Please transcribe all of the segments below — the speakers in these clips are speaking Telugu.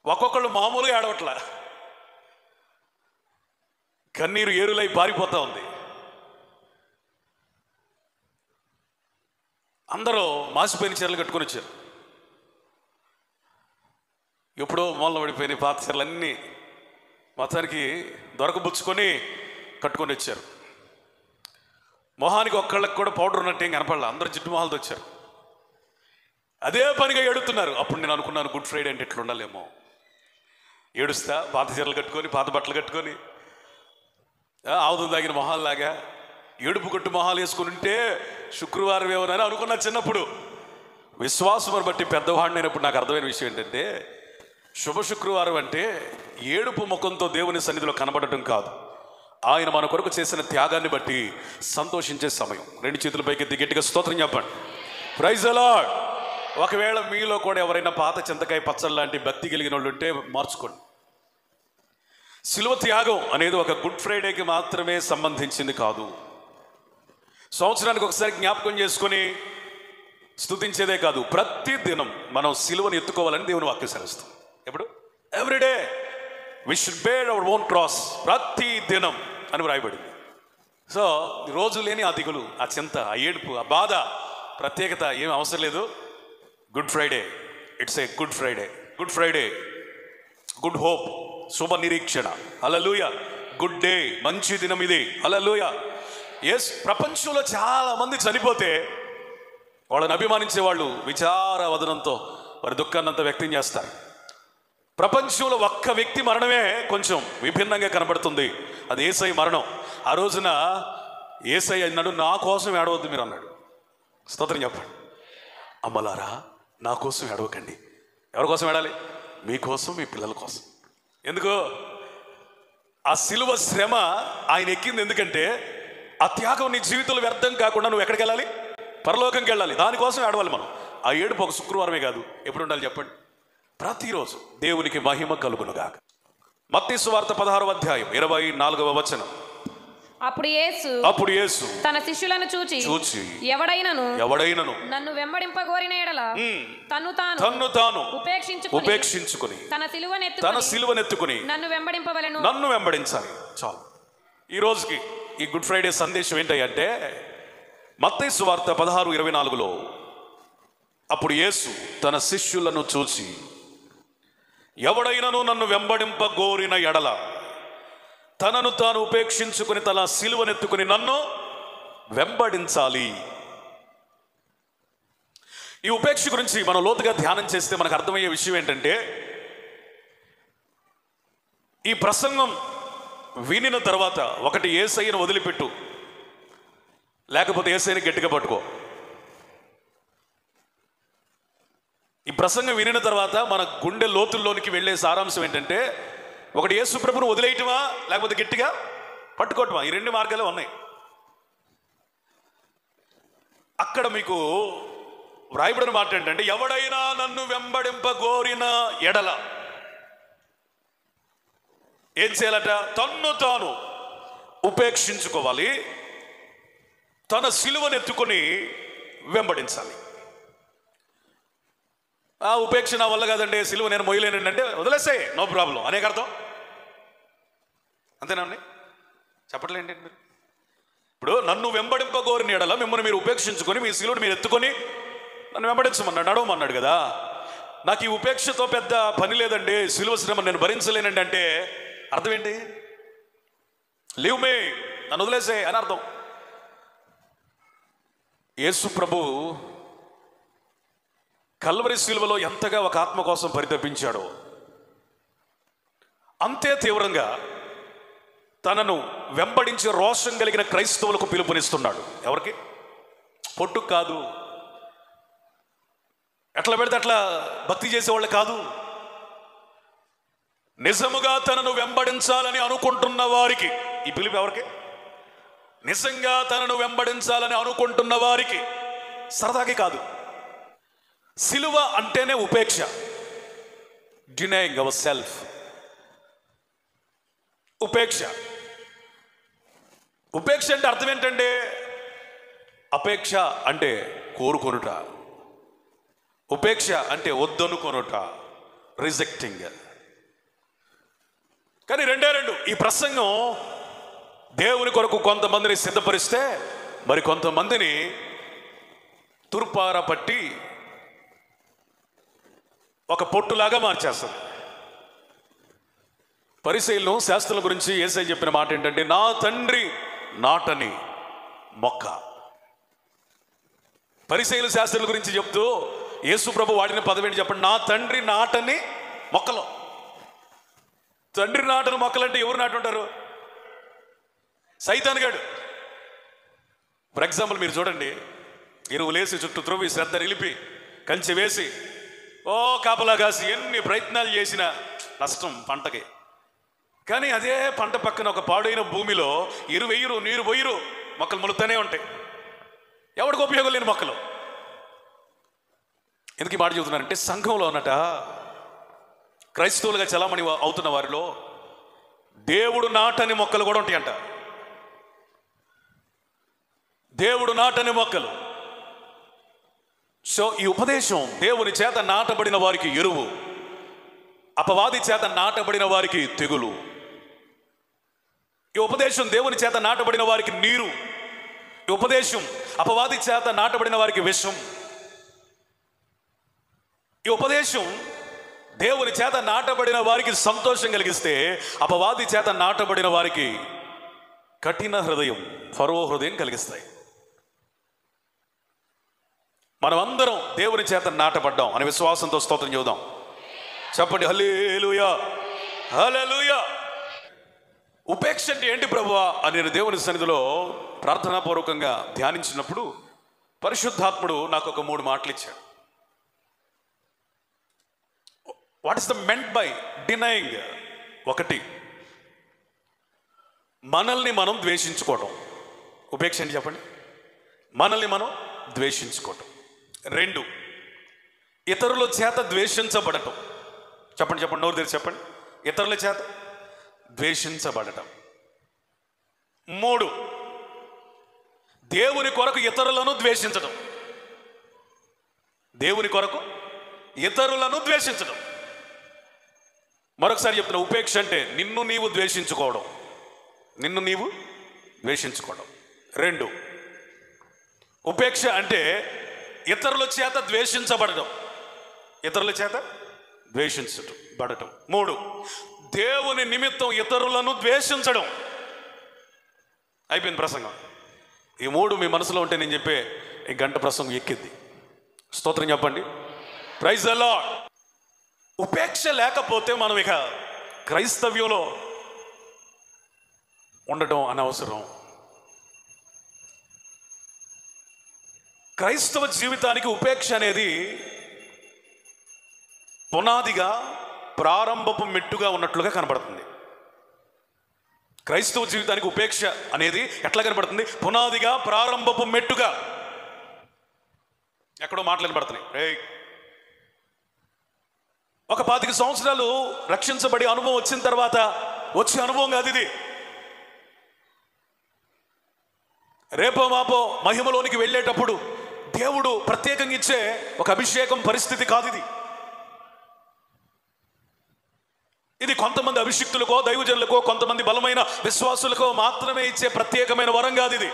ఒక్కొక్కళ్ళు మామూలుగా ఏడవట్లా, కన్నీరు ఏరులై పారిపోతా ఉంది. అందరూ మాసిపోయిన చీరలు కట్టుకొని వచ్చారు. ఎప్పుడో మూల పడిపోయిన పాత చీరలన్నీ మొత్తానికి దొరకబుచ్చుకొని కట్టుకొని వచ్చారు. మొహానికి ఒక్కళ్ళకి కూడా పౌడర్ ఉన్నట్టు ఏం కనపడలే, అందరూ జిడ్డు మొహాలతో వచ్చారు. అదే పనిగా ఏడుతున్నారు. అప్పుడు నేను అనుకున్నాను, గుడ్ ఫ్రైడే అంటే ఎట్లా ఉండాలేమో. ఏడుస్తా పాత చీరలు కట్టుకొని, పాత బట్టలు కట్టుకొని, ఆవుదం తాగిన మొహాల్లాగా ఏడుపు కొట్టు మొహాలు వేసుకుని ఉంటే శుక్రవారం ఏమోనని అనుకున్నా చిన్నప్పుడు. విశ్వాసం బట్టి పెద్దవాడిని అయినప్పుడు నాకు అర్థమైన విషయం ఏంటంటే, శుభ శుక్రవారం అంటే ఏడుపు ముఖంతో దేవుని సన్నిధిలో కనబడటం కాదు, ఆయన మన కొరకు చేసిన త్యాగాన్ని బట్టి సంతోషించే సమయం. రెండు చేతుల పైకి గట్టిగా స్తోత్రం చెప్పండి. Praise the Lord. ఒకవేళ మీలో కూడా ఎవరైనా పాత చింతకాయ పచ్చడి లాంటి భక్తి కలిగిన వాళ్ళు ఉంటే మార్చుకోండి. శిలువ త్యాగం అనేది ఒక గుడ్ ఫ్రైడేకి మాత్రమే సంబంధించింది కాదు. సంవత్సరానికి ఒకసారి జ్ఞాపకం చేసుకొని స్తుతించేదే కాదు, ప్రతి దినం మనం శిలువను ఎత్తుకోవాలని దేవుని వాక్యం సెలవిస్తాం. ఎప్పుడు? Everyday we should bear our own cross. ప్రతి దినం అని వ్రాయబడింది. సో రోజు లేని ఆ దిగులు, ఆ చింత, ఆ ఏడుపు, ఆ బాధ, ప్రత్యేకత ఏం అవసరం లేదు. Good Friday, it's a good Friday. Good Friday, good hope, శుభ నిరీక్షణ. హల్లెలూయా. గుడ్ డే, మంచి దినం ఇది. హల్లెలూయా. ఎస్, ప్రపంచంలో చాలా మంది చనిపోతే వాళ్ళని అభిమానించే వాళ్ళు విచార వదనంతో వారి దుఃఖాన్నంతా వ్యక్తం చేస్తారు. ప్రపంచంలో ఒక్క వ్యక్తి మరణమే కొంచెం విభిన్నంగా కనబడుతుంది, అది యేసయ్య మరణం. ఆ రోజున యేసయ్య అన్నాడు, నా కోసం ఏడవద్దు మీరు అన్నాడు. స్తోత్రం చెప్పండి. అమ్మలారా, నా కోసం ఏడవకండి. ఎవరి కోసం ఏడాలి? మీకోసం, మీ పిల్లల కోసం. ఎందుకు? ఆ శిలువ శ్రమ ఆయన ఎక్కింది ఎందుకంటే, ఆ త్యాగం నీ జీవితంలో వ్యర్థం కాకుండా నువ్వు ఎక్కడికి వెళ్ళాలి? పరలోకంకి వెళ్ళాలి. దానికోసం ఏడవాలి మనం. ఆ ఏడుపు ఒక శుక్రవారమే కాదు, ఎప్పుడు ఉండాలి చెప్పండి? ప్రతిరోజు. దేవునికి మహిమ కలుగునుగాక. మత్తయి సువార్త 16వ అధ్యాయం 24వ వచనం. అప్పుడు యేసు తన శిష్యులను చూచి ఎవడైనను నన్ను వెంబడింపగోరిన యెడల తన్ను తాను ఉపేక్షించుకొని తన సిలువనెత్తుకొని నన్ను వెంబడించాలి. చాలు. ఈ రోజుకి ఈ గుడ్ ఫ్రైడే సందేశం ఏంటంటే, మత్తయి సువార్త 16:24లో అప్పుడు యేసు తన శిష్యులను చూసి ఎవడైనను నన్ను వెంబడింపగోరిన ఎడల తనను తాను ఉపేక్షించుకుని తన సిలువనెత్తుకుని నన్ను వెంబడించాలి. ఈ ఉపేక్ష గురించి మనం లోతుగా ధ్యానం చేస్తే మనకు అర్థమయ్యే విషయం ఏంటంటే, ఈ ప్రసంగం వినిన తర్వాత ఒకటి యేసయ్యను వదిలిపెట్టు, లేకపోతే యేసయ్యని గట్టిగా పట్టుకో. ఈ ప్రసంగం వినిన తర్వాత మన గుండె లోతుల్లోనికి వెళ్ళే సారాంశం ఏంటంటే, ఒకటి యేసు ప్రభువును వదిలేయటమా, లేకపోతే గట్టిగా పట్టుకోవటమా. ఈ రెండు మార్గాలే ఉన్నాయి. అక్కడ మీకు వ్రాయబడిన మాట ఏంటంటే, ఎవడైనా నన్ను వెంబడింపగోరిన ఎడల ఏం చేయాలట? తన్ను తాను ఉపేక్షించుకోవాలి, తన సిలువనెత్తుకొని వెంబడించాలి. ఆ ఉపేక్ష నా వల్ల కాదండి, సిలువ నేను మొయ్యలేనండి అంటే వదిలేసే, నో ప్రాబ్లం అనేక అర్థం. అంతేనండి, చెప్పట్లేండి మీరు. ఇప్పుడు నన్ను వెంబడింపగోరిన ఎడల మిమ్మల్ని మీరు ఉపేక్షించుకొని మీ సిలువను మీరు ఎత్తుకొని నన్ను వెంబడించమన్నాడు, నడవమన్నాడు కదా. నాకు ఈ ఉపేక్షతో పెద్ద పని లేదండి, సిలువ శ్రమ నేను భరించలేనండి అంటే అర్థం ఏంటి? లీవ్ మీ, నన్ను వదిలేసే అని అర్థం. యేసు ప్రభు కల్వరి శిలువలో ఎంతగా ఒక ఆత్మ కోసం పరితపించాడో అంతే తీవ్రంగా తనను వెంబడించే రోషం కలిగిన క్రైస్తవులకు పిలుపునిస్తున్నాడు. ఎవరికి? పొట్టుకు కాదు, ఎట్లా పెడితే అట్లా భక్తి చేసేవాళ్ళు కాదు. నిజముగా తనను వెంబడించాలని అనుకుంటున్న వారికి ఈ పిలుపు. ఎవరికి? నిజంగా తనను వెంబడించాలని అనుకుంటున్న వారికి, సరదాకి కాదు. సిలువ అంటేనే ఉపేక్ష, డినైయింగ్ అవర్ సెల్ఫ్. ఉపేక్ష. ఉపేక్ష అంటే అర్థం ఏంటంటే, అపేక్ష అంటే కోరుకొనుట, ఉపేక్ష అంటే వద్దనుకొనుట, రిజెక్టింగ్. కానీ రెండే రెండు. ఈ ప్రసంగం దేవుని కొరకు కొంతమందిని సిద్ధపరిస్తే మరి కొంతమందిని తుర్పార పట్టి ఒక పొట్టులాగా మార్చేస్తుంది. పరిసయ్యులను శాస్త్రుల గురించి యేసయ్య చెప్పిన మాట ఏంటంటే, నా తండ్రి నాటని మొక్క. పరిసయ్యులు శాస్త్రుల గురించి చెప్తూ యేసు ప్రభు వాడిన పదం ఏంటి చెప్పండి? నా తండ్రి నాటని మొక్కలు. తండ్రి నాటని మొక్కలంటే ఎవరు నాటుంటారు? సైతాన్ గాడు. ఫర్ ఎగ్జాంపుల్ మీరు చూడండి, ఎరువులేసి చుట్టూ త్రవ్వి శ్రద్ధ నిలిపి కంచె వేసి కాపలా కాసి ఎన్ని ప్రయత్నాలు చేసినా నష్టం పంటకి. కానీ అదే పంట పక్కన ఒక పాడైన భూమిలో ఎరువెయ్యరు, నీరు పోయిరు, మొక్కలు మొలుతూనే ఉంటాయి. ఎవరికి ఉపయోగం లేని మొక్కలు. ఎందుకు ఈ మాట చెబుతున్నారంటే, సంఘంలో అన్నట క్రైస్తవులుగా చలామణి అవుతున్న వారిలో దేవుడు నాటని మొక్కలు కూడా ఉంటాయంట. దేవుడు నాటని మొక్కలు. సో ఈ ఉపదేశం దేవుని చేత నాటబడిన వారికి ఎరువు, అపవాది చేత నాటబడిన వారికి తెగులు. ఈ ఉపదేశం దేవుని చేత నాటబడిన వారికి నీరు. ఈ ఉపదేశం అపవాది చేత నాటబడిన వారికి విషం. ఈ ఉపదేశం దేవుని చేత నాటబడిన వారికి సంతోషం కలిగిస్తే, అపవాది చేత నాటబడిన వారికి కఠిన హృదయం, ఫరో హృదయం కలిగిస్తాయి. మనమందరం దేవుని చేత నాటబడ్డాం అనే విశ్వాసంతో స్తోత్రం చెబుదాం. చెప్పండి హల్లెలూయా, హల్లెలూయా. ఉపేక్ష అంటే ఏంటి ప్రభువా అని నేను దేవుని సన్నిధిలో ప్రార్థనాపూర్వకంగా ధ్యానించినప్పుడు పరిశుద్ధాత్ముడు నాకు ఒక 3 మాటలు ఇచ్చాడు. What is the meant by denying? 1, మనల్ని మనం ద్వేషించుకోవటం. ఉపేక్ష అంటే చెప్పండి, మనల్ని మనం ద్వేషించుకోవటం. 2, ఇతరుల చేత ద్వేషించబడటం. చెప్పండి చెప్పండి, నోరు తెరిచి చెప్పండి. ఇతరుల చేత ద్వేషించబడటం. 3, దేవుని కొరకు ఇతరులను ద్వేషించడం. దేవుని కొరకు ఇతరులను ద్వేషించడం. మరొకసారి చెప్తున్నా, ఉపేక్ష అంటే నిన్ను నీవు ద్వేషించుకోవడం. నిన్ను నీవు ద్వేషించుకోవడం. 2, ఉపేక్ష అంటే ఇతరుల చేత ద్వేషించబడటం. ఇతరుల చేత ద్వేషించబడటం. 3, దేవుని నిమిత్తం ఇతరులను ద్వేషించడం. అయిపోయింది ప్రసంగం. ఈ 3 మీ మనసులో ఉంటే నేను చెప్పే ఈ గంట ప్రసంగం ఎక్కింది. స్తోత్రం చెప్పండి. Praise the lord. ఉపేక్ష లేకపోతే మనం ఇక క్రైస్తవ్యంలో ఉండటం అనవసరం. క్రైస్తవ జీవితానికి ఉపేక్ష అనేది పునాదిగా, ప్రారంభపు మెట్టుగా ఉన్నట్లుగా కనబడుతుంది. క్రైస్తవ జీవితానికి ఉపేక్ష అనేది ఎట్లా కనబడుతుంది? పునాదిగా, ప్రారంభపు మెట్టుగా. ఎక్కడో మాటలు కనబడుతున్నాయి. ఒక 25 సంవత్సరాలు రక్షించబడి అనుభవం వచ్చిన తర్వాత వచ్చే అనుభవం కాదు ఇది. రేపో మాపో మహిమలోనికి వెళ్ళేటప్పుడు దేవుడు ప్రత్యేకంగా ఇచ్చే ఒక అభిషేకం పరిస్థితి కాదు ఇది. ఇది కొంతమంది అభిషిక్తులకో, దైవజనులకో, కొంతమంది బలమైన విశ్వాసులకో మాత్రమే ఇచ్చే ప్రత్యేకమైన వరం కాదు ఇది.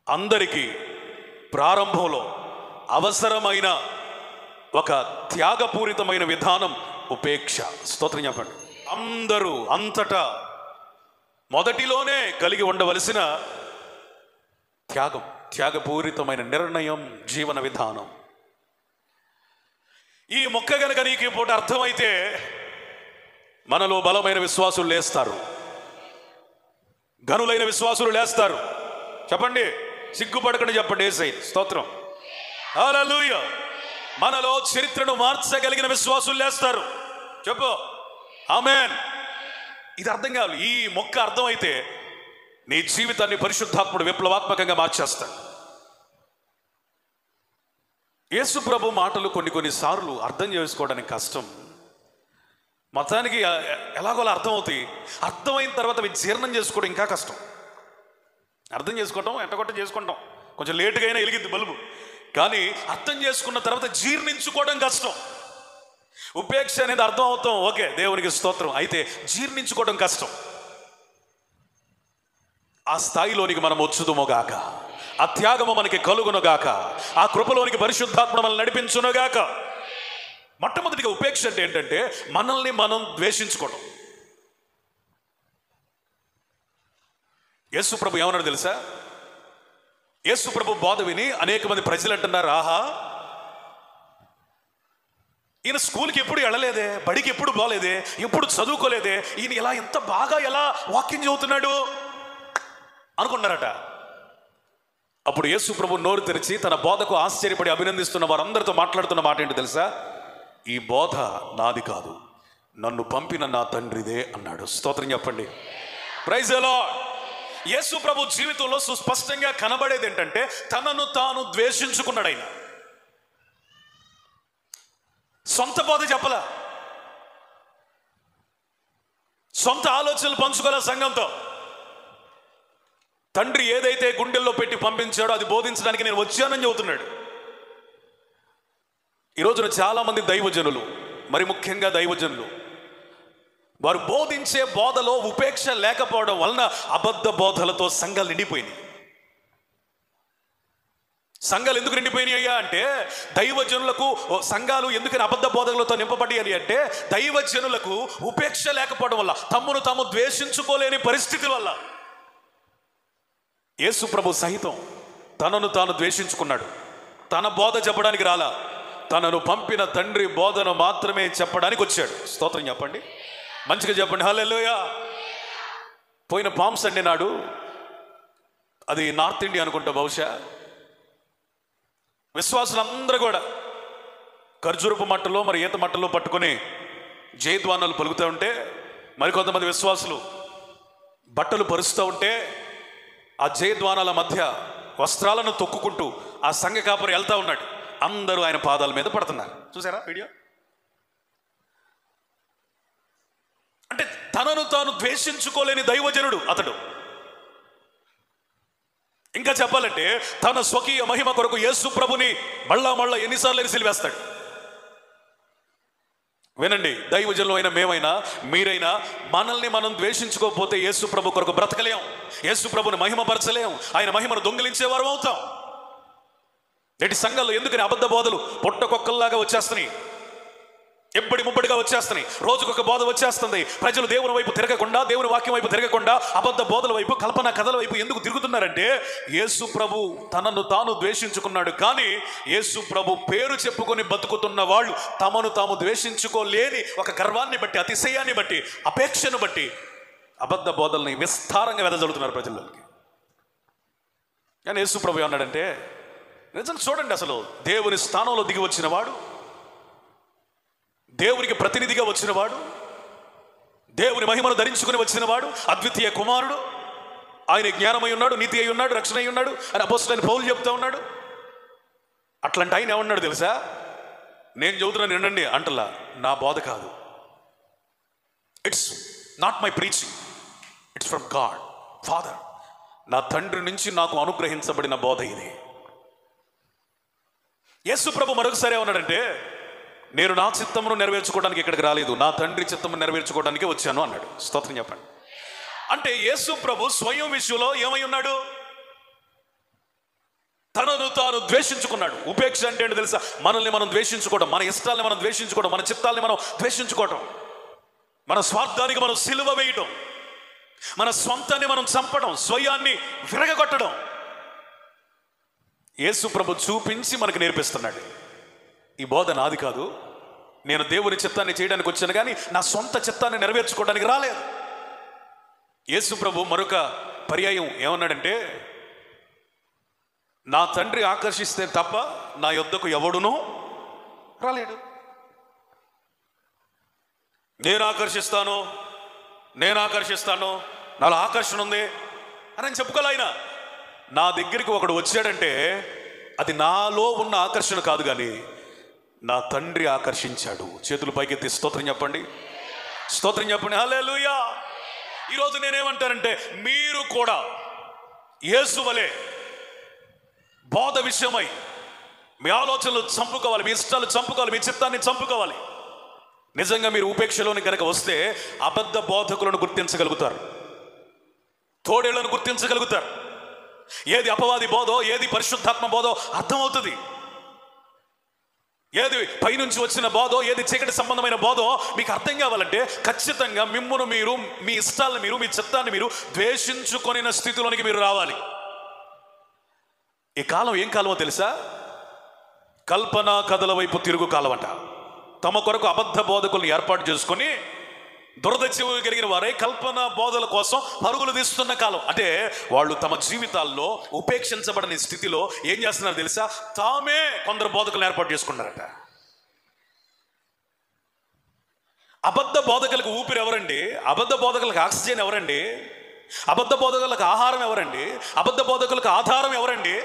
అందరికీ ప్రారంభంలో అవసరమైన ఒక త్యాగపూరితమైన విధానం ఉపేక్ష. స్తోత్రం చెప్పండి. అందరూ అంతటా మొదటిలోనే కలిగి ఉండవలసిన త్యాగం, త్యాగపూరితమైన నిర్ణయం, జీవన విధానం. ఈ మొక్క గనక నీకు ఈ పూట అర్థమైతే మనలో బలమైన విశ్వాసులు లేస్తారు, ఘనులైన విశ్వాసులు లేస్తారు. చెప్పండి, సిగ్గుపడకండి చెప్పండి. యేసయ్య స్తోత్రం, హల్లెలూయా. మనలో చరిత్రను మార్చగలిగిన విశ్వాసులు లేస్తారు. చెప్పు ఆమేన్. ఇది అర్థం కావాలి. ఈ మొక్క అర్థమైతే నీ జీవితాన్ని పరిశుద్ధాత్ముడు విప్లవాత్మకంగా మార్చేస్తాడు. యేసు ప్రభు మాటలు కొన్నిసార్లు అర్థం చేసుకోవడానికి కష్టం. మతానికి ఎలాగోలా అర్థమవుతాయి. అర్థమైన తర్వాత అవి జీర్ణం చేసుకోవడం ఇంకా కష్టం. అర్థం చేసుకోవటం ఎట్టగొట్ట చేసుకుంటాం, కొంచెం లేటుగా అయినా వెలిగిద్ది బల్బు. కానీ అర్థం చేసుకున్న తర్వాత జీర్ణించుకోవడం కష్టం. ఉపేక్ష అనేది అర్థం అవుతాం, ఓకే, దేవునికి స్తోత్రం. అయితే జీర్ణించుకోవడం కష్టం. ఆ స్థాయిలోనికి మనం వచ్చుదుమోగాక, ఆ త్యాగము మనకి కలుగునుగాక, ఆ కృపలోనికి పరిశుద్ధాత్మ మనల్ని నడిపించునుగాక. మొట్టమొదటిగా ఉపేక్ష అంటే ఏంటంటే మనల్ని మనం ద్వేషించుకోవడం. యేసు ప్రభు ఏమన్నాడు తెలుసా? యేసు ప్రభు బోధ విని అనేక మంది ప్రజలు అంటున్నారు, ఆహా, ఈయన స్కూల్కి ఎప్పుడు వెళ్ళలేదే, బడికి ఎప్పుడు పోలేదే, ఎప్పుడు చదువుకోలేదే, ఈయన ఇలా ఎంత బాగా ఎలా వాక్యం చదువుతున్నాడు అనుకున్నారట. అప్పుడు యేసు ప్రభు నోరు తెరిచి తన బోధకు ఆశ్చర్యపడి అభినందిస్తున్న వారందరితో మాట్లాడుతున్న మాట ఏంటి తెలుసా? ఈ బోధ నాది కాదు, నన్ను పంపిన నా తండ్రిదే అన్నాడు. స్తోత్రం చెప్పండి. Praise the Lord. యేసు ప్రభు జీవితంలో సుస్పష్టంగా కనబడేది ఏంటంటే తనను తాను ద్వేషించుకున్నాడు. ఆయన సొంత బోధ చెప్పలా, సొంత ఆలోచనలు పంచుకోలే సంఘంతో. తండ్రి ఏదైతే గుండెల్లో పెట్టి పంపించాడో అది బోధించడానికి నేను వచ్చానని చెబుతున్నాడు. ఈ రోజున చాలా మంది దైవజనులు, మరి ముఖ్యంగా దైవజనులు, వారు బోధించే బోధలో ఉపేక్ష లేకపోవడం వలన అబద్ధ బోధలతో సంఘాలు నిండిపోయినాయి. సంఘాలు ఎందుకు నిండిపోయినాయి అయ్యా అంటే, దైవజనులకు సంఘాలు ఎందుకని అబద్ధ బోధలతో నింపబడి అని అంటే, దైవజనులకు ఉపేక్ష లేకపోవడం వల్ల, తమ్మును తాము ద్వేషించుకోలేని పరిస్థితుల వల్ల. యేసు ప్రభు సహితం తనను తాను ద్వేషించుకున్నాడు. తన బోధ చెప్పడానికి రాలా, తనను పంపిన తండ్రి బోధన మాత్రమే చెప్పడానికి వచ్చాడు. స్తోత్రం చెప్పండి, మంచిగా చెప్పండి, హల్లెలూయా. పోయిన పామ్ సండే నాడు, అది నార్త్ ఇండియా అనుకుంటా బహుశా, విశ్వాసులందరూ కూడా ఖర్జూరపు మట్టలో మరి ఈత మట్టలో పట్టుకొని జయధ్వానాలు పలుకుతూ ఉంటే, మరికొంతమంది విశ్వాసులు బట్టలు పరుస్తూ ఉంటే, ఆ జయధ్వానాల మధ్య వస్త్రాలను తొక్కుకుంటూ ఆ సంఘ కాపరి వెళ్తా ఉన్నాడు. అందరూ ఆయన పాదాల మీద పడుతున్నారు. చూసారా వీడియో? అంటే తనను తాను ద్వేషించుకోలేని దైవజనుడు అతడు. ఇంకా చెప్పాలంటే తన స్వకీయ మహిమ కొరకు యేసు ప్రభుని మళ్ళా ఎన్నిసార్లు సిలివేస్తాడు. వినండి, దైవజనులు అయినా మేమైనా మీరైనా మనల్ని మనం ద్వేషించుకోకపోతే యేసు ప్రభు కొరకు బ్రతకలేం, యేసు ప్రభుని మహిమపరచలేం, ఆయన మహిమను దొంగిలించేవారు అవుతాం. నేటి సంఘాల్లో ఎందుకని అబద్ధ బోధలు పొట్టకొక్కల్లాగా వచ్చేస్తున్నాయి, ఎప్పటి ముప్పటిగా వచ్చేస్తున్నాయి, రోజుకొక బోధ వచ్చేస్తుంది. ప్రజలు దేవుని వైపు తిరగకుండా, దేవుని వాక్యం వైపు తిరగకుండా అబద్ధ బోధల వైపు, కల్పన కథల వైపు ఎందుకు తిరుగుతున్నారంటే, యేసు ప్రభు తనను తాను ద్వేషించుకున్నాడు. కానీ యేసు ప్రభు పేరు చెప్పుకొని బతుకుతున్న వాళ్ళు తమను తాము ద్వేషించుకోలేని ఒక గర్వాన్ని బట్టి, అతిశయాన్ని బట్టి, అపేక్షను బట్టి అబద్ధ బోధల్ని విస్తారంగా వెదజల్లుతున్నారు ప్రజల్లోకి. కానీ యేసు ప్రభు ఏమన్నాడంటే, నిజంగా చూడండి, అసలు దేవుని స్థానంలో దిగి వచ్చిన వాడు, దేవునికి ప్రతినిధిగా వచ్చినవాడు, దేవుని మహిమను ధరించుకుని వచ్చినవాడు, అద్వితీయ కుమారుడు, ఆయన జ్ఞానమై ఉన్నాడు, నీతి అయి ఉన్నాడు, రక్షణ అయి ఉన్నాడు అని అపోస్తలుడైన పౌలు చెప్తా ఉన్నాడు. అట్లాంటి ఆయన ఏమన్నాడు తెలుసా? నేను చెబుతున్నాను వినండి అంటలా, నా బోధ కాదు, it's not my preaching, it's from God father, నా తండ్రి నుంచి నాకు అనుగ్రహించబడిన బోధ ఇది. యేసు ప్రభు మరొకసారి ఏమన్నాడంటే, నేను నా చిత్తమును నెరవేర్చుకోవడానికి ఇక్కడికి రాలేదు, నా తండ్రి చిత్తమును నెరవేర్చుకోవడానికి వచ్చాను అన్నాడు. స్తోత్రం చెప్పండి. అంటే యేసు ప్రభు స్వయం విషయంలో ఏమై ఉన్నాడు? తనను తాను ద్వేషించుకున్నాడు. ఉపేక్ష అంటే ఏంటో తెలుసా? మనల్ని మనం ద్వేషించుకోవడం, మన ఇష్టాలని మనం ద్వేషించుకోవడం, మన చిత్తాలని మనం ద్వేషించుకోవడం, మన స్వార్థానికి మనం సిలువ వేయడం, మన స్వంతాన్ని మనం చంపడం, స్వయాన్ని విరగగొట్టడం యేసు ప్రభు చూపించి మనకు నేర్పిస్తున్నాడు. ఈ బోధ నాది కాదు, నేను దేవుని చిత్తాన్ని చేయడానికి వచ్చాను కానీ నా సొంత చిత్తాన్ని నెరవేర్చుకోవడానికి రాలేదు. యేసు ప్రభు మరొక పర్యాయం ఏమన్నాడంటే, నా తండ్రి ఆకర్షిస్తే తప్ప నా యొద్దకు ఎవడునూ రాలేడు. నేను ఆకర్షిస్తాను, నాలో ఆకర్షణ ఉంది అని చెప్పుకోలే ఆయన. నా దగ్గరికి ఒకడు వచ్చాడంటే అది నాలో ఉన్న ఆకర్షణ కాదు, కానీ నా తండ్రి ఆకర్షించాడు. చేతులు పైకెత్తి స్తోత్రం చెప్పండి, స్తోత్రం చెప్పండి, హల్లెలూయా. ఈరోజు నేనేమంటానంటే, మీరు కూడా యేసు వలె బోధ విషయమై మీ ఆలోచనలు చంపుకోవాలి, మీ ఇష్టాలు చంపుకోవాలి, మీ చిత్తాన్ని చంపుకోవాలి. నిజంగా మీరు ఉపేక్షలోని కనుక వస్తే అబద్ధ బోధకులను గుర్తించగలుగుతారు, తోడేళ్లను గుర్తించగలుగుతారు. ఏది అపవాది బోధో, ఏది పరిశుద్ధాత్మ బోధో అర్థమవుతుంది. ఏది పైనుంచి వచ్చిన బోధో, ఏది చీకటి సంబంధమైన బోధో మీకు అర్థం కావాలంటే ఖచ్చితంగా మిమ్మును మీరు, మీ ఇష్టాలను మీరు, మీ చిత్తాన్ని మీరు ద్వేషించుకొనిన స్థితిలోనికి మీరు రావాలి. ఈ కాలం ఏం కాలమో తెలుసా? కల్పన కథల వైపు తిరుగు కాలం అంట. తమ కొరకు అబద్ధ బోధకులను ఏర్పాటు చేసుకొని దురదృష్టం కలిగిన వారే కల్పన బోధల కోసం పరుగులు తీస్తున్న కాలం. అంటే వాళ్ళు తమ జీవితాల్లో ఉపేక్షించబడని స్థితిలో ఏం చేస్తున్నారు తెలుసా? తామే కొందరు బోధకులను ఏర్పాటు చేసుకున్నారట. అబద్ధ బోధకులకు ఊపిరి ఎవరండి? అబద్ధ బోధకులకు ఆక్సిజన్ ఎవరండి? అబద్ధ బోధకులకు ఆహారం ఎవరండి? అబద్ధ బోధకులకు ఆధారం ఎవరండి?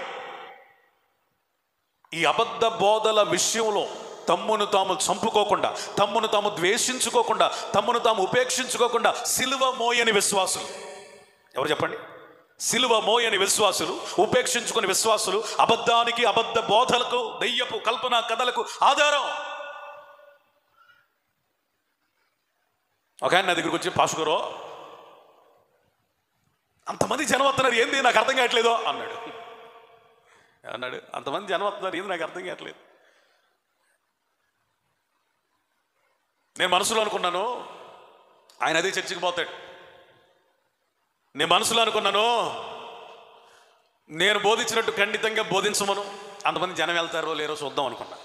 ఈ అబద్ధ బోధల విషయంలో తమ్మును తాము చంపుకోకుండా, తమ్మును తాము ద్వేషించుకోకుండా, తమ్మును తాము ఉపేక్షించుకోకుండా సిలువ మోయని విశ్వాసులు ఎవరు చెప్పండి? సిలువ మోయని విశ్వాసులు, ఉపేక్షించుకుని విశ్వాసులు అబద్ధానికి, అబద్ధ బోధలకు, దెయ్యపు కల్పన కథలకు ఆధారం. ఒక ఆయన నా దగ్గరికి వచ్చి, పాస్టరో అంతమంది జనం వస్తున్నారు, ఏంది నాకు అర్థం కావట్లేదు అన్నాడు. అంతమంది జనం వస్తున్నారు, ఏంది నాకు అర్థం కావట్లేదు. నేను మనసులో అనుకున్నాను, ఆయన అదే చర్చికి పోతాడు. నేను మనసులో అనుకున్నాను, నేను బోధించినట్టు ఖండితంగా బోధించమను, అంతమంది జనం వెళ్తారో లేరో చూద్దాం అనుకున్నా.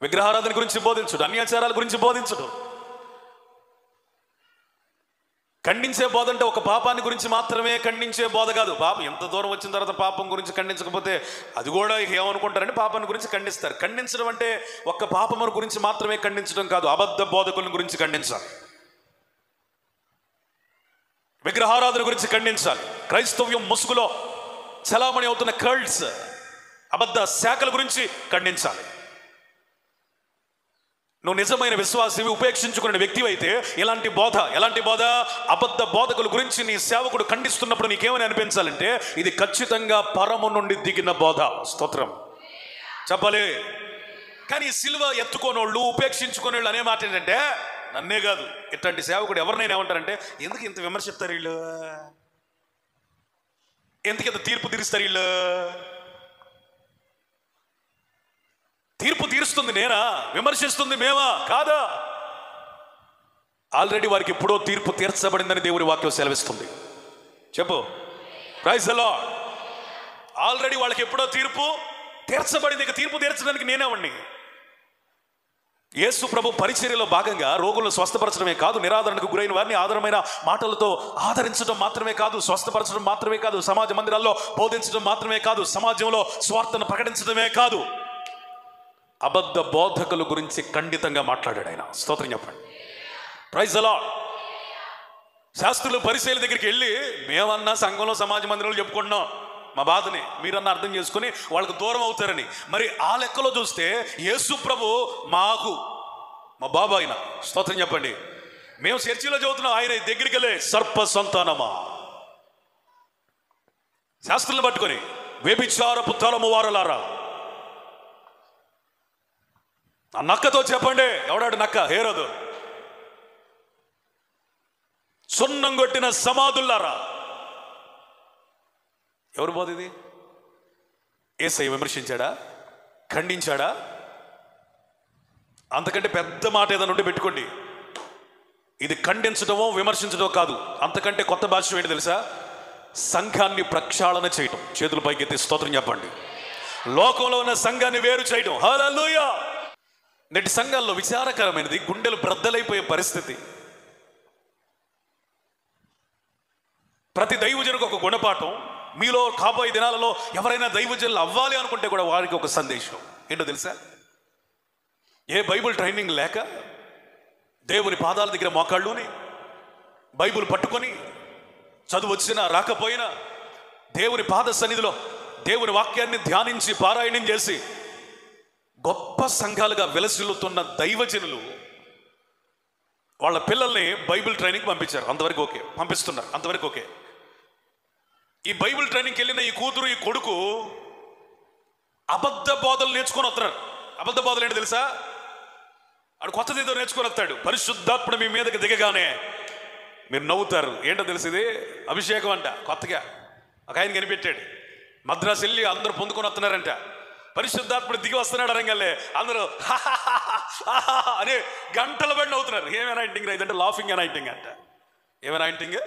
విగ్రహారాధన గురించి బోధించుడు, అన్యాచారాల గురించి బోధించుడు, ఖండించే బోధ అంటే ఒక పాపాన్ని గురించి మాత్రమే ఖండించే బోధ కాదు. పాపం ఎంత దూరం వచ్చిన తర్వాత పాపం గురించి ఖండించకపోతే అది కూడా ఏమనుకుంటారంటే పాపాన్ని గురించి ఖండిస్తారు. ఖండించడం అంటే ఒక్క పాపము గురించి మాత్రమే ఖండించడం కాదు, అబద్ధ బోధకుల గురించి ఖండించాలి, విగ్రహారాధన గురించి ఖండించాలి, క్రైస్తవ్యం ముసుగులో చలామణి అవుతున్న కల్ట్స్, అబద్ధ శాఖల గురించి ఖండించాలి. నువ్వు నిజమైన విశ్వాసివి, ఉపేక్షించుకునే వ్యక్తి అయితే ఎలాంటి బోధ, అబద్ధ బోధకుల గురించి నీ సేవకుడు ఖండిస్తున్నప్పుడు నీకేమని అనిపించాలంటే ఇది ఖచ్చితంగా పరము నుండి దిగిన బోధ. స్తోత్రం చెప్పలే. కానీ సిలువ ఎత్తుకోనోళ్ళు, ఉపేక్షించుకునేవాళ్ళు అనే మాట ఏంటంటే, నన్నే కాదు ఇట్లాంటి సేవకుడు ఎవరినైనా ఏమంటారంటే, ఎందుకు ఇంత విమర్శిస్తారు వీళ్ళు, ఎందుకు ఇంత తీర్పు తీరుస్తారు వీళ్ళు, తీర్పు తీరుస్తుంది నేనా, విమర్శిస్తుంది మేమా? కాదా. ఆల్రెడీ వారికి ఎప్పుడో తీర్పు తీర్చబడిందని దేవుడి వాక్యం సెలవిస్తుంది. చెప్పు ప్రైజ్ ది లార్డ్. ఆల్రెడీ వాళ్ళకి ఎప్పుడో తీర్పు తీర్చబడింది. ఇక తీర్పు తీర్చడానికి నేనేవండి. యేసు ప్రభు పరిచర్యలో భాగంగా రోగులను స్వస్థపరచడమే కాదు, నిరాదరణకు గురైన వారిని ఆధారమైన మాటలతో ఆదరించడం మాత్రమే కాదు, స్వస్థపరచడం మాత్రమే కాదు, సమాజ మందిరాల్లో బోధించడం మాత్రమే కాదు, సమాజంలో స్వార్థను ప్రకటించడమే కాదు, అబద్ధ బోధకుల గురించి ఖండితంగా మాట్లాడాడు ఆయన. స్తోత్రం చెప్పండి. Praise the Lord. శాస్త్రులు పరిశీలన దగ్గరికి వెళ్ళి, మేమన్నా సంఘంలో సమాజ మందిరంలో చెప్పుకుంటున్నాం మా బాధని, మీరన్నా అర్థం చేసుకుని వాళ్ళకు దూరం అవుతారని. మరి ఆ లెక్కలో చూస్తే యేసు ప్రభు మాకు, మా బాబు ఆయన, స్తోత్రం చెప్పండి, మేము చర్చిలో చదువుతున్నాం, ఆయన దగ్గరికి వెళ్ళే సర్ప సంతానమా, శాస్త్రులు పట్టుకొని వ్యభిచారపు తలము వారలారా, ఆ నక్కతో చెప్పండి, ఎవడాడు నక్క? హేరోదు. సున్నం కొట్టిన సమాధుల్లారా. ఎవరు బోధ ఇది? యేసయ్య విమర్శించాడా? ఖండించాడా? అంతకంటే పెద్ద మాట ఏదైనా ఉంటే పెట్టుకోండి. ఇది ఖండించడమో విమర్శించడమో కాదు, అంతకంటే కొత్త భాష ఏంటి తెలుసా? సంఘాన్ని ప్రక్షాళన చేయటం. చేతుల పైకెత్తి స్తోత్రం చెప్పండి. లోకంలో ఉన్న సంఘాన్ని వేరు చేయటం. హల్లెలూయా. నేటి సంఘాల్లో విచారకరమైనది, గుండెలు బ్రద్దలైపోయే పరిస్థితి. ప్రతి దైవజనుకు ఒక గుణపాఠం. మీలో కాబోయే దినాలలో ఎవరైనా దైవజనులు అవ్వాలి అనుకుంటే కూడా వారికి ఒక సందేశం ఏంటో తెలుసా? ఏ బైబిల్ ట్రైనింగ్ లేక దేవుని పాదాల దగ్గర మోకాళ్ళుని బైబిల్ పట్టుకొని, చదువు వచ్చినా రాకపోయినా దేవుని పాద సన్నిధిలో దేవుని వాక్యాన్ని ధ్యానించి పారాయణం చేసి గొప్ప సంఘాలుగా వెలసిల్లుతున్న దైవజనులు వాళ్ళ పిల్లల్ని బైబిల్ ట్రైనింగ్ పంపించారు. అంతవరకు ఓకే, పంపిస్తున్నారు, అంతవరకు ఓకే. ఈ బైబిల్ ట్రైనింగ్కి వెళ్ళిన ఈ కూతురు, ఈ కొడుకు అబద్ధ బోధలు నేర్చుకొని వస్తున్నారు. అబద్ధ బోధలు ఏంటి తెలుసా? ఆడు కొత్తది ఏదో నేర్చుకొని వస్తాడు. పరిశుద్ధాత్ముడు మీ మీదకి దిగగానే మీరు నవ్వుతారు. ఏంటో తెలిసింది, అభిషేకం అంట. కొత్తగా ఒక ఆయన కనిపెట్టాడు. మద్రాసు వెళ్ళి అందరూ పొందుకొని వస్తున్నారంట. పరిశుద్ధాత్ముడు దిగి వస్తున్నాడు అనగానే అందరూ అనే గంటల బడి నవ్వుతున్నారు. ఏమైనా ఇంటింగ్ ఇదంటే లాఫింగ్ అనాయింటింగ్ అంట. ఏమైనా ఇంటింగ్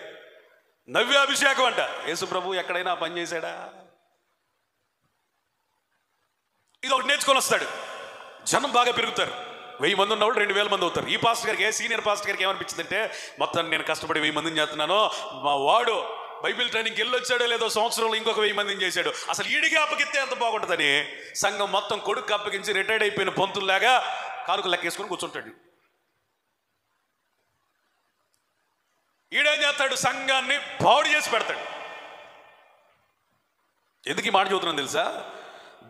నవ్వే అభిషేకం అంట. యేసు ప్రభు ఎక్కడైనా పని చేశాడా? ఇది ఒకటి నేర్చుకొని వస్తాడు. జనం బాగా పెరుగుతారు. 1000 మంది ఉన్నవాళ్ళు 2000 మంది అవుతారు. ఈ పాస్టర్ గారికి, సీనియర్ పాస్టర్ గారికి ఏమనిపించిందంటే, మొత్తం నేను కష్టపడి 1000 మందిని చేస్తున్నాను, మా వాడు బైబిల్ ట్రైనింగ్కి వెళ్ళొచ్చాడో లేదో సంవత్సరంలో ఇంకొక 1000 మందిని చేశాడు, అసలు ఈడికి అప్పగిస్తే ఎంత బాగుంటుందని సంఘం మొత్తం కొడుకు అప్పగించి రిటైర్డ్ అయిపోయిన పొంతుల్లాగా కానుక లెక్కేసుకొని కూర్చుంటాడు. ఈడేం చేస్తాడు, సంఘాన్ని పాడు చేసి పెడతాడు. ఎందుకు ఈ మాట చదువుతున్నాను తెలుసా?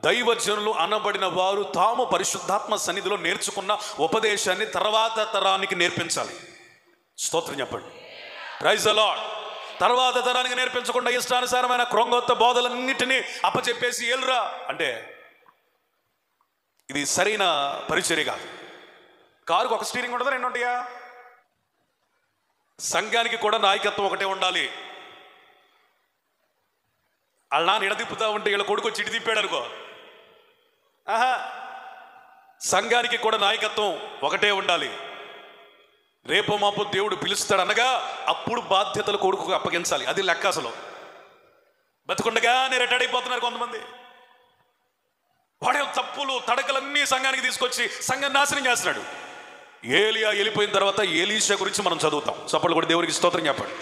దైవజనులు అనబడిన వారు తాము పరిశుద్ధాత్మ సన్నిధిలో నేర్చుకున్న ఉపదేశాన్ని తర్వాత తరానికి నేర్పించాలి. స్తోత్రం చెప్పండి. Praise the Lord. తర్వాత తరానికి నేర్పించకుండా ఇష్టానుసారమైన క్రొంగొత్త బోధలన్నిటినీ అప్పచెప్పేసి ఏలురా అంటే ఇది సరైన పరిచర్య కాదు. కారుకు ఒక స్టీరింగ్ ఉండదా, 2 ఉంటాయా? సంఘానికి కూడా నాయకత్వం ఒకటే ఉండాలి. వాళ్ళ నాన్న ఇడదిప్పుతా ఉంటే వీళ్ళ కొడుకు చిడి తిప్పాడు అనుకో, సంఘానికి కూడా నాయకత్వం ఒకటే ఉండాలి. రేపు మాపు దేవుడు పిలుస్తాడు అనగా అప్పుడు బాధ్యతలు కొడుకు అప్పగించాలి. అది లెక్క. అసలు బతుకుండగానే రిటైర్డ్ అయిపోతున్నారు కొంతమంది. వాడే తప్పులు తడకలన్నీ సంఘానికి తీసుకొచ్చి సంఘాన్ని నాశనం చేస్తున్నాడు. ఏలియా వెళ్ళిపోయిన తర్వాత ఎలీషా గురించి మనం చదువుతాం. చప్పట్లు కూడా దేవునికి స్తోత్రం చెప్పండి.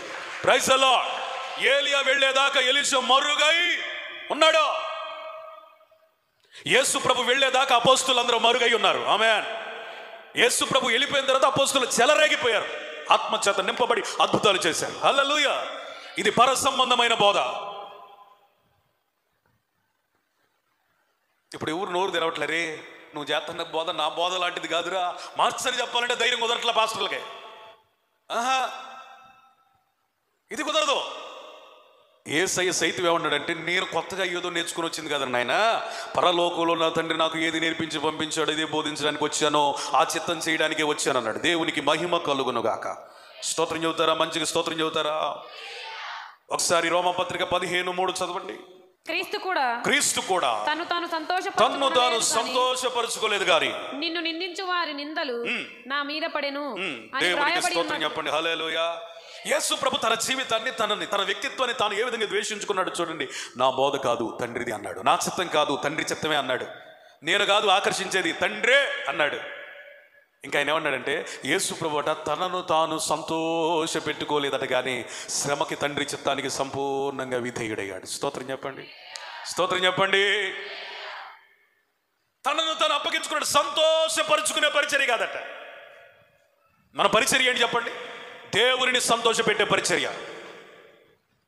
Praise the Lord. ఏలియా వెళ్ళేదాకా ఎలీషా మరుగై ఉన్నాడు. యేసు ప్రభు వెళ్ళేదాకా అపోస్తులు అందరూ మరుగై ఉన్నారు. ఆమేన్. యేసు ప్రభు వెళ్ళిపోయిన తర్వాత అపోస్తులు చెలరేగిపోయారు. ఆత్మచేత నింపబడి అద్భుతాలు చేశారు. హల్లెలూయా. ఇది పర సంబంధమైన బోధ. ఇప్పుడు ఎవరు నోరు తెరవట్లేరే, నువ్వు చేస్తున్న బోధ నా బోధ లాంటిది కాదురా, మార్చని చెప్పాలంటే ధైర్యం కుదరట్లే పాస్టర్లకే. ఇది కుదరదు. యేసయ్య సైతం ఏమన్నాడంటే, నేను కొత్తగా ఏదో నేర్చుకుని వచ్చింది కదా నాయన, పరలోకంలో నా తండ్రి నాకు ఏది నేర్పించి పంపించాడు ఇదే బోధించడానికి వచ్చానో ఆ చిత్తం చేయడానికే వచ్చాను అన్నాడు. దేవునికి మహిమ కలుగును గాక. స్తోత్రం చెబుతారా? మంచిగా స్తోత్రం చెబుతారా? ఒకసారి రోమపత్రిక 15:3 చదవండి. క్రీస్తు కూడా తన్ను తాను సంతోషపరచుకోలేదు గాని నిన్ను నిందించు వారి నిందలు నా మీద పడెను. దేవునికి స్తోత్రం చెప్పండి. హల్లెలూయా. యేసు ప్రభు తన జీవితాన్ని, తన వ్యక్తిత్వాన్ని తాను ఏ విధంగా ద్వేషించుకున్నాడు చూడండి. నా బోధ కాదు తండ్రిది అన్నాడు. నా చిత్తం కాదు తండ్రి చిత్తమే అన్నాడు. నేను కాదు ఆకర్షించేది తండ్రే అన్నాడు. ఇంకా ఆయన ఏమన్నాడంటే, యేసు ప్రభు అట తనను తాను సంతోష పెట్టుకోలేదట కానీ శ్రమకి తండ్రి చిత్తానికి సంపూర్ణంగా విధేయుడయ్యాడు. స్తోత్రం చెప్పండి. స్తోత్రం చెప్పండి. తనను తాను అప్పగించుకున్నాడు. సంతోషపరుచుకునే పరిచర్య కాదట. మన పరిచర్య ఏంటి చెప్పండి? దేవుని సంతోషపెట్టే పరిచర్య,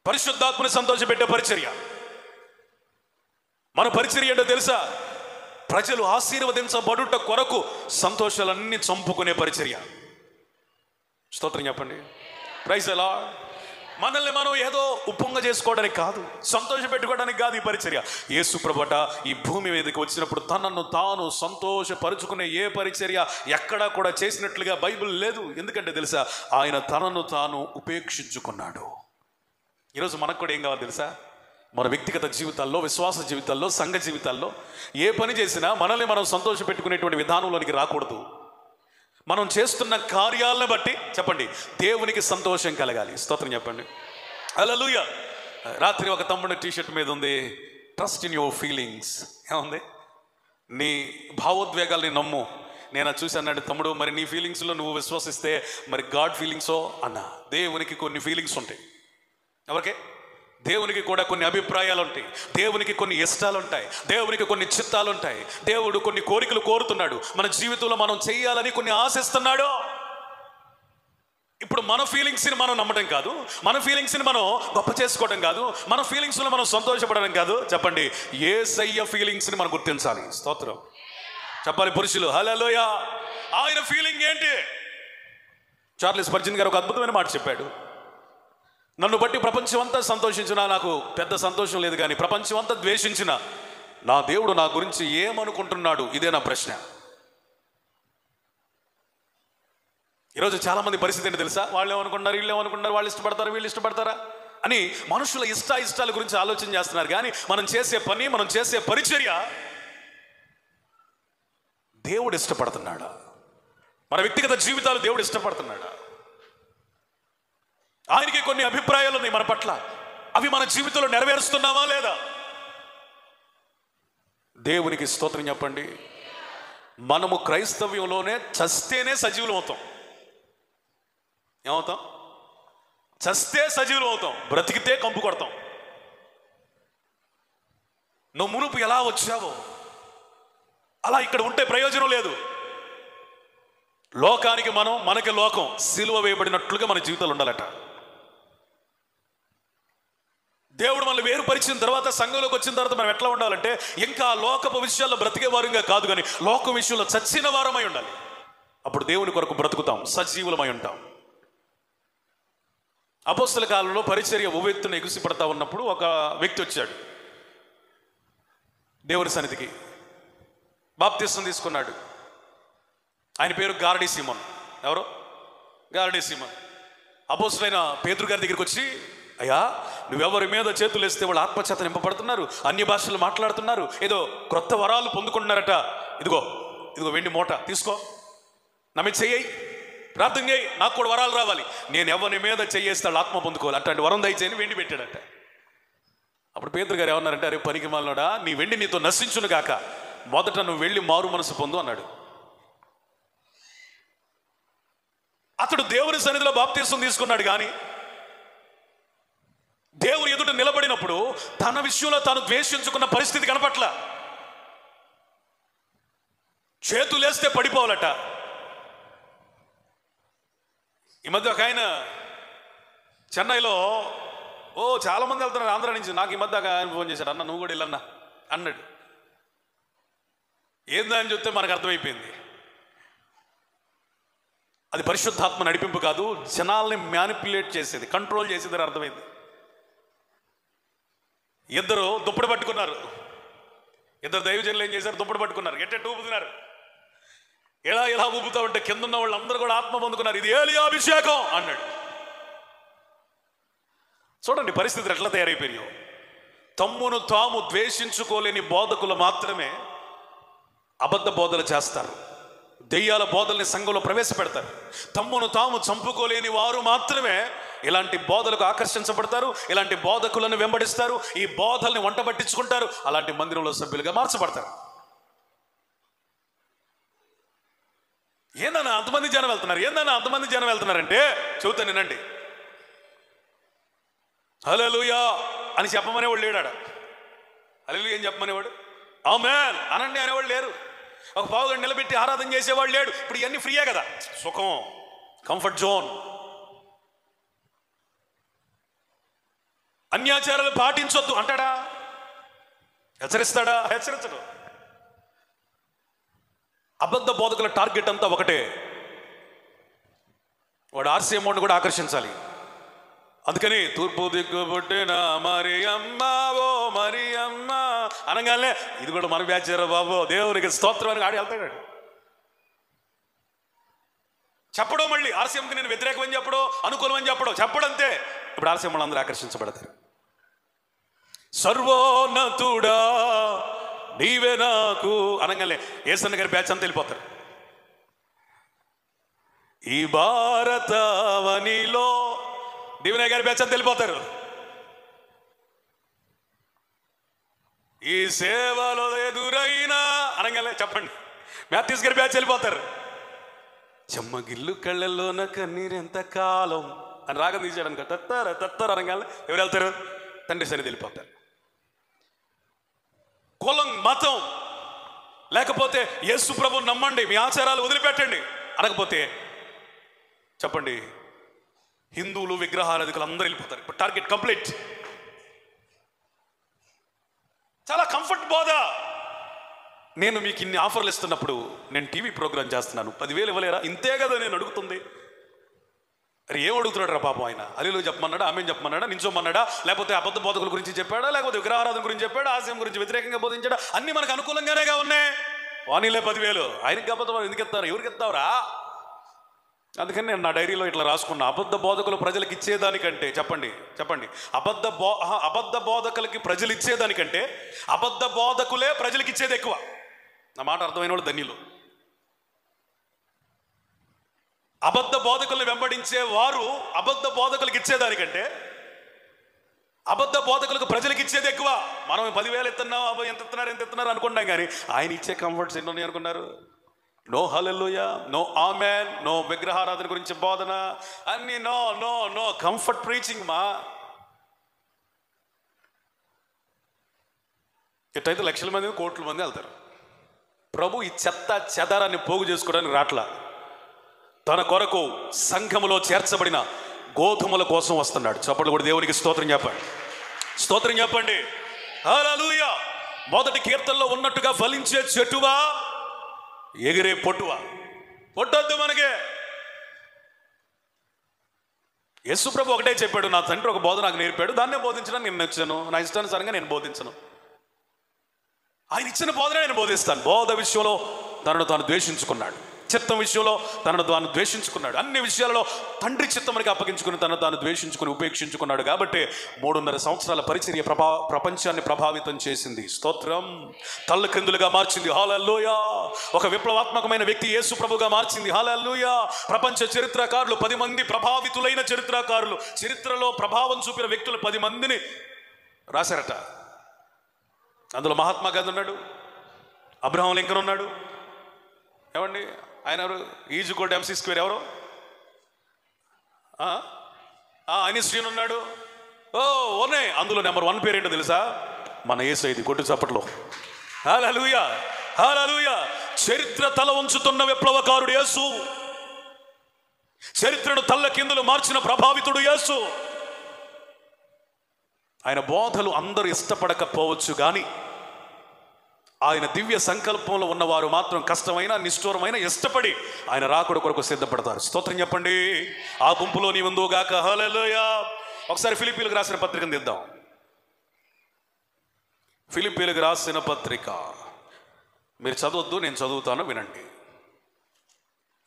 పరిశుద్ధాత్మని సంతోషపెట్టే పరిచర్య. మన పరిచర్య ఏంటో తెలుసా? ప్రజలు ఆశీర్వదించబడుట కొరకు సంతోషాలన్నీ చంపుకునే పరిచర్య. స్తోత్రం చెప్పండి. Praise the Lord. మనల్ని మనం ఏదో ఉప్పొంగ చేసుకోవడానికి కాదు, సంతోష పెట్టుకోవడానికి కాదు ఈ పరిచర్య. యేసు ప్రభుట ఈ భూమి మీదకి వచ్చినప్పుడు తనను తాను సంతోషపరుచుకునే ఏ పరిచర్య ఎక్కడా కూడా చేసినట్లుగా బైబిల్ లేదు. ఎందుకంటే తెలుసా, ఆయన తనను తాను ఉపేక్షించుకున్నాడు. ఈరోజు మనకు కూడా ఏం కావాలి తెలుసా? మన వ్యక్తిగత జీవితాల్లో, విశ్వాస జీవితాల్లో, సంఘ జీవితాల్లో ఏ పని చేసినా మనల్ని మనం సంతోష పెట్టుకునేటువంటి విధానంలోనికి రాకూడదు. మనం చేస్తున్న కార్యాలను బట్టి చెప్పండి దేవునికి సంతోషం కలగాలి. స్తోత్రం చెప్పండి. హల్లెలూయా. రాత్రి ఒక తమ్ముడు టీషర్ట్ మీద ఉంది, ట్రస్ట్ ఇన్ యువర్ ఫీలింగ్స్. ఏముంది? నీ భావోద్వేగాల్ని నమ్ము. నేను చూసి అన్నాడు, తమ్ముడు మరి నీ ఫీలింగ్స్లో నువ్వు విశ్వసిస్తే మరి గాడ్ ఫీలింగ్సో అన్నా. దేవునికి కొన్ని ఫీలింగ్స్ ఉంటాయి. ఎవరికి? దేవునికి కూడా కొన్ని అభిప్రాయాలు ఉంటాయి. దేవునికి కొన్ని ఇష్టాలు ఉంటాయి. దేవునికి కొన్ని చిత్తాలు ఉంటాయి. దేవుడు కొన్ని కోరికలు కోరుతున్నాడు. మన జీవితంలో మనం చేయాలని కొన్ని ఆశిస్తున్నాడు. ఇప్పుడు మన ఫీలింగ్స్ని మనం నమ్మడం కాదు, మన ఫీలింగ్స్ని మనం గొప్ప చేసుకోవడం కాదు, మన ఫీలింగ్స్లో మనం సంతోషపడడం కాదు. చెప్పండి, యేసయ్య ఫీలింగ్స్ని మనం గుర్తించాలి. స్తోత్రం చెప్పాలి పురుషులు. హల్లెలూయా. ఆయన ఫీలింగ్ ఏంటి? చార్లెస్ స్పర్జన్ గారు ఒక అద్భుతమైన మాట చెప్పాడు. నన్ను బట్టి ప్రపంచం అంతా సంతోషించినా నాకు పెద్ద సంతోషం లేదు, కానీ ప్రపంచం అంతా ద్వేషించిన నా దేవుడు నా గురించి ఏమనుకుంటున్నాడు? ఇదే నా ప్రశ్న. ఈరోజు చాలామంది పరిస్థితి ఏంటి తెలుసా? వాళ్ళు ఏమనుకుంటారు, వీళ్ళు ఏమనుకుంటారు, వాళ్ళు ఇష్టపడతారు, వీళ్ళు ఇష్టపడతారా అని మనుషుల ఇష్టాల గురించి ఆలోచన చేస్తున్నారు. కానీ మనం చేసే పని, మనం చేసే పరిచర్య దేవుడు ఇష్టపడుతున్నాడా? మన వ్యక్తిగత జీవితాలు దేవుడు ఇష్టపడుతున్నాడా? ఆయనకి కొన్ని అభిప్రాయాలు ఉన్నాయి మన పట్ల. అవి మన జీవితంలో నెరవేరుస్తున్నామా లేదా? దేవునికి స్తోత్రం చెప్పండి. మనము క్రైస్తవ్యంలోనే చస్తేనే సజీవులు అవుతాం. ఏమవుతాం? చస్తే సజీవులు అవుతాం, బ్రతికితే కంపు కొడతాం. నువ్వు మునుపు ఎలా వచ్చావో అలా ఇక్కడ ఉంటే ప్రయోజనం లేదు. లోకానికి మనం, మనకి లోకం సిలువ వేయబడినట్లుగా మన జీవితాలు ఉండాలట. దేవుడు మనల్ని వేరుపరిచిన తర్వాత, సంఘంలోకి వచ్చిన తర్వాత మనం ఎట్లా ఉండాలంటే, ఇంకా లోకపు విషయాల్లో బ్రతికే వారంగా కాదు, కానీ లోక విషయంలో చచ్చిన వారమై ఉండాలి. అప్పుడు దేవుని కొరకు బ్రతుకుతాం, సజీవులమై ఉంటాం. అపోస్తల కాలంలో పరిచర్య ఉవ్వెత్తున ఎగుసిపడతా ఉన్నప్పుడు ఒక వ్యక్తి వచ్చాడు దేవుని సన్నిధికి. బాప్తిస్మం తీసుకున్నాడు. ఆయన పేరు గారడీ సీమోన్. ఎవరు? గారడీ సీమోన్. అపోస్తలుడైన పేతురు గారి దగ్గరికి వచ్చి, అయ్యా, నువ్వెవరి మీద చేతులు వేస్తే వాళ్ళు ఆత్మచేత నింపబడుతున్నారు, అన్య భాషలు మాట్లాడుతున్నారు, ఏదో క్రొత్త వరాలు పొందుకుంటున్నారట. ఇదిగో వెండి మూట తీసుకో, నా మీద చెయ్యి, ప్రార్థన చేయి, నాకు కూడా వరాలు రావాలి. నేను ఎవరి మీద చెయ్యేస్తే వాళ్ళు ఆత్మ పొందుకోవాలి, అట్లాంటి వరం దయచేయని వెండి పెట్టాడట. అప్పుడు పేతురు గారు ఏమన్నారంటే, అరే పనికి మాలినోడా, నీ వెండి నీతో నశించును గాక, మొదట నువ్వు వెళ్ళి మారు మనసు పొందు అన్నాడు. అతడు దేవుని సన్నిధిలో బాప్తిస్మం తీసుకున్నాడు. కానీ దేవుని ఎదుట నిలబడినప్పుడు తన విషయంలో తాను ద్వేషించుకున్న పరిస్థితి కనపట్ల. చేతులేస్తే పడిపోవాలట. ఈ మధ్య ఒక ఆయన చెన్నైలో, చాలా మంది వెళ్తున్నారు ఆంధ్ర నుంచి. నాకు ఈ మధ్య ఆయన ఫోన్ చేశాడు, అన్న నువ్వు కూడా వెళ్ళన్నా అన్నాడు. ఏందా అని చెప్తే మనకు అర్థమైపోయింది, అది పరిశుద్ధాత్మ నడిపింపు కాదు, జనాల్ని మ్యానిపులేట్ చేసేది, కంట్రోల్ చేసేది అర్థమైంది. ఇద్దరు దుప్పటి పట్టుకున్నారు. ఇద్దరు దైవజనులు ఏం చేశారు? దుప్పటి పట్టుకున్నారు, ఎట్ట ఊపుతున్నారు. ఇలా ఊపుతా ఉంటే కింద ఉన్న వాళ్ళు అందరూ కూడా ఆత్మ పొందుకున్నారు. ఇది ఏలియా అభిషేకం అన్నాడు. చూడండి పరిస్థితులు ఎట్లా తయారైపోయాయో. తమ్మును తాము ద్వేషించుకోలేని బోధకులు మాత్రమే అబద్ధ బోధలు చేస్తారు, దెయ్యాల బోధల్ని సంఘంలో ప్రవేశపెడతారు. తమ్మును తాము చంపుకోలేని వారు మాత్రమే ఇలాంటి బోధలకు ఆకర్షించబడతారు, ఇలాంటి బోధకులను వెంబడిస్తారు, ఈ బోధల్ని వంట పట్టించుకుంటారు, అలాంటి మందిరంలో సభ్యులుగా మార్చబడతారు. ఏందన్నా అంతమంది జనం వెళ్తున్నారు, ఏందన్నా అంతమంది జనం వెళ్తున్నారంటే చెబుతాను వినండి. హల్లెలూయా అని చెప్పమనేవాడు లేడాడ. హల్లెలూయా ఏం చెప్పమనేవాడు? ఆమేన్ అనండి అనేవాళ్ళు లేరు. ఒక పావుగంట నిలబెట్టి ఆరాధన చేసేవాళ్ళు లేడు. ఇప్పుడు ఇవన్నీ ఫ్రీయే కదా, సుఖం, కంఫర్ట్ జోన్. అన్యాచారాలు పాటించొద్దు అంటాడా? హెచ్చరిస్తాడా? హెచ్చరించడు. అబద్ధ బోధకుల టార్గెట్ అంతా ఒకటే, వాడు ఆర్సీ అమౌంట్ కూడా ఆకర్షించాలి. అందుకని తూర్పు దిక్కు పుట్టిన మరి అమ్మ ఓ మరి అమ్మ అనగానే ఇది కూడా మన బ్యాచారా బాబు, దేవునికి స్తోత్రం అని ఆడి వెళ్తాడు. చెప్పడం మళ్ళీ ఆర్సీఎంకి నేను వ్యతిరేకం అని చెప్పడం, అనుకూలం అని చెప్పడం అంతే. ఇప్పుడు ఆర్సీఎం వాళ్ళు అందరూ ఆకర్షించబడతారు. సర్వోన్నతుడా నీవే నాకు అనగానే ఏసన్న గారి బ్యాచ్ అంతా వెళ్ళిపోతారు. ఈ భారతవనిలో దీవెన గారి బ్యాచ్ అంతా వెళ్ళిపోతారు. ఈ సేవలో ఎదురైనా అనగానే చెప్పండి మ్యాథ్యూస్ గారి బ్యాచ్ వెళ్ళిపోతారు. చెమ్మగిల్లు కళ్ళల్లోన కన్నీరెంత కాలం అని రాగం తీసాడు అనుకో, తత్తారు అనగానే ఎవరు వెళ్తారు? తండ్రి సరిది వెళ్ళిపోతారు. కులం, మతం లేకపోతే యేసు ప్రభువు నమ్మండి, మీ ఆచారాలు వదిలిపెట్టండి అనకపోతే చెప్పండి హిందువులు, విగ్రహారాధికులు అందరూ వెళ్ళిపోతారు. ఇప్పుడు టార్గెట్ కంప్లీట్. చాలా కంఫర్ట్ బోధ. నేను మీకు ఇన్ని ఆఫర్లు ఇస్తున్నప్పుడు నేను టీవీ ప్రోగ్రామ్ చేస్తున్నాను, 10,000 ఇవ్వలేరా? ఇంతే కదా నేను అడుగుతుంది. అరే ఏం అడుగుతున్నాడు రా పాపం ఆయన? అలీలో చెప్పమన్నాడా, ఆమె చెప్పమన్నాడా, నించోమన్నాడా, లేకపోతే అబద్ధ బోధకుల గురించి చెప్పాడా, లేకపోతే విగ్రహారాధన గురించి చెప్పాడా, ఆశయం గురించి వ్యతిరేకంగా బోధించాడా? అన్ని మనకు అనుకూలంగానేగా ఉన్నాయి. వాణిలే 10,000 ఆయనకి అబద్ధం ఎందుకు ఎత్తారు? ఎవరికి ఎత్తావురా? అందుకని నేను నా డైరీలో ఇట్లా రాసుకున్నా, అబద్ధ బోధకులు ప్రజలకు ఇచ్చేదానికంటే, చెప్పండి అబద్ధ బోధకులకి ప్రజలు ఇచ్చేదానికంటే అబద్ధ బోధకులే ప్రజలకు ఇచ్చేది ఎక్కువ. నా మాట అర్థమైన వాళ్ళు ధన్యులు. అబద్ధ బోధకుల్ని వెంబడించే వారు అబద్ధ బోధకులకు ఇచ్చేదానికంటే అబద్ధ బోధకులకు ప్రజలకు ఇచ్చేది ఎక్కువ. మనం 10,000 ఇస్తున్నాం, ఎంత ఇస్తున్నారు అనుకుంటాం, కానీ ఆయన ఇచ్చే కంఫర్ట్స్ ఎన్ని ఉన్నాయి అనుకున్నారు? No hallelujah, no amen, no విగ్రహారాధన గురించి బోధన, అన్ని no no no comfort preaching. ఎట్టయితే లక్షల మంది, కోట్ల మంది వెళ్తారు. ప్రభు ఈ చెత్త చెదారాన్ని పోగు చేసుకోవడానికి రాట్లా, తన కొరకు సంఘములో చేర్చబడిన గోధుమల కోసం వస్తున్నాడు. చప్పట్లు కూడా దేవునికి స్తోత్రం చెప్పండి. హల్లెలూయా. మొదటి కీర్తనలో ఉన్నట్టుగా ఫలించే చెట్టువా, ఎగిరే పొట్టువా? పొట్టొద్దు మనకే. యేసు ప్రభు ఒకటే చెప్పాడు, నా తండ్రి ఒక బోధ నాకు నేర్పాడు, దాన్నే బోధించడానికి నేను వచ్చాను, నా ఇష్టానుసారంగా నేను బోధించను. ఆయన ఇచ్చిన బోధనే నేను బోధిస్తాను. బోధ విషయంలో తనను తాను ద్వేషించుకున్నాడు, చిత్తం విషయంలో తనను తాను ద్వేషించుకున్నాడు, అన్ని విషయాలలో తండ్రి చిత్తమునికి అప్పగించుకుని తనను తాను ద్వేషించుకుని ఉపేక్షించుకున్నాడు. కాబట్టి 3.5 సంవత్సరాల పరిచర్య ప్రపంచాన్ని ప్రభావితం చేసింది. స్తోత్రం. తల్ల క్రిందులుగా మార్చింది. హల్లెలూయా. ఒక విప్లవాత్మకమైన వ్యక్తి యేసు ప్రభుగా మార్చింది. హల్లెలూయా. ప్రపంచ చరిత్రకారులు 10 మంది ప్రభావితులైన చరిత్రకారులు, చరిత్రలో ప్రభావం చూపిన వ్యక్తులు 10 మందిని రాశారట. అందులో మహాత్మా గాంధీ ఉన్నాడు, అబ్రహాం లింకన్ ఉన్నాడు. ఏమండి ఆయన ఎవరు? ఈజ్గోల్డ్ MC స్క్వేర్ ఎవరు? ఐన్స్టీన్ ఉన్నాడు. ఓనే అందులో నెంబర్ 1 పేరేంటో తెలుసా? మన యేసయ్యది. కొట్టు చప్పట్లో. హల్లెలూయా, హల్లెలూయా. చరిత్ర తల ఉంచుతున్న విప్లవకారుడు యేసు, చరిత్రను తల్ల కిందులు మార్చిన ప్రభావితుడు యేసు. ఆయన బోధలు అందరూ ఇష్టపడకపోవచ్చు, కానీ ఆయన దివ్య సంకల్పంలో ఉన్నవారు మాత్రం కష్టమైన నిష్ఠూరమైన ఇష్టపడి ఆయన రాకడ కొరకు సిద్ధపడతారు. స్తోత్రం చెప్పండి. ఆ గుంపులో నీ ఉందో గాక. హల్లెలూయా. ఒకసారి ఫిలిప్పీలకు రాసిన పత్రికను తీద్దాం. ఫిలిప్పీలకు రాసిన పత్రిక మీరు చదవద్దు, నేను చదువుతాను, వినండి.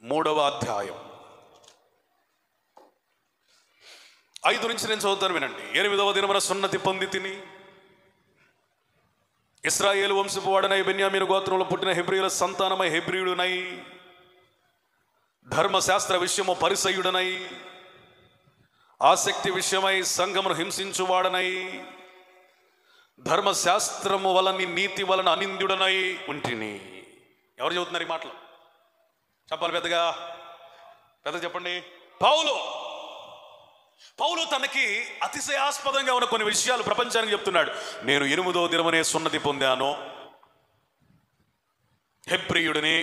3వ అధ్యాయం 5 నుంచి నేను చదువుతాను, వినండి. 8వ దినమున సున్నతి పొంది తిని ఇశ్రాయేలు వంశపు వాడనై బెన్యామీను గోత్రంలో పుట్టిన హెబ్రీయుల సంతానమై హెబ్రీయుడునై ధర్మశాస్త్ర విషయము పరిసయ్యుడనై ఆసక్తి విషయమై సంఘమును హింసించువాడనై ధర్మశాస్త్రము వలని నీతి వలన అనింద్యుడనై ఉంటిని. ఎవరు చెబుతున్నారు ఈ మాటలు? చెప్పాలి పెద్దగా చెప్పండి. పౌలు తనకి అతిశయాస్పదంగా ఉన్న కొన్ని విషయాలు ప్రపంచానికి చెప్తున్నాడు. నేను 8వ దినమునే సున్నతి పొందాను, హెబ్రీయుడిని,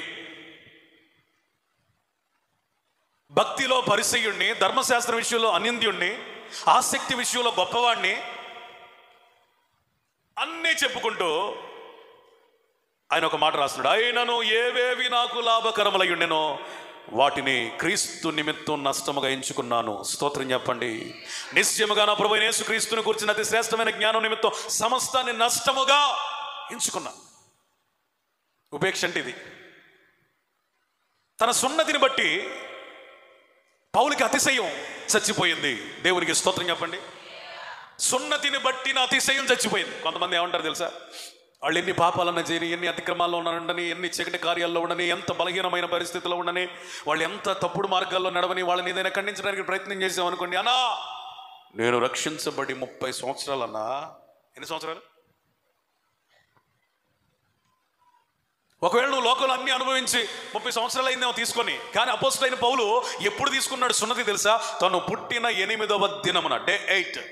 భక్తిలో పరిసయ్యుడిని, ధర్మశాస్త్ర విషయంలో అనింద్యుడిని, ఆసక్తి విషయంలో గొప్పవాడిని, అన్నీ చెప్పుకుంటూ ఆయన ఒక మాట రాస్తున్నాడు. అయినను ఏవేవి నాకు లాభకరములై ఉండెనో వాటిని క్రీస్తు నిమిత్తం నష్టముగా ఎంచుకున్నాను. స్తోత్రం చెప్పండి. నిశ్చయముగా నా ప్రభువైన యేసు క్రీస్తుని గురించిన అతి శ్రేష్టమైన జ్ఞానం నిమిత్తం సమస్తాన్ని నష్టముగా ఎంచుకున్నాను. ఉపేక్ష అంటే ఇది. తన సున్నతిని బట్టి పౌలుకి అతిశయం చచ్చిపోయింది. దేవునికి స్తోత్రం చెప్పండి. సున్నతిని బట్టి నా అతిశయం చచ్చిపోయింది. కొంతమంది ఏమంటారు తెలుసా? వాళ్ళు ఎన్ని పాపాలన్నా చేయని, ఎన్ని అతిక్రమాల్లో ఉండని, ఎన్ని చీకటి కార్యాల్లో ఉండని, ఎంత బలహీనమైన పరిస్థితుల్లో ఉండని, వాళ్ళు ఎంత తప్పుడు మార్గాల్లో నడవని, వాళ్ళని ఏదైనా ఖండించడానికి ప్రయత్నం చేసామనుకోండి, అన్నా నేను రక్షించబడి 30 సంవత్సరాలు అన్నా. ఎన్ని సంవత్సరాలు? ఒకవేళ నువ్వు లోకంలో అన్ని అనుభవించి 30 సంవత్సరాలు అయిందేమో తీసుకొని, కానీ అపోస్తలుడైన పౌలు ఎప్పుడు తీసుకున్నాడు సున్నతి తెలుసా? తను పుట్టిన 8వ దినమున, డే 8.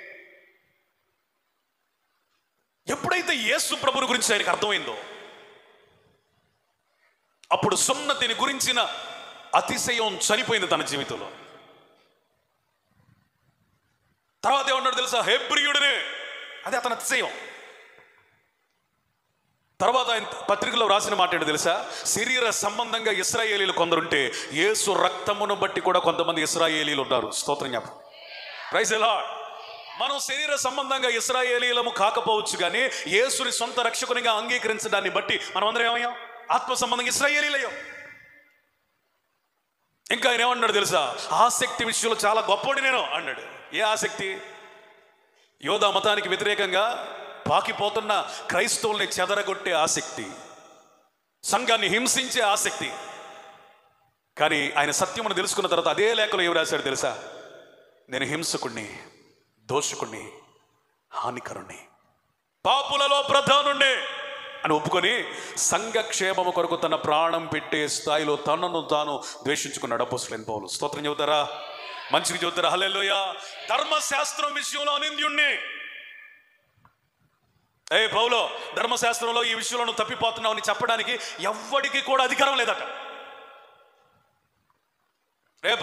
ఎప్పుడైతే యేసు ప్రభుని గురించి ఆయనకు అర్థమైందో అప్పుడు సున్నతిని గురించిన అతిశయం చనిపోయింది తన జీవితంలో. తర్వాత ఏమన్నాడు తెలుసా? హెబ్రీయుడినే. అదే అతని అతిశయం. తర్వాత ఆయన పత్రికలో రాసిన మాట ఏంటో తెలుసా? శరీర సంబంధంగా ఇశ్రాయేలీలు కొందరుంటే యేసు రక్తమును బట్టి కూడా కొంతమంది ఇశ్రాయేలీలు ఉన్నారు. స్తోత్రం చెప్పండి. Praise the Lord. మనం శరీర సంబంధంగా ఇశ్రాయేలీలము కాకపోవచ్చు, కానీ యేసుని సొంత రక్షకునిగా అంగీకరించడాన్ని బట్టి మనం అందరం ఏమయ్యాం? ఆత్మ సంబంధంగా ఇశ్రాయేలీలయ్యాం. ఇంకా ఆయన ఏమన్నాడు తెలుసా? ఆసక్తి విషయంలో చాలా గొప్పవాడి నేను అన్నాడు. ఏ ఆసక్తి? యోధా మతానికి వ్యతిరేకంగా పాకిపోతున్న క్రైస్తవుల్ని చెదరగొట్టే ఆసక్తి, సంఘాన్ని హింసించే ఆసక్తి. కానీ ఆయన సత్యమును తెలుసుకున్న తర్వాత అదే లేఖలో ఏం రాశాడు తెలుసా? నేను హింసకుణ్ణి, దోషకుణ్ణి, హానికరుణ్ణి, పాపులలో ప్రధానుణ్ణి అని ఒప్పుకొని సంఘక్షేమము కొరకు తన ప్రాణం పెట్టే స్థాయిలో తనను తాను ద్వేషించుకున్నాడు అపోస్తలుడైన పౌలు. స్తోత్రం చెబుతారా? మంచిగా చెబుతారా? హల్లెలూయా. ధర్మశాస్త్రం విషయంలో అనింద్యుణ్ణి. పౌలు, ధర్మశాస్త్రంలో ఈ విషయంలో నువ్వు తప్పిపోతున్నావు అని చెప్పడానికి ఎవ్వడికి కూడా అధికారం లేదట.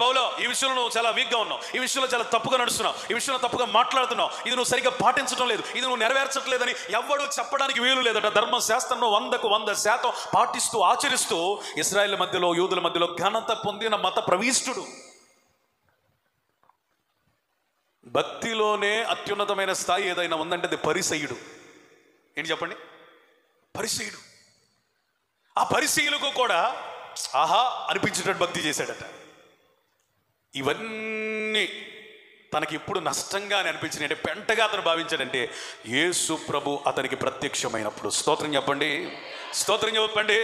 పౌలు, ఈ విషయంలో నువ్వు చాలా వీక్గా ఉన్నావు, ఈ విషయంలో చాలా తప్పుగా నడుస్తున్నావు, ఈ విషయంలో తప్పుగా మాట్లాడుతున్నావు, ఇది నువ్వు సరిగ్గా పాటించడం లేదు, ఇది నువ్వు నెరవేర్చట్లేదని ఎవ్వడు చెప్పడానికి వీలు లేదట. ధర్మశాస్త్రంలో 100% పాటిస్తూ ఆచరిస్తూ ఇశ్రాయేల్ మధ్యలో, యూదుల మధ్యలో ఘనత పొందిన మత ప్రవిష్టుడు. భక్తిలోనే అత్యున్నతమైన స్థాయి ఏదైనా ఉందంటే అది పరిసయ్యుడు. ఏంటి చెప్పండి? పరిసయ్యుడు. ఆ పరిసయ్యులకు కూడా ఆహా అనిపించేటట్టు భక్తి చేశాడట. ఇవన్నీ తనకి ఇప్పుడు నష్టంగా అని అనిపించినాయి అంటే పెంటగా అతను భావించాడంటే యేసు ప్రభు అతనికి ప్రత్యక్షమైనప్పుడు. స్తోత్రం చెప్పండి, స్తోత్రం చెప్పండి.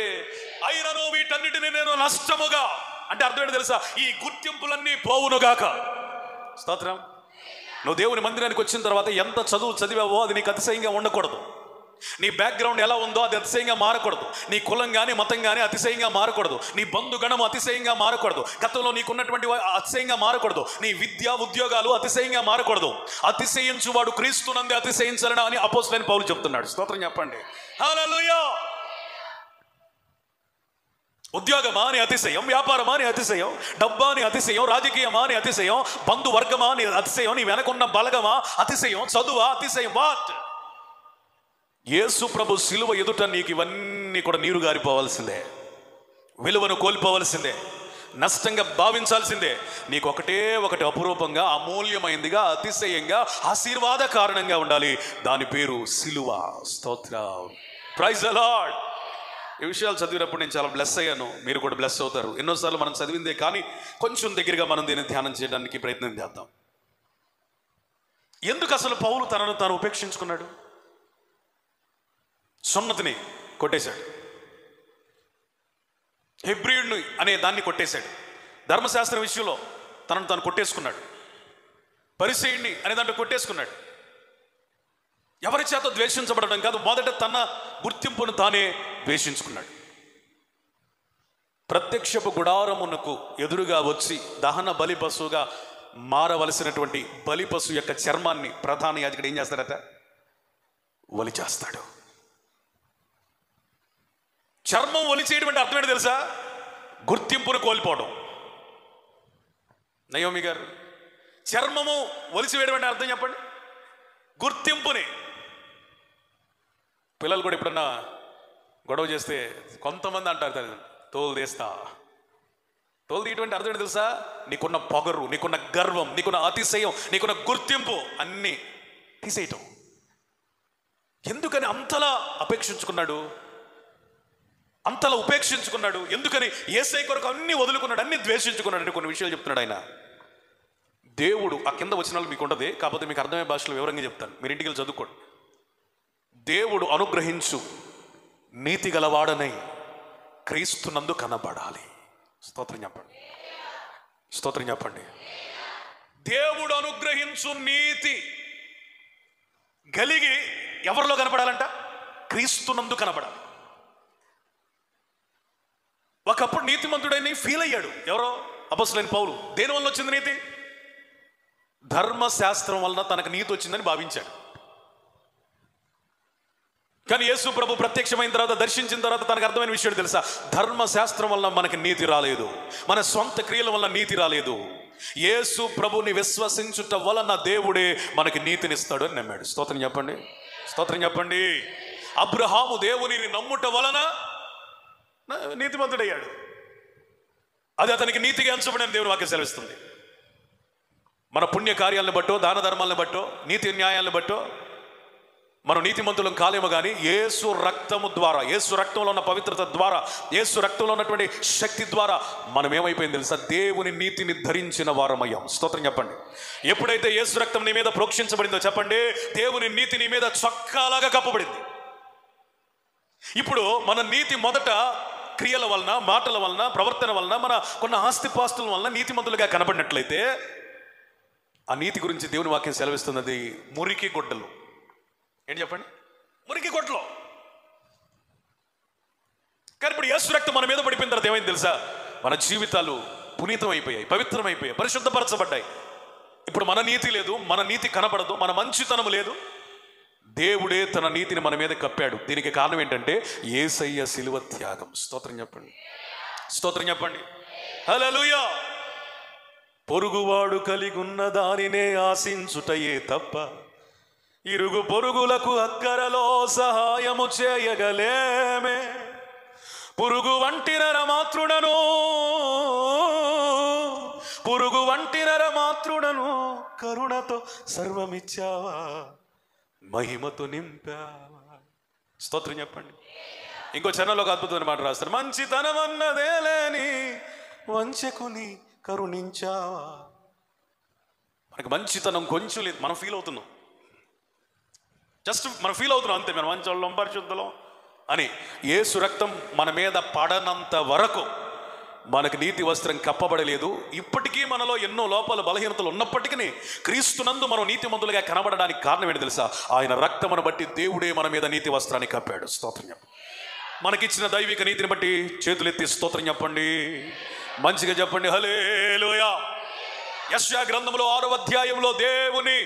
అయినను వీటన్నిటిని నేను నష్టముగా అంటే అర్థం ఏంటో తెలుసా? ఈ గుర్తింపులన్నీ పోవునుగాక. స్తోత్రం. నువ్వు దేవుని మందిరానికి వచ్చిన తర్వాత ఎంత చదువు చదివావో అది నీకు అతిశయంగా ఉండకూడదు. నీ బ్యాక్గ్రౌండ్ ఎలా ఉందో అది అతిశయంగా మారకూడదు. నీ కులం కానీ మతం కానీ అతిశయంగా మారకూడదు. నీ బంధుగణము అతిశయంగా మారకూడదు. గతంలో నీకున్నటువంటి అతిశయంగా మారకూడదు. నీ విద్యా ఉద్యోగాలు అతిశయంగా మారకూడదు. అతిశయించువాడు క్రీస్తునందే అతిశయించాలని అని అపోస్తలుడైన పౌలు చెప్తున్నాడు. స్తోత్రం చెప్పండి. హల్లెలూయా. ఉద్యోగమా అని అతిశయం, వ్యాపారమా అని అతిశయం, డబ్బా అని అతిశయం, రాజకీయమా అని అతిశయం, బంధువర్గమా అని అతిశయం, నీ వెనకున్న బలగమా అతిశయం, చదువా అతిశయం. వాట్? యేసు ప్రభు సిలువ ఎదుట నీకు ఇవన్నీ కూడా నీరు గారిపోవాల్సిందే, విలువను కోల్పోవలసిందే, నష్టంగా భావించాల్సిందే. నీకు ఒకటే ఒకటి అపురూపంగా, అమూల్యమైందిగా, అతిశయంగా, ఆశీర్వాద కారణంగా ఉండాలి. దాని పేరు సిలువ. స్తోత్రం. Praise the Lord. ఈ విషయాలు చదివినప్పుడు నేను చాలా బ్లెస్ అయ్యాను. మీరు కూడా బ్లెస్ అవుతారు. ఎన్నోసార్లు మనం చదివిందే కానీ కొంచెం దగ్గరగా మనం దీన్ని ధ్యానం చేయడానికి ప్రయత్నం చేద్దాం. ఎందుకు అసలు పౌలు తనను తాను ఉపేక్షించుకున్నాడు? సున్నతిని కొట్టేశాడు, హెబ్రీయుడిని అనే దాన్ని కొట్టేశాడు, ధర్మశాస్త్రం విషయంలో తనను తాను కొట్టేసుకున్నాడు, పరిసయ్యుడిని అనే దాంట్లో కొట్టేసుకున్నాడు. ఎవరి చేత ద్వేషించబడడం కాదు, మొదట తన గుర్తింపును తానే ద్వేషించుకున్నాడు. ప్రత్యక్షపు గుడారమునకు ఎదురుగా వచ్చి దహన బలి పశువుగా మారవలసినటువంటి బలి పశువు యొక్క చర్మాన్ని ప్రధాన యాజకుడు ఏం చేస్తాడట? ఒలి చేస్తాడు. చర్మం ఒలి చేయడం అంటే అర్థం ఏంటో తెలుసా? గుర్తింపును కోల్పోవడం. నయోమి గారు, చర్మము ఒలిసివేయడం అంటే అర్థం చెప్పండి? గుర్తింపుని. పిల్లలు కూడా ఎప్పుడన్నా గొడవ చేస్తే కొంతమంది అంటారు తోలు తీస్తా. తోలు తీయటం అంటే అర్థం ఏంటో తెలుసా? నీకున్న పొగరు, నీకున్న గర్వం, నీకున్న అతిశయం, నీకున్న గుర్తింపు అన్నీ తీసేయటం. ఎందుకని అంతలా అపేక్షించుకున్నాడు, అంతలా ఉపేక్షించుకున్నాడు? ఎందుకని? యేసయ్య కొరకు అన్ని వదులుకున్నాడు, అన్ని ద్వేషించుకున్నాడు అంటే కొన్ని విషయాలు చెప్తున్నాడు ఆయన. దేవుడు, ఆ కింద వచనాలు మీకు ఉండదు, కాకపోతే మీకు అర్థమయ్యే భాషలో వివరంగా చెప్తాను, మీరు ఇంటికి వెళ్ళి చదువుకోండి. దేవుడు అనుగ్రహించు నీతి గలవాడనై క్రీస్తునందు కనబడాలి. స్తోత్రం చెప్పండి, స్తోత్రం చెప్పండి. దేవుడు అనుగ్రహించు నీతి కలిగి ఎవరిలో కనపడాలంట? క్రీస్తునందు కనబడాలి. ఒకప్పుడు నీతిమంతుడని ఫీల్ అయ్యాడు ఎవరో? అపోస్తలుడైన పౌలు. దేని వల్ల వచ్చింది నీతి? ధర్మశాస్త్రం వలన తనకు నీతి వచ్చిందని భావించాడు. కానీ యేసు ప్రభు ప్రత్యక్షమైన తర్వాత, దర్శించిన తర్వాత తనకు అర్థమైన విషయం తెలుసా? ధర్మశాస్త్రం వల్ల మనకి నీతి రాలేదు, మన సొంత క్రియల వల్ల నీతి రాలేదు. యేసు ప్రభుని విశ్వసించుట వలన దేవుడే మనకి నీతినిస్తాడు అని నమ్మాడు. స్తోత్రం చెప్పండి, స్తోత్రం చెప్పండి. అబ్రహాము దేవుని నమ్ముట వలన నీతిమంతుడయ్యాడు. అది అతనికి నీతిగా ఎంచబడిన దేవుని వాక్యం సెలవిస్తుంది. మన పుణ్య కార్యాలను బట్టో, దాన ధర్మాలను బట్టో, నీతి న్యాయాలను బట్టో మనం నీతిమంతులం కాలేమో కానీ యేసు రక్తము ద్వారా, యేసు రక్తంలో ఉన్న పవిత్రత ద్వారా, యేసు రక్తంలో ఉన్నటువంటి శక్తి ద్వారా మనం ఏమైపోయింది తెలుసా? దేవుని నీతిని ధరించిన వారమయ్యాం. స్తోత్రం చెప్పండి. ఎప్పుడైతే యేసు రక్తం నీ మీద ప్రోక్షించబడిందో చెప్పండి, దేవుని నీతి నీ మీద చొక్కాలాగా కప్పబడింది. ఇప్పుడు మన నీతి మొదట క్రియల వలన, మాటల వలన, ప్రవర్తన వలన, మన కొన్ని ఆస్తిపాస్తుల వలన నీతిమంతులుగా కనబడినట్లయితే ఆ నీతి గురించి దేవుని వాక్యం సెలవిస్తున్నది మురికి గుడ్డలు. ఏంటి చెప్పండి? మురికి గుడ్డలు. కానీ ఇప్పుడు యేసు రక్తం మన మీద పడిపోయిన తర్వాత ఏమైంది తెలుసా? మన జీవితాలు పునీతం అయిపోయాయి, పవిత్రమైపోయాయి, పరిశుద్ధపరచబడ్డాయి. ఇప్పుడు మన నీతి లేదు, మన నీతి కనబడదు, మన మంచితనం లేదు. దేవుడే తన నీతిని మన మీద కప్పాడు. దీనికి కారణం ఏంటంటే యేసయ్య శిలువ త్యాగం. స్తోత్రం చెప్పండి, స్తోత్రం చెప్పండి. హల్లెలూయా. పొరుగువాడు కలిగున్న దానినే ఆశించుటయే తప్ప ఇరుగు పొరుగులకు అక్కరలో సహాయము చేయగలేమే. పురుగు వంటి నరమాతృడను, పురుగు వంటి నరమాతృడను కరుణతో సర్వమిచ్చావా, మహిమతో నింపావా. స్తోత్రం చెప్పండి. ఇంకో చరణంలో ఒక అద్భుతమైన మాట రాస్తారు. మంచితనం అన్నదే లేని వంచకుని కరుణించావా. మనకి మంచితనం కొంచెం లేదు, మనం ఫీల్ అవుతున్నాం, జస్ట్ మనం ఫీల్ అవుతున్నాం అంతే, మనం మంచోళ్ళం, పరిశుద్ధులం అని. యేసు రక్తం మన మీద పడనంత వరకు మనకు నీతి వస్త్రం కప్పబడలేదు. ఇప్పటికీ మనలో ఎన్నో లోపాలు, బలహీనతలు ఉన్నప్పటికీ క్రీస్తునందు మనం నీతిమంతులుగా కనబడడానికి కారణం ఏంటి తెలుసా? ఆయన రక్తమును బట్టి దేవుడే మన మీద నీతి వస్త్రాన్ని కప్పాడు. స్తోత్రం చెప్పండి. మనకిచ్చిన దైవిక నీతిని బట్టి చేతులెత్తి స్తోత్రం చెప్పండి, మంచిగా చెప్పండి. హల్లెలూయా. యెషయా గ్రంథంలో 6వ అధ్యాయంలో దేవుని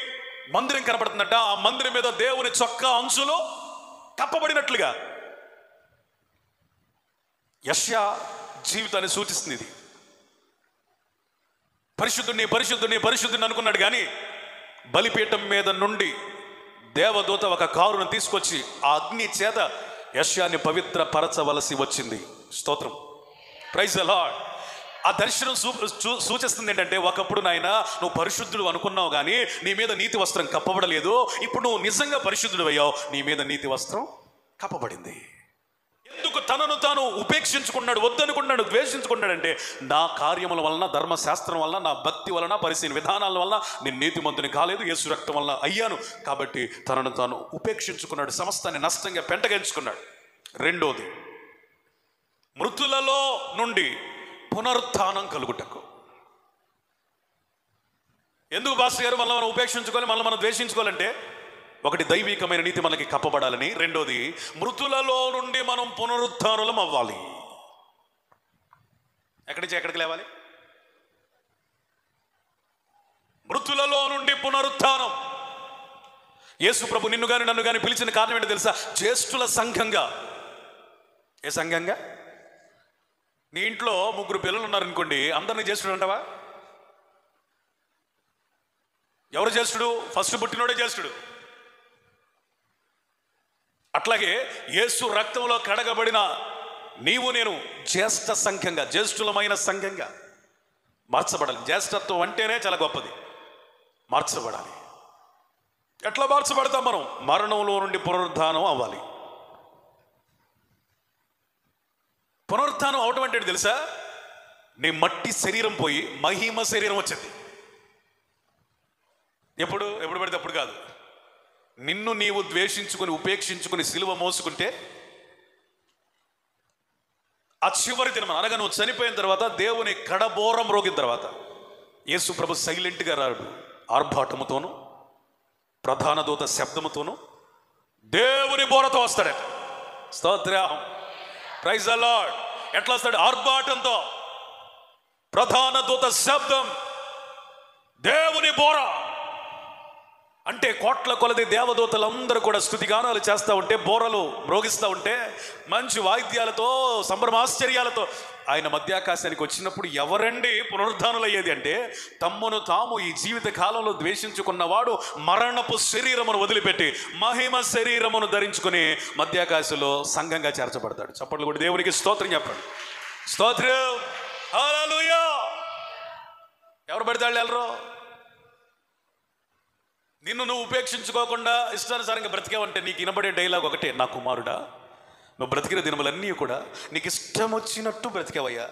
మందిరం కనపడుతుందట. ఆ మందిరం మీద దేవుని చొక్కా అంచులో కప్పబడినట్లుగా యెషయా జీవితాన్ని సూచిస్తుంది. ఇది పరిశుద్ధుడిని పరిశుద్ధుడిని పరిశుద్ధుడిని అనుకున్నాడు, కానీ బలిపీఠం మీద నుండి దేవదూత ఒక కారును తీసుకొచ్చి ఆ అగ్ని చేత యెషయాని పవిత్రపరచవలసి వచ్చింది. స్తోత్రం, ప్రైజ్ ది లార్డ్. ఆ దర్శనం సూచిస్తుంది ఏంటంటే, ఒకప్పుడు నాయన నువ్వు పరిశుద్ధుడు అనుకున్నావు, కానీ నీ మీద నీతి వస్త్రం కప్పబడలేదు. ఇప్పుడు నువ్వు నిజంగా పరిశుద్ధుడు అయ్యావు, నీ మీద నీతి వస్త్రం కప్పబడింది. ఎందుకు తనను తాను ఉపేక్షించుకున్నాడు, వద్దనుకున్నాడు, ద్వేషించుకున్నాడంటే, నా కార్యముల వలన, ధర్మశాస్త్రం వలన, నా భక్తి వలన, పరిశీలన విధానాల వలన నేను నీతిమంతుని కాలేదు, యేసు రక్తం వలన అయ్యాను. కాబట్టి తనను తాను ఉపేక్షించుకున్నాడు, సమస్తాన్ని నష్టంగా పెంటగించుకున్నాడు. రెండోది, మృతులలో నుండి పునరుత్థానం కలుగుటకు. ఎందుకు పాస్టర్ గారు మనం ఉపేక్షించుకోవాలి, మనం ద్వేషించుకోవాలంటే, ఒకటి దైవికమైన నీతి మనకి కప్పబడాలని, రెండోది మృతులలో నుండి మనం పునరుత్థానులం అవ్వాలి. ఎక్కడి నుంచి ఎక్కడికి లేవాలి? మృతులలో నుండి పునరుత్థానం. యేసు ప్రభు నిన్ను కానీ నన్ను కానీ పిలిచిన కారణం ఏంటో తెలుసా? జ్యేష్ఠుల సంఘంగా. ఏ సంఘంగా? నీ ఇంట్లో 3 పిల్లలు ఉన్నారనుకోండి, అందరినీ జ్యేష్ఠుడు అంటావా? ఎవరు జ్యేష్ఠుడు? ఫస్ట్ పుట్టినోడే జ్యేష్ఠుడు. అట్లాగే యేసు రక్తంలో కడగబడిన నీవు నేను జ్యేష్ఠ సంఘంగా, జ్యేష్ఠులమైన సంఘంగా మార్చబడాలి. జ్యేష్ఠత్వం అంటేనే చాలా గొప్పది, మార్చబడాలి. ఎట్లా మార్చబడతాం మనం? మరణంలో నుండి పునరుద్ధానం అవ్వాలి. పునరుత్థానం అవటం అంటే తెలుసా? నీ మట్టి శరీరం పోయి మహిమ శరీరం వచ్చింది. ఎప్పుడు పడితే అప్పుడు కాదు. నిన్ను నీవు ద్వేషించుకుని, ఉపేక్షించుకుని సిలువ మోసుకుంటే ఆ చివరి దినం అనగా నువ్వు చనిపోయిన తర్వాత, దేవుని కడబోరం రోగిన తర్వాత యేసు ప్రభు సైలెంట్గా రాడు, ఆర్భాటముతోను ప్రధాన దూత శబ్దముతోను దేవుని బోరతో వస్తాడట. స్తోత్రం, ప్రైజ్ ది లార్డ్. ఎట్లా వస్తాడు? ఆర్భాటంతో, ప్రధాన దూత శబ్దం, దేవుని బోర. అంటే కోట్ల కొలది దేవదూతలందరూ కూడా స్తుతిగానాలు చేస్తూ ఉంటే, బోరలు మ్రోగిస్తూ ఉంటే, మంచి వాయిద్యాలతో, సంభ్రమాశ్చర్యాలతో ఆయన మధ్యాకాశానికి వచ్చినప్పుడు ఎవరండి పునరుద్ధానులు అయ్యేది అంటే, తమ్మును తాము ఈ జీవిత కాలంలో ద్వేషించుకున్నవాడు మరణపు శరీరమును వదిలిపెట్టి మహిమ శరీరమును ధరించుకుని మధ్యాకాశంలో సంఘంగా చేర్చబడతాడు. చప్పట్లు కూడా దేవునికి స్తోత్రం చెప్పండి. స్తోత్రం, హల్లెలూయా. ఎవరు పడతాడు? వెళ్ళరు. నిన్ను నువ్వు ఉపేక్షించుకోకుండా ఇష్టానుసారంగా బ్రతికావంటే నీకు వినబడే డైలాగ్ ఒకటే, నా కుమారుడా నువ్వు బ్రతికిన దినములన్నీ కూడా నీకు ఇష్టం వచ్చినట్టు బ్రతికావయ్యా.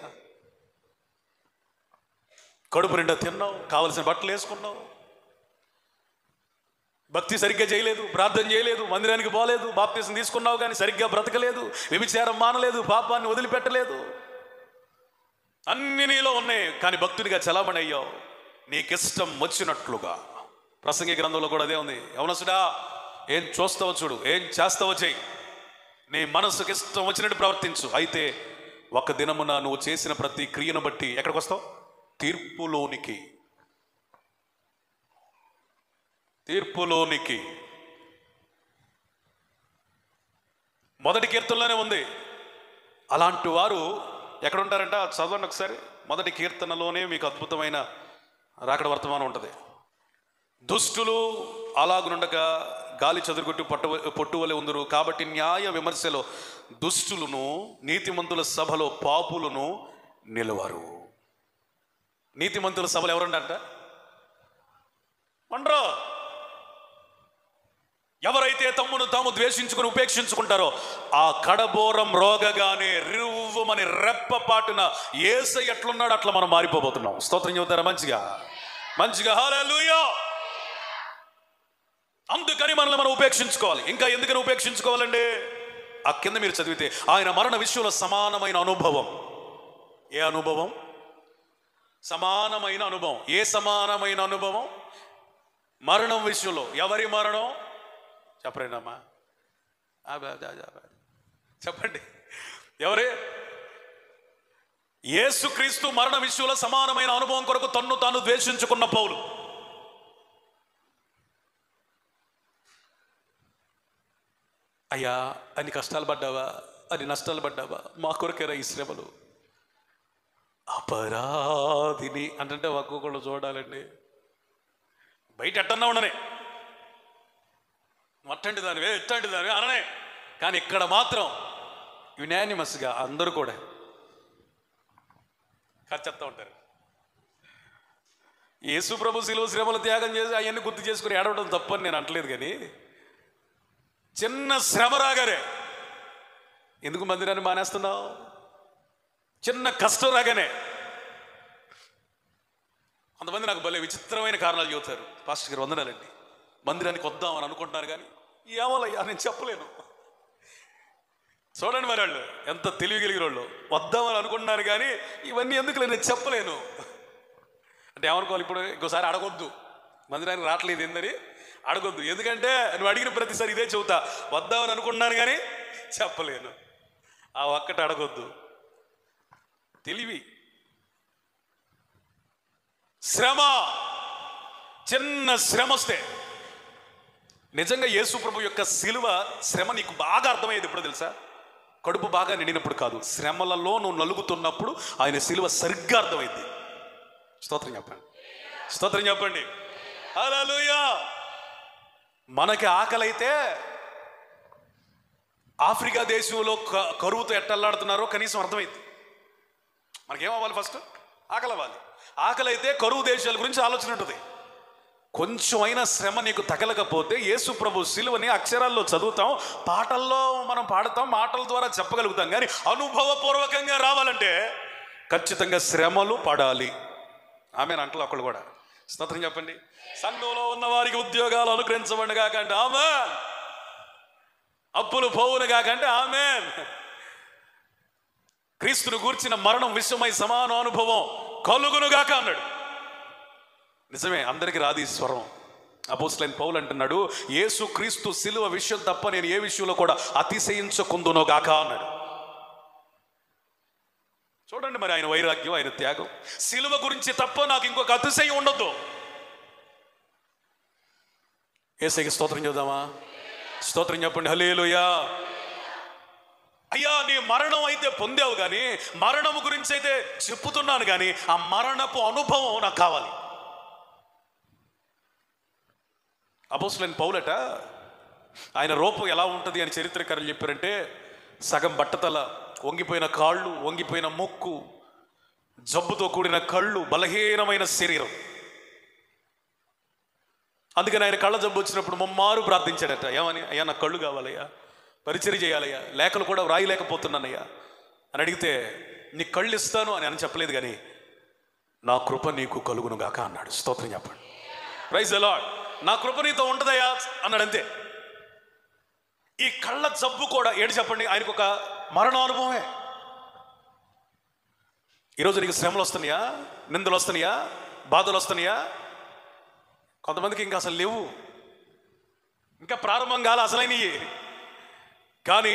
కడుపు నిండా తిన్నావు, కావలసిన బట్టలు వేసుకున్నావు, భక్తి సరిగ్గా చేయలేదు, ప్రార్థన చేయలేదు, మందిరానికి పోలేదు, బాప్తీసం తీసుకున్నావు కానీ సరిగ్గా బ్రతకలేదు, వ్యభిచారం మానలేదు, పాపాన్ని వదిలిపెట్టలేదు. అన్ని నీలో ఉన్నాయి కానీ భక్తుడిగా చలామణి అయ్యావు నీకిష్టం వచ్చినట్లుగా. ప్రసంగి గ్రంథంలో కూడా అదే ఉంది. యవనసుడా, ఏం చూస్తావో చూడు, ఏం చేస్తావో చెయ్యి, నీ మనసుకి ఇష్టం వచ్చినట్టు ప్రవర్తించు. అయితే ఒక దినమున నువ్వు చేసిన ప్రతి క్రియను బట్టి ఎక్కడికి వస్తావు? తీర్పులోనికి. తీర్పులోనికి. మొదటి కీర్తనలోనే ఉంది. అలాంటి వారు ఎక్కడ ఉంటారంట? చదవండి ఒకసారి. మొదటి కీర్తనలోనే మీకు అద్భుతమైన రాకడ వర్తమానం ఉంటుంది. దుష్టులు అలాగునుండగా గాలి చదురుగొట్టు పొట్టువలే ఉందరు, కాబట్టి న్యాయ విమర్శలో దుష్టులను, నీతిమంతుల సభలో పాపులను నిలవరు. నీతిమంతుల సభలు ఎవరుండంట? ఉండరు. ఎవరైతే తమ్మును తాము ద్వేషించుకుని ఉపేక్షించుకుంటారో ఆ కడబోరం రోగగానే రివ్వమని రెప్పపాటున యేసయ్య ఎట్లున్నాడు అట్లా మనం మారిపోబోతున్నాం. స్తోత్రం చెబుతారా? మంచిగా మంచిగా హల్లెలూయా. అందుకని మనల్ని మనం ఉపేక్షించుకోవాలి. ఇంకా ఎందుకని ఉపేక్షించుకోవాలండి? ఆ కింద మీరు చదివితే ఆయన మరణ విషయంలో సమానమైన అనుభవం. ఏ అనుభవం? సమానమైన అనుభవం. ఏ సమానమైన అనుభవం? మరణం విషయంలో. ఎవరి మరణం చెప్పండి అమ్మా, చెప్పండి. ఎవరే? యేసుక్రీస్తు మరణ విషయంలో సమానమైన అనుభవం కొరకు తన్ను తాను ద్వేషించుకున్న పౌలు. అయ్యా, అన్ని కష్టాలు పడ్డావా, అన్ని నష్టాలు పడ్డావా, మా కొరకేరా ఈ శ్రమలు. అపరాధిని అంటే ఒక్కొక్కళ్ళు చూడాలండి. బయట ఎట్టన్నా ఉండనే, అట్టంటి దానివే ఎట్టంటి దానివే అననే, కానీ ఇక్కడ మాత్రం యునానిమస్గా అందరూ కూడా ఖర్చెత్తా ఉంటారు. యేసు ప్రభు శిలువ శ్రమలు త్యాగం చేసి అవన్నీ గుర్తు చేసుకుని ఏడవడం తప్పని నేను అంటలేదు, కానీ చిన్న శ్రమ రాగానే ఎందుకు మందిరాన్ని మానేస్తున్నావు? చిన్న కష్టం రాగానే కొంతమంది నాకు భలే విచిత్రమైన కారణాలు చెబుతారు. పాస్టర్ గారు వందనాలండి, మందిరానికి వద్దామని అనుకుంటున్నారు కానీ ఏమోలయ్యా నేను చెప్పలేను. చూడండి మరి వాళ్ళు ఎంత తెలివి కలిగిన వాళ్ళు. వద్దామని అనుకుంటున్నారు కానీ ఇవన్నీ ఎందుకు నేను చెప్పలేను అంటే ఏమనుకోవాలి? ఇప్పుడు ఇంకోసారి అడగొద్దు, మందిరానికి రావట్లేదు ఏందని అడగొద్దు. ఎందుకంటే నువ్వు అడిగిన ప్రతిసారి ఇదే చెబుతా, వద్దామని అనుకుంటున్నాను కానీ చెప్పలేను. ఆ ఒక్కటి అడగొద్దు. తెలివి. శ్రమ, చిన్న శ్రమ వస్తే నిజంగా యేసు ప్రభు యొక్క శిలువ శ్రమ నీకు బాగా అర్థమయ్యేది ఎప్పుడు తెలుసా? కడుపు బాగా నిండినప్పుడు కాదు, శ్రమలలో నువ్వు నలుగుతున్నప్పుడు ఆయన శిలువ సరిగ్గా అర్థమైంది. స్తోత్రం చెప్పండి, స్తోత్రం చెప్పండి. హల్లెలూయా. మనకి ఆకలి అయితే ఆఫ్రికా దేశంలో కరువుతో ఎట్టల్లాడుతున్నారో కనీసం అర్థమైంది. మనకేమవ్వాలి? ఫస్ట్ ఆకలి అవ్వాలి. ఆకలి అయితే కరువు దేశాల గురించి ఆలోచన ఉంటుంది. కొంచెం అయినా శ్రమ నీకు తగలకపోతే యేసు ప్రభు శిలువని అక్షరాల్లో చదువుతాం, పాటల్లో మనం పాడతాం, మాటల ద్వారా చెప్పగలుగుతాం, కానీ అనుభవపూర్వకంగా రావాలంటే ఖచ్చితంగా శ్రమలు పడాలి. ఆమె అంటలో ఒకళ్ళు కూడా స్తోత్రం చెప్పండి. సంఘంలో ఉన్న వారికి ఉద్యోగాలు అనుగ్రహించబడి కాకంటే ఆమేన్, అప్పులు పోవును కాకంటే ఆమేన్, క్రీస్తును గూర్చిన మరణం విషయమై సమాన అనుభవం కలుగునుగాక అన్నాడు. నిజమే, అందరికి రాదు ఈ స్వరం. అపోస్తలుడైన పౌలు అంటున్నాడు, యేసు క్రీస్తు శిలువ విషయం తప్ప నేను ఏ విషయంలో కూడా అతిశయించకుందునుగాక అన్నాడు. చూడండి మరి ఆయన వైరాగ్యం, ఆయన త్యాగం. శిలువ గురించి తప్ప నాకు ఇంకొక అతిశయం ఉండొద్దు. యేసయ్యకి స్తోత్రం చేద్దామా? స్తోత్రం చెప్పండి. హల్లెలూయా. అయ్యా, నీ మరణం అయితే పొందావు కానీ మరణము గురించి అయితే చెప్పుతున్నాను కానీ ఆ మరణపు అనుభవం నాకు కావాలి. అపోస్తలుడైన పౌలట ఆయన రూపం ఎలా ఉంటుంది అని చరిత్రకారులు చెప్పారంటే, సగం బట్టతల, వంగిపోయిన కాళ్ళు, వంగిపోయిన ముక్కు, జబ్బుతో కూడిన కళ్ళు, బలహీనమైన శరీరం. అందుకని ఆయన కళ్ళ జబ్బు వచ్చినప్పుడు మమ్మారు ప్రార్థించాడట. ఏమని? అయ్యా నాకు కళ్ళు కావాలయ్యా, పరిచర్య చేయాలయ్యా, లేఖలు కూడా వ్రాయలేకపోతున్నానయ్యా అని అడిగితే నీ కళ్ళు ఇస్తాను అని చెప్పలేదు, కానీ నా కృప నీకు కలుగును గాక అన్నాడు. స్తోత్రం చెప్పండి. Praise the Lord. నా కృప నీతో ఉంటుందయ్యా అన్నాడు, అంతే. ఈ కళ్ళ జబ్బు కూడా ఏంటి చెప్పండి, ఆయనకు ఒక మరణానుభవమే. ఈరోజు నీకు శ్రమలు వస్తున్నాయా, నిందలు వస్తున్నాయా, బాధలు వస్తున్నాయా? కొంతమందికి ఇంకా అసలు లేవు, ఇంకా ప్రారంభం కాలే అసలైనవి. కానీ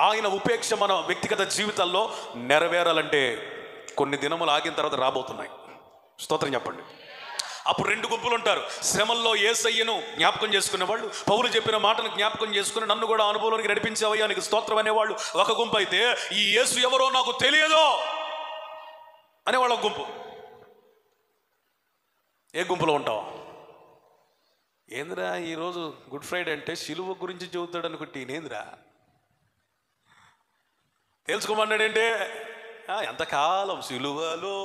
ఆయన ఉపేక్ష మన వ్యక్తిగత జీవితాల్లో నెరవేరాలంటే కొన్ని దినములు ఆగిన తర్వాత రాబోతున్నాయి. స్తోత్రం చెప్పండి. అప్పుడు రెండు గుంపులు ఉంటారు. శ్రమల్లో యేసయ్యను జ్ఞాపకం చేసుకునే వాళ్ళు, పౌలు చెప్పిన మాటను జ్ఞాపకం చేసుకుని నన్ను కూడా అనుభవంలోనికి నడిపించావయ్యా నీకు స్తోత్రం అనేవాళ్ళు ఒక గుంపు అయితే, ఈ యేసు ఎవరో నాకు తెలియదో అనేవాళ్ళు ఒక గుంపు. ఏ గుంపులో ఉంటావు? ఏందిరా ఈరోజు గుడ్ ఫ్రైడే అంటే సిలువ గురించి చెబుతాడు అనుకుంటే నేందిరా తెలుసుకోమన్నాడంటే ఎంతకాలం సిలువలో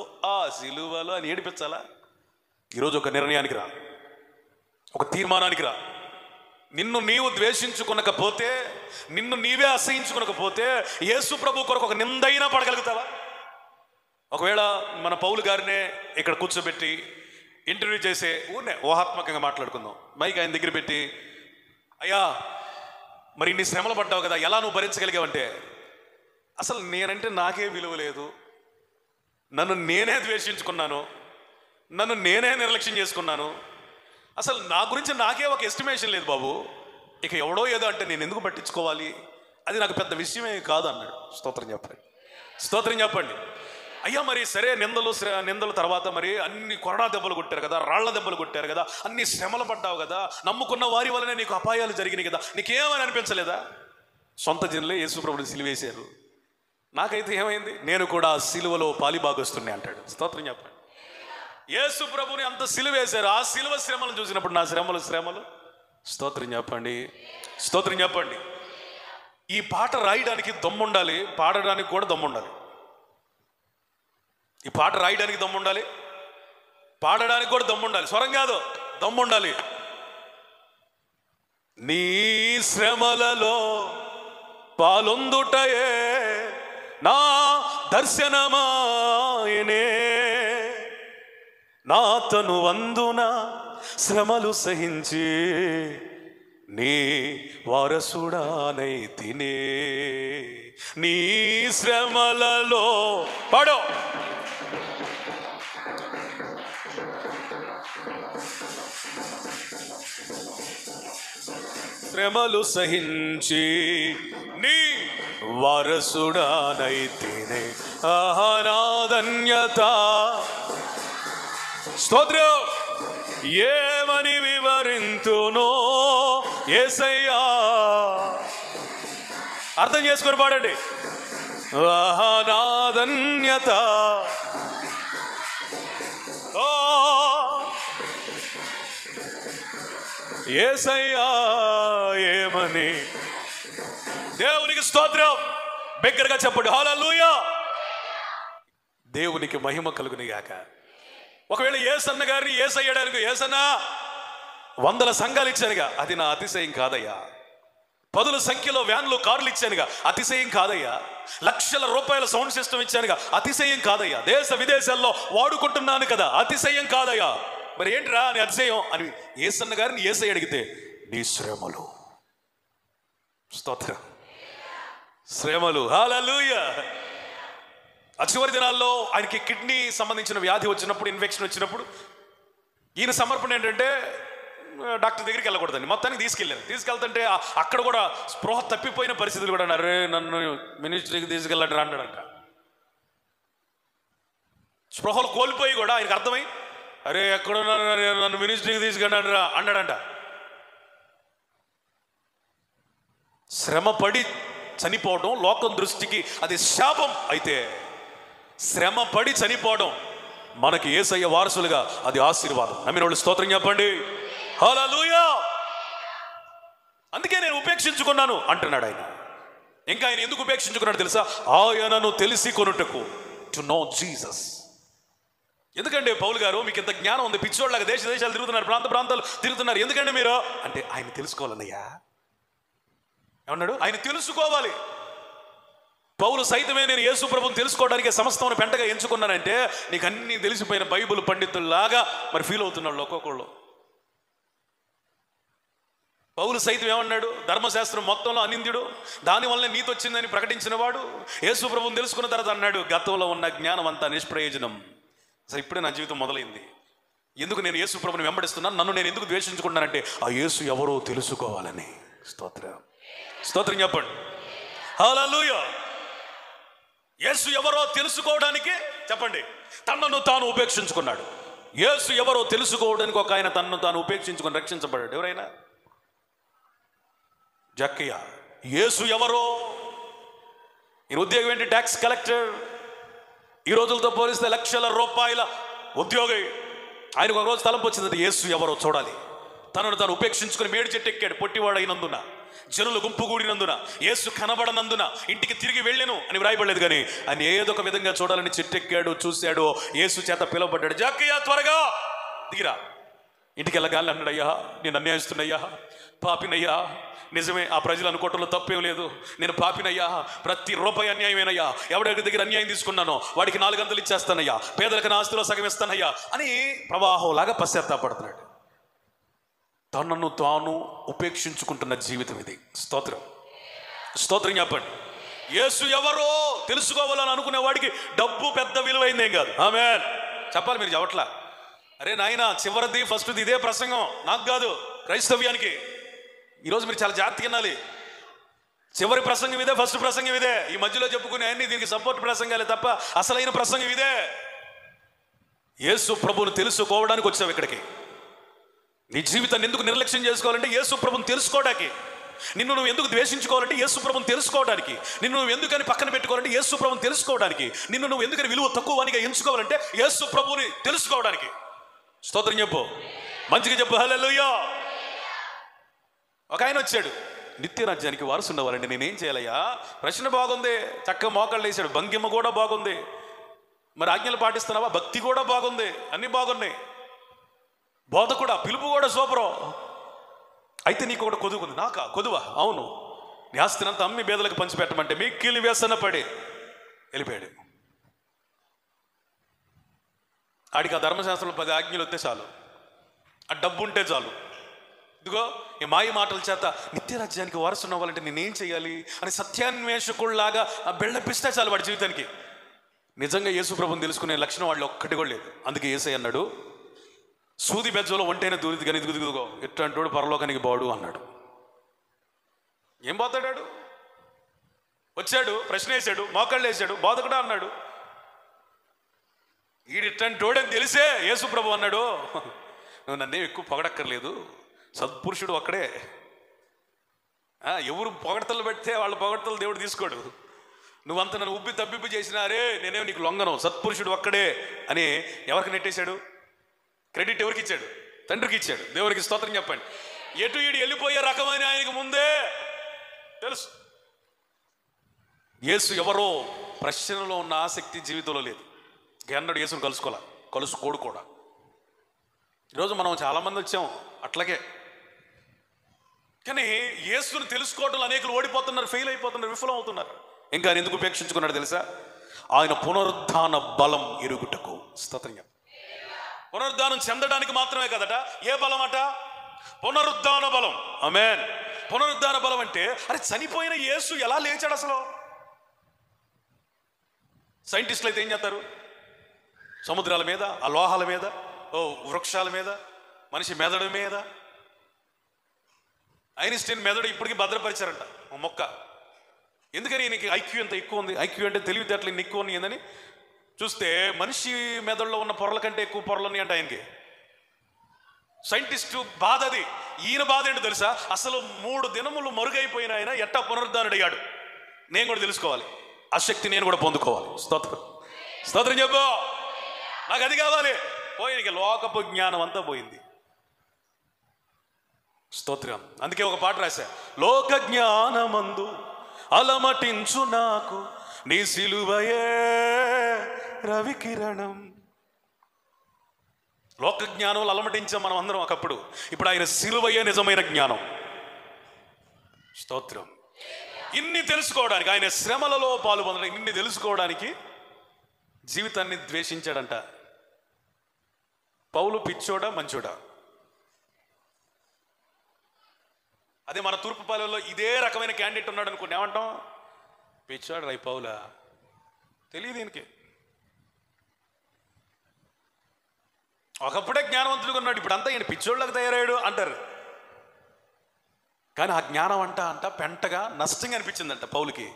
సిలువలో అని ఏడిపించాలా? ఈరోజు ఒక నిర్ణయానికి రా, ఒక తీర్మానానికి రా. నిన్ను నీవు ద్వేషించుకొనకపోతే, నిన్ను నీవే అసహించుకొనకపోతే యేసు ప్రభు కొరకు ఒక నిందైనా పడగలుగుతావా? ఒకవేళ మన పౌలు గారినే ఇక్కడ కూర్చోబెట్టి ఇంటర్వ్యూ చేసే ఊరినే ఊహాత్మకంగా మాట్లాడుకుందాం, మైక్ ఆయన దగ్గర పెట్టి, అయ్యా మరి ఇన్ని శ్రమలు పడ్డావు కదా, ఎలా నువ్వు భరించగలిగావంటే, అసలు నేనంటే నాకే విలువ లేదు, నన్ను నేనే ద్వేషించుకున్నాను, నన్ను నేనే నిర్లక్ష్యం చేసుకున్నాను, అసలు నా గురించి నాకే ఒక ఎస్టిమేషన్ లేదు బాబు, ఇక ఎవడో ఏదో అంటే నేను ఎందుకు పట్టించుకోవాలి, అది నాకు పెద్ద విషయమే కాదు అన్నాడు. స్తోత్రం చెప్పండి, స్తోత్రం చెప్పండి. అయ్యా మరి సరే, నిందల తర్వాత మరి అన్ని కొరడా దెబ్బలు కొట్టారు కదా, రాళ్ల దెబ్బలు కొట్టారు కదా, అన్ని శ్రమలు పడ్డావు కదా, నమ్ముకున్న వారి వల్లనే నీకు అపాయాలు జరిగినాయి కదా, నీకేమని అనిపించలేదా? సొంత జనులే యేసు ప్రభుని సిలువేశారు, నాకైతే ఏమైంది, నేను కూడా సిలువలో పాలిభాగొస్తున్నా అంటాడు. స్తోత్రం చెప్పండి. యేసు ప్రభుని అంత సిలువేశారు, ఆ సిలువ శ్రమలు చూసినప్పుడు నా శ్రమలు. స్తోత్రం చెప్పండి, స్తోత్రం చెప్పండి. ఈ పాట రాయడానికి దమ్ముండాలి, పాడడానికి కూడా దమ్ముండాలి. ఈ పాట రాయడానికి దమ్ముండాలి, పాడడానికి కూడా దమ్ముండాలి. స్వరం కాదు, దమ్ముండాలి. నీ శ్రమలలో పాలొందుటయే నా దర్శనమాయనే, నా తను వందున శ్రమలు సహించి నీ వారసుడానై తినే. నీ శ్రమలలో పాడో, శ్రమలు సహించి నీ వారసుడానైతేనే ఆహానాధన్యత. స్తోత్రం. ఏమని వివరింతునో యేసయ్యా, అర్థం చేసుకొని పాడండి. ఆహానాధన్యత యేసయ్యా ఏమని. దేవునికి స్తోత్రం. బిగ్గరగా చెప్పండి హల్లెలూయా. దేవునికి మహిమ కలుగును గాక. ఒకవేళ యేసన్న గారిని యేసయ్యడానికి, యేసన్నా 100 సంఘాలు ఇచ్చానుగా, అది నా అతిశయం కాదయ్యా. 10ల సంఖ్యలో వ్యాన్లు, కార్లు ఇచ్చానుగా, అతిశయం కాదయ్యా. లక్షల రూపాయల సౌండ్ సిస్టమ్ ఇచ్చానుగా, అతిశయం కాదయ్యా. దేశ విదేశాల్లో వాడుకుంటున్నాను కదా, అతిశయం కాదయ్యా. మరి ఏంటిరా అని అతిశయం అని యేసన్న గారిని యేసయ్య అడిగితే, నీ శ్రమలు. స్తోత్రం. శ్రమలు. హల్లెలూయా. ఆ చివరి దినాల్లో ఆయనకి కిడ్నీ సంబంధించిన వ్యాధి వచ్చినప్పుడు, ఇన్ఫెక్షన్ వచ్చినప్పుడు, ఈయన సమర్పణ ఏంటంటే డాక్టర్ దగ్గరికి వెళ్ళకూడదండి, మొత్తానికి తీసుకెళ్తుంటే అక్కడ కూడా స్పృహ తప్పిపోయిన పరిస్థితులు కూడా, అరే నన్ను మినిస్ట్రీకి తీసుకెళ్ళండి అన్నాడంట. స్పృహలు కోల్పోయి కూడా ఆయనకు అర్థమై, అరే ఎక్కడున్నా నన్ను మినిస్ట్రీకి తీసుకెళ్ళండి రా అన్నాడంట. శ్రమపడి చనిపోవడం లోకం దృష్టికి అది శాపం అయితే, శ్రమపడి చనిపోవడం మనకి యేసయ్య వారసులుగా అది ఆశీర్వాదం. నమ్మిన వాళ్ళు స్తోత్రం చెప్పండి. హల్లెలూయా. అందుకే నేను ఉపేక్షించుకున్నాను అంటున్నాడు ఆయన. ఇంకా ఆయన ఎందుకు ఉపేక్షించుకున్నాడు తెలుసా? ఆయనను తెలిసి కొనుటకు, టు నో జీసస్. ఎందుకంటే పౌలు గారు మీకు ఇంత జ్ఞానం ఉంది, పిచ్చోళ్ళగా దేశ దేశాలు తిరుగుతున్నారు, ప్రాంతాలు తిరుగుతున్నారు, ఎందుకంటే మీరు అంటే ఆయన తెలుసుకోవాలన్నయ్యా. ఏమన్నాడు? ఆయన తెలుసుకోవాలి. పౌలు సైతమే నేను యేసు ప్రభువుని తెలుసుకోవడానికి సమస్తమైన పెంటగా ఎంచుకున్నానంటే నీకు అన్ని తెలిసిపోయిన బైబిల్ పండితుల్లాగా మరి ఫీల్ అవుతున్నాడు ఒక్కొక్కళ్ళు. పౌలు సైతం ఏమన్నాడు? ధర్మశాస్త్రం మొత్తంలో అనింద్యుడు, దానివల్ల నీతి వచ్చిందని ప్రకటించిన వాడు యేసు ప్రభువుని తెలుసుకున్న తర్వాత అన్నాడు, గతంలో ఉన్న జ్ఞానం అంతా నిష్ప్రయోజనం, అసలు ఇప్పుడే నా జీవితం మొదలైంది. ఎందుకు నేను యేసు ప్రభువుని వెంబడిస్తున్నాను, నన్ను నేను ఎందుకు ద్వేషించుకుంటున్నానంటే ఆ యేసు ఎవరో తెలుసుకోవాలని. స్తోత్రం, స్తోత్రం చెప్పండి. హల్లెలూయా. యేసు ఎవరో తెలుసుకోవడానికి చెప్పండి తనను తాను ఉపేక్షించుకున్నాడు. యేసు ఎవరో తెలుసుకోవడానికి ఒక ఆయన తనను తాను ఉపేక్షించుకొని రక్షించబడ్డాడు. ఎవరైనా? జక్కయ్య. యేసు ఎవరో? ఈయన ఉద్యోగం ఏంటి? Tax collector. ఈ రోజులతో పోలిస్తే లక్షల రూపాయల ఉద్యోగి. ఆయనకు ఒక రోజు తలంపు వచ్చింది, యేసు ఎవరో చూడాలి. తనను తాను ఉపేక్షించుకుని మేడి చెట్టు ఎక్కాడు. పొట్టివాడైనందున, జనులు గుంపు కూడినందున, యేసు కనబడనందున ఇంటికి తిరిగి వెళ్ళాను అని వ్రాయబడలేదు, కానీ ఆయన ఏదో ఒక విధంగా చూడాలని చెట్టెక్కాడు, చూశాడు, యేసు చేత పిలువబడ్డాడు. జక్కయ్య త్వరగా దిగిరా, ఇంటికి వెళ్ళగాలి అన్నాడు. అయ్యా నేను అన్యాయిస్తున్నాయ్యా, పాపినయ్యా. నిజమే, ఆ ప్రజలు అనుకోవటంలో తప్పేం లేదు, నేను పాపినయ్యా, ప్రతి రూపాయి అన్యాయమేనయ్యా, ఎవడి దగ్గర అన్యాయం తీసుకున్నానో వాడికి 4 గంటలు ఇచ్చేస్తానయ్యా, పేదలకు నా ఆస్తిలో సగం ఇస్తానయ్యా అని ప్రవాహంలాగా పశ్చాత్తాపడుతున్నాడు. తనను తాను ఉపేక్షించుకుంటున్న జీవితం ఇది. స్తోత్రం, స్తోత్రం చెప్పండి. యేసు ఎవరో తెలుసుకోవాలని అనుకునే వాడికి డబ్బు పెద్ద విలువైందేం కాదు. ఆమేన్ చెప్పాలి. మీరు చెప్పట్లా? అరే నాయన, చివరిది ఫస్ట్ది ఇదే ప్రసంగం, నాకు కాదు, క్రైస్తవ్యానికి. ఈరోజు మీరు చాలా జాగ్రత్తగా వినాలి. చివరి ప్రసంగం ఇదే, ఫస్ట్ ప్రసంగం ఇదే. ఈ మధ్యలో చెప్పుకునే అన్ని దీనికి సపోర్ట్ ప్రసంగాలే తప్ప అసలైన ప్రసంగం ఇదే. యేసు ప్రభువును తెలుసుకోవడానికి వచ్చావు ఇక్కడికి. నీ జీవితాన్ని ఎందుకు నిర్లక్ష్యం చేసుకోవాలంటే యేసు ప్రభువును తెలుసుకోవడానికి. నిన్ను నువ్వు ఎందుకు ద్వేషించుకోవాలంటే యేసు ప్రభువును తెలుసుకోవడానికి. నిన్ను నువ్వు ఎందుకని పక్కన పెట్టుకోవాలంటే యేసు ప్రభువును తెలుసుకోవడానికి. నిన్ను నువ్వు ఎందుకని విలువ తక్కువనిగా ఎంచుకోవాలంటే యేసు ప్రభువుని తెలుసుకోవడానికి. స్తోత్రం చెప్పు, మంచిగా చెప్పు. హల్లెలూయా. ఒక ఆయన వచ్చాడు, నిత్య రాజ్యానికి వారసు ఉన్నవారండి, నేనేం చేయాలయ్యా? ప్రశ్న బాగుంది, చక్కగా మోకాళ్ళు వేసాడు, భంగిమ కూడా బాగుంది, మరి ఆజ్ఞలు పాటిస్తున్నావా? భక్తి కూడా బాగుంది, అన్నీ బాగున్నాయి, బోధ కూడా, పిలుపు కూడా సూపరు. అయితే నీకు కూడా కొదువుకుంది. నాకా కొదువా? అవును, నీ ఆస్తినంతా అమ్మి పేదలకు పంచిపెట్టమంటే మిక్కిలి వ్యసన పడి వెళ్ళిపోయాడు. ఆడికి ఆ ధర్మశాస్త్రంలో 10 ఆజ్ఞలు వస్తే చాలు, ఆ డబ్బు ఉంటే చాలు. ఇదిగో ఈ మాయ మాటల చేత నిత్య రాజ్యానికి వారసున్న వాళ్ళంటే నేనేం చేయాలి అని సత్యాన్వేషకుల్లాగా బెళ్ళపిస్తే చాలు వాడి జీవితానికి. నిజంగా యేసు ప్రభువుని తెలుసుకునే లక్షణం వాళ్ళు ఒక్కటి కూడా లేదు. అందుకే యేసయ్య అన్నాడు, సూది బెజ్జలో ఒంటైన దూరిది కానీ ఇదిగో ఎట్లాంటోడు పరలోకానికి బాడు అన్నాడు. ఏం పోతాడాడు? వచ్చాడు, ప్రశ్న వేసాడు, మోకాళ్ళు వేసాడు, బోధకుడా అన్నాడు. ఈడిట్లాంటోడని తెలిసే యేసు ప్రభు అన్నాడు, నువ్వు నన్నేం ఎక్కువ పొగడక్కర్లేదు, సత్పురుషుడు ఒక్కడే. ఎవరు పొగడతలు పెడితే వాళ్ళ పొగడతలు దేవుడు తీసుకోడు. నువ్వంత నన్ను ఉబ్బి తబ్బిబ్బి చేసినా రే నేనేమో నీకు లొంగను, సత్పురుషుడు ఒక్కడే అని ఎవరికి నెట్టేశాడు? క్రెడిట్ ఎవరికి ఇచ్చాడు? తండ్రికి ఇచ్చాడు. దేవునికి స్తోత్రం చెప్పండి. ఎటు ఈడు వెళ్ళిపోయే రకమైన ఆయనకు ముందే తెలుసు. యేసు ఎవరో ప్రశ్నలో ఉన్న ఆసక్తి జీవితంలో లేదు. అన్నాడు యేసును కలుసుకోడు కూడా. ఈరోజు మనం చాలామంది వచ్చాం అట్లాగే, కానీ యేసును తెలుసుకోవడంలో అనేకులు ఓడిపోతున్నారు, ఫెయిల్ అయిపోతున్నారు, విఫలం అవుతున్నారు. ఇంకా ఆయన ఎందుకు ఉపేక్షించుకున్నాడు తెలుసా? ఆయన పునరుద్ధాన బలం ఎరుగుటకు. స్తోత్రం. పునరుద్ధానం చెందడానికి మాత్రమే కదట. ఏ బలం అట? పునరుద్ధాన బలం. ఆమేన్. పునరుద్ధాన బలం అంటే అరే చనిపోయిన యేసు ఎలా లేచాడు అసలు? సైంటిస్టులు అయితే ఏం చేస్తారు? సముద్రాల మీద, ఆ లోహాల మీద, వృక్షాల మీద, మనిషి మెదడు మీద. ఐన్స్టీన్ మెదడు ఇప్పటికీ భద్రపరిచారంట మొక్క. ఎందుకని ఈయనకి ఐక్యూ ఎంత ఎక్కువ ఉంది? ఐక్యూ అంటే తెలివితేటలు ఇన్ని ఎక్కువ ఉన్నాయని చూస్తే మనిషి మెదడులో ఉన్న పొరల కంటే ఎక్కువ పొరలు ఉన్నాయి అంట ఆయనకి. సైంటిస్టు బాధ అది. ఈయన బాధ ఏంటో తెలుసా? అసలు 3 దినములు మరుగైపోయిన ఆయన ఎట్టా పునరుద్ధానుడయ్యాడు? నేను కూడా తెలుసుకోవాలి, ఆ శక్తి నేను కూడా పొందుకోవాలి. స్తోత్రం, స్తోత్రం చెప్పు. నాకు అది కావాలి. పోయి లోకపు జ్ఞానం అంతా పోయింది. స్తోత్రం. అందుకే ఒక పాట రాశా, లోక జ్ఞానమందు అలమటించు నాకు నీ సిలువయే రవికిరణం. లోక జ్ఞానంలో అలమటించాం మనం అందరం ఒకప్పుడు. ఇప్పుడు ఆయన సిలువయే నిజమైన జ్ఞానం. స్తోత్రం. ఇన్ని తెలుసుకోవడానికి, ఆయన శ్రమలలో పాలు పొందడానికి, ఇన్ని తెలుసుకోవడానికి జీవితాన్ని ద్వేషించాడంట. పౌలు పిచ్చోడా మంచోడా? అదే మన తూర్పుపాలెంలో ఇదే రకమైన క్యాండిడేట్ ఉన్నాడు అనుకోండి, ఏమంటాం? పిచ్చోడు రై పౌలా, తెలియదు దీనికి. ఒకప్పుడే జ్ఞానవంతుడుగా ఉన్నాడు, ఇప్పుడు అంతా ఈయన పిచ్చోళ్ళకి తయారయ్యాడు అంటారు. కానీ ఆ జ్ఞానం అంట పెంటగా నష్టంగా అనిపించిందంట పౌలుకి.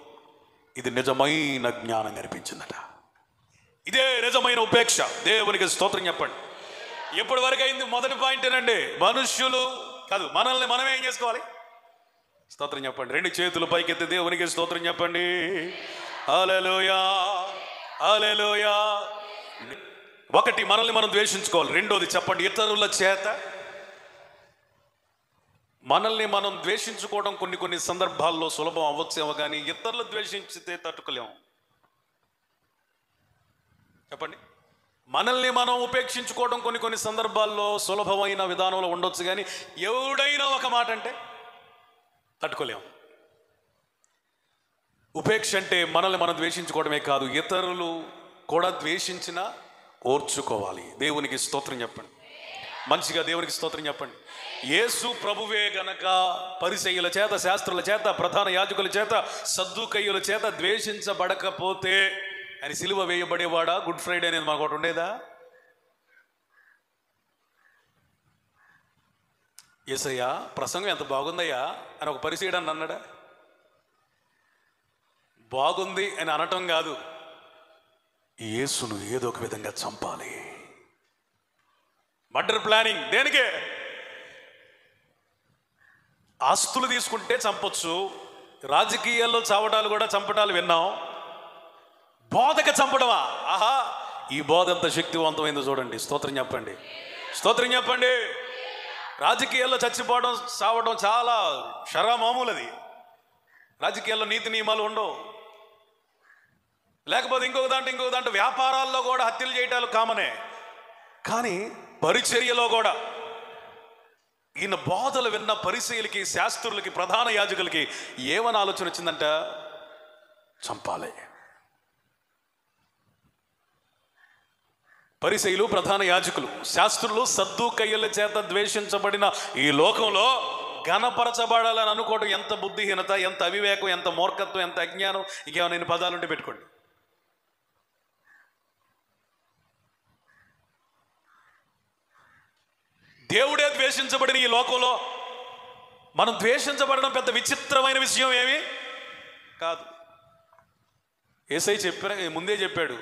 ఇది నిజమైన జ్ఞానం అనిపించిందట. ఇదే నిజమైన ఉపేక్ష. దేవునికి స్తోత్రం చెప్పండి. ఎప్పటి వరకు అయింది? మొదటి పాయింట్ ఏనండి, మనుష్యులు కాదు, మనల్ని మనమే ఏం చేసుకోవాలి? స్తోత్రం చెప్పండి. 2 చేతులు పైకెత్తి దేవునికి స్తోత్రం చెప్పండి. హల్లెలూయా, హల్లెలూయా. 1, మనల్ని మనం ద్వేషించుకోవాలి. 2, చెప్పండి, ఇతరుల చేత మనల్ని మనం ద్వేషించుకోవడం కొన్ని సందర్భాల్లో సులభం అవ్వచ్చేమో, కానీ ఇతరులు ద్వేషించితే తట్టుకోలేము. చెప్పండి. మనల్ని మనం ఉపేక్షించుకోవడం కొన్ని సందర్భాల్లో సులభమైన విధానంలో ఉండొచ్చు, కానీ ఎవడైనా ఒక మాట అంటే తట్టుకోలేము. ఉపేక్ష అంటే మనల్ని మనం ద్వేషించుకోవడమే కాదు, ఇతరులు కూడా ద్వేషించినా ఓర్చుకోవాలి. దేవునికి స్తోత్రం చెప్పండి. మంచిగా దేవునికి స్తోత్రం చెప్పండి. యేసు ప్రభువే గనక పరిసయ్యుల చేత, శాస్త్రుల చేత, ప్రధాన యాజకుల చేత, సద్దుకయ్యుల చేత ద్వేషించబడకపోతే ఆయన సిలువ వేయబడేవాడా? గుడ్ ఫ్రైడే అనేది మాకు ఒకటి ఉండేదా? యేసయ్యా ప్రసంగం ఎంత బాగుందయ్యా అని ఒక పరిసయ్యుడు అన్నాడా? బాగుంది అని అనటం కాదు, యేసును ఏదో ఒక విధంగా చంపాలి. Murder planning. దేనికే? ఆస్తులు తీసుకుంటే చంపొచ్చు, రాజకీయాల్లో చావటాలు కూడా చంపటాలు విన్నాం. బోధక చంపడమా? ఆహా, ఈ బోధ ఎంత శక్తివంతమైందో చూడండి. స్తోత్రం చెప్పండి, స్తోత్రం చెప్పండి. రాజకీయాల్లో చచ్చిపోవడం, చావడం చాలా మామూలు. అది రాజకీయాల్లో నీతి నియమాలు ఉండవు. లేకపోతే ఇంకొక దాంట్లో వ్యాపారాల్లో కూడా హత్యలు చేయటాలు కామనే. కానీ పరిచర్యలో కూడా ఈయన బోధలు విన్న పరిసయ్యులకి, శాస్త్రులకి, ప్రధాన యాజకులకి ఏమని ఆలోచన వచ్చిందంట? చంపాలి. పరిసయ్యులు, ప్రధాన యాజకులు, శాస్త్రులు, సద్దుకయ్యుల చేత ద్వేషించబడిన ఈ లోకంలో ఘనపరచబడాలని అనుకోవడం ఎంత బుద్ధిహీనత, ఎంత అవివేకం, ఎంత మూర్ఖత్వం, ఎంత అజ్ఞానం. ఇంకేమైనా పదాలుంటే పెట్టుకోండి. దేవుడే ద్వేషించబడిన ఈ లోకంలో మనం ద్వేషించబడడం పెద్ద విచిత్రమైన విషయం ఏమీ కాదు. యేసయ్య ముందే చెప్పాడు,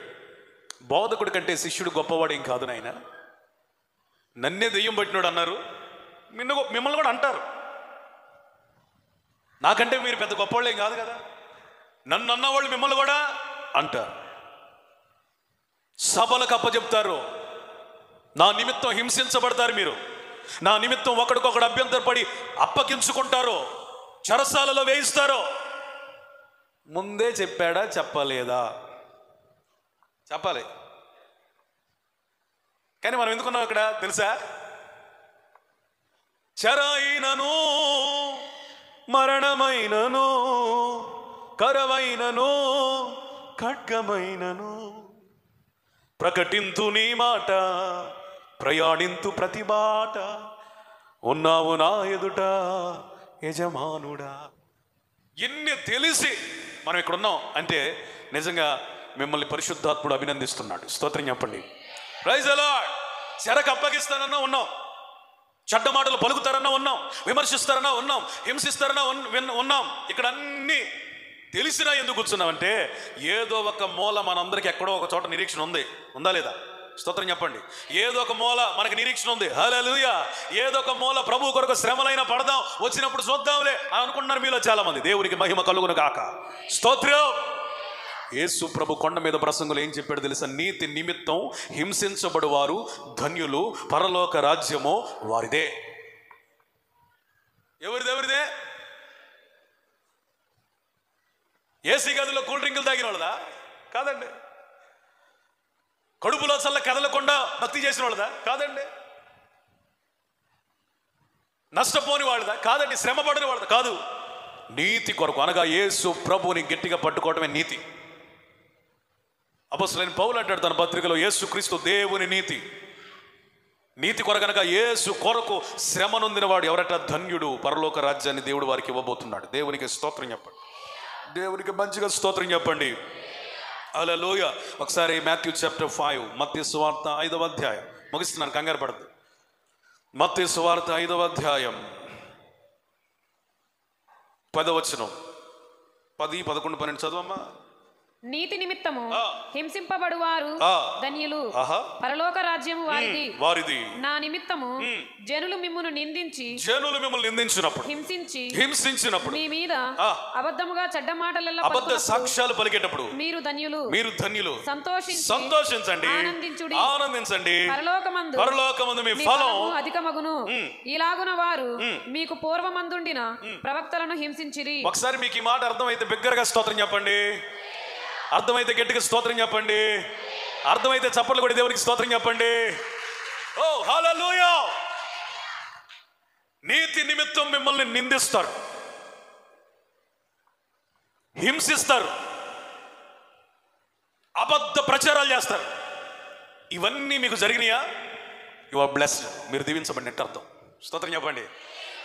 బోధకుడి కంటే శిష్యుడు గొప్పవాడు ఏం కాదు నాయన. నన్నే దెయ్యం పట్టినాడు అన్నారు, మిమ్మల్ని కూడా అంటారు. నాకంటే మీరు పెద్ద గొప్పవాళ్ళు ఏం కాదు కదా. నన్ను అన్నవాళ్ళు మిమ్మల్ని కూడా అంటారు. సభలకు అప్పచెప్తారు, నా నిమిత్తం హింసించబడతారు, మీరు నా నిమిత్తం ఒకడికొకడు అభ్యంతరపడి అప్పగించుకుంటారు, చెరసాలలో వేయిస్తారు. ముందే చెప్పాడా? చెప్పలేదా? చెప్పాలి. కానీ మనం ఎందుకున్నాం ఇక్కడ తెలుసా? చెరైనను, మరణమైనను, కరవైనను, ఖడ్గమైనను ప్రకటింతు నీ మాట, ప్రయాణింతు ప్రతి బాట, ఉన్నావు నా ఎదుట యజమానుడా. ఎన్ని తెలిసి మనం ఇక్కడ ఉన్నాం అంటే నిజంగా మిమ్మల్ని పరిశుద్ధాత్ముడు అభినందిస్తున్నాడు. స్తోత్రం చెప్పండి. Praise the Lord. చెరకు అప్పగిస్తానన్నా ఉన్నాం, చెడ్డ మాటలు పలుకుతారన్నా ఉన్నాం, విమర్శిస్తారన్నా ఉన్నాం, హింసిస్తారన్నా ఉన్నాం. ఇక్కడ అన్నీ తెలిసినా ఎందుకు కూర్చున్నామంటే ఏదో ఒక మూల మనందరికి ఎక్కడో ఒక చోట నిరీక్షణ ఉందా లేదా? స్తోత్రం చెప్పండి. ఏదో ఒక మూల మనకి నిరీక్షణ ఉంది. హల్లెలూయా. ఏదో ఒక మూల ప్రభు కొరకు శ్రమలైనా పడదాం, వచ్చినప్పుడు చూద్దాంలే అని అనుకుంటున్నారు మీలో చాలా మంది. దేవునికి మహిమ కలుగును గాక. స్తోత్రం. యేసు ప్రభు కొండ మీద ప్రసంగులు ఏం చెప్పాడు తెలుసా? నీతి నిమిత్తం హింసించబడువారు ధన్యులు, పరలోక రాజ్యము వారిదే. ఎవరిదే? ఏసీ గదిలో కూల్ డ్రింకులు తాగిన వాళ్ళదా? కాదండి. కడుపులో చల్ల కదలకుండా భక్తి చేసిన వాళ్ళదా? కాదండి. నష్టపోని వాళ్ళదా? కాదండి. శ్రమ పడిన వాళ్ళదా? కాదు. నీతి కొరకు, అనగా యేసు ప్రభువుని గట్టిగా పట్టుకోవటమే నీతి. అపొస్తలుడైన పౌలు అంటాడు తన పత్రికలో, యేసు క్రీస్తు దేవుని నీతి. నీతి కొరకు కనుక యేసు కొరకు శ్రమ నొందిన వాడు ఎవరట? ధన్యుడు, పరలోక రాజ్యాన్ని దేవుడు వారికి ఇవ్వబోతున్నాడు. దేవునికి స్తోత్రం చెప్పండి. దేవునికి మంచిగా స్తోత్రం చెప్పండి. హల్లెలూయా. ఒకసారి మాథ్యూ చాప్టర్ 5, మత్తయి సువార్త 5వ అధ్యాయం. ముగిస్తున్నాను, కంగారు పడద్దు. మత్తయి సువార్త 5వ అధ్యాయం 10వ వచనం. 10, 11, 12 చదవమ్మా. నీతి నిమిత్తము హింసింపబడువారు ధన్యులు, పరలోక రాజ్యము వారిది. నా నిమిత్తము జనులు మిమ్మును నిందించినప్పుడు, హింసించినప్పుడు, మీ మీద అబద్ధముగా చెడ్డ మాటలలో అబద్ధ సాక్ష్యాలు పలికేటప్పుడు మీరు ధన్యులు. సంతోషించండి, ఆనందించండి. పరలోకమందు మీ ఫలం అధికమగును. ఇలాగున వారు మీకు పూర్వమందుండిన ప్రవక్తలను హింసించిరి. ఒకసారి మీకు ఈ మాట అర్థమైతే బిగ్గరగా స్తోత్రం చెప్పండి. అర్థమైతే గట్టిగా స్తోత్రం చెప్పండి. అర్థమైతే చప్పట్లు కొట్టి దేవునికి స్తోత్రం చెప్పండి. ఓ హల్లెలూయా. నీతి నిమిత్తం మిమ్మల్ని నిందిస్తారు, హింసిస్తారు, అబద్ధ ప్రచారాలు చేస్తారు. ఇవన్నీ మీకు జరిగినాయా? You are blessed. మీరు దీవించబడినట్టు అర్థం. స్తోత్రం చెప్పండి.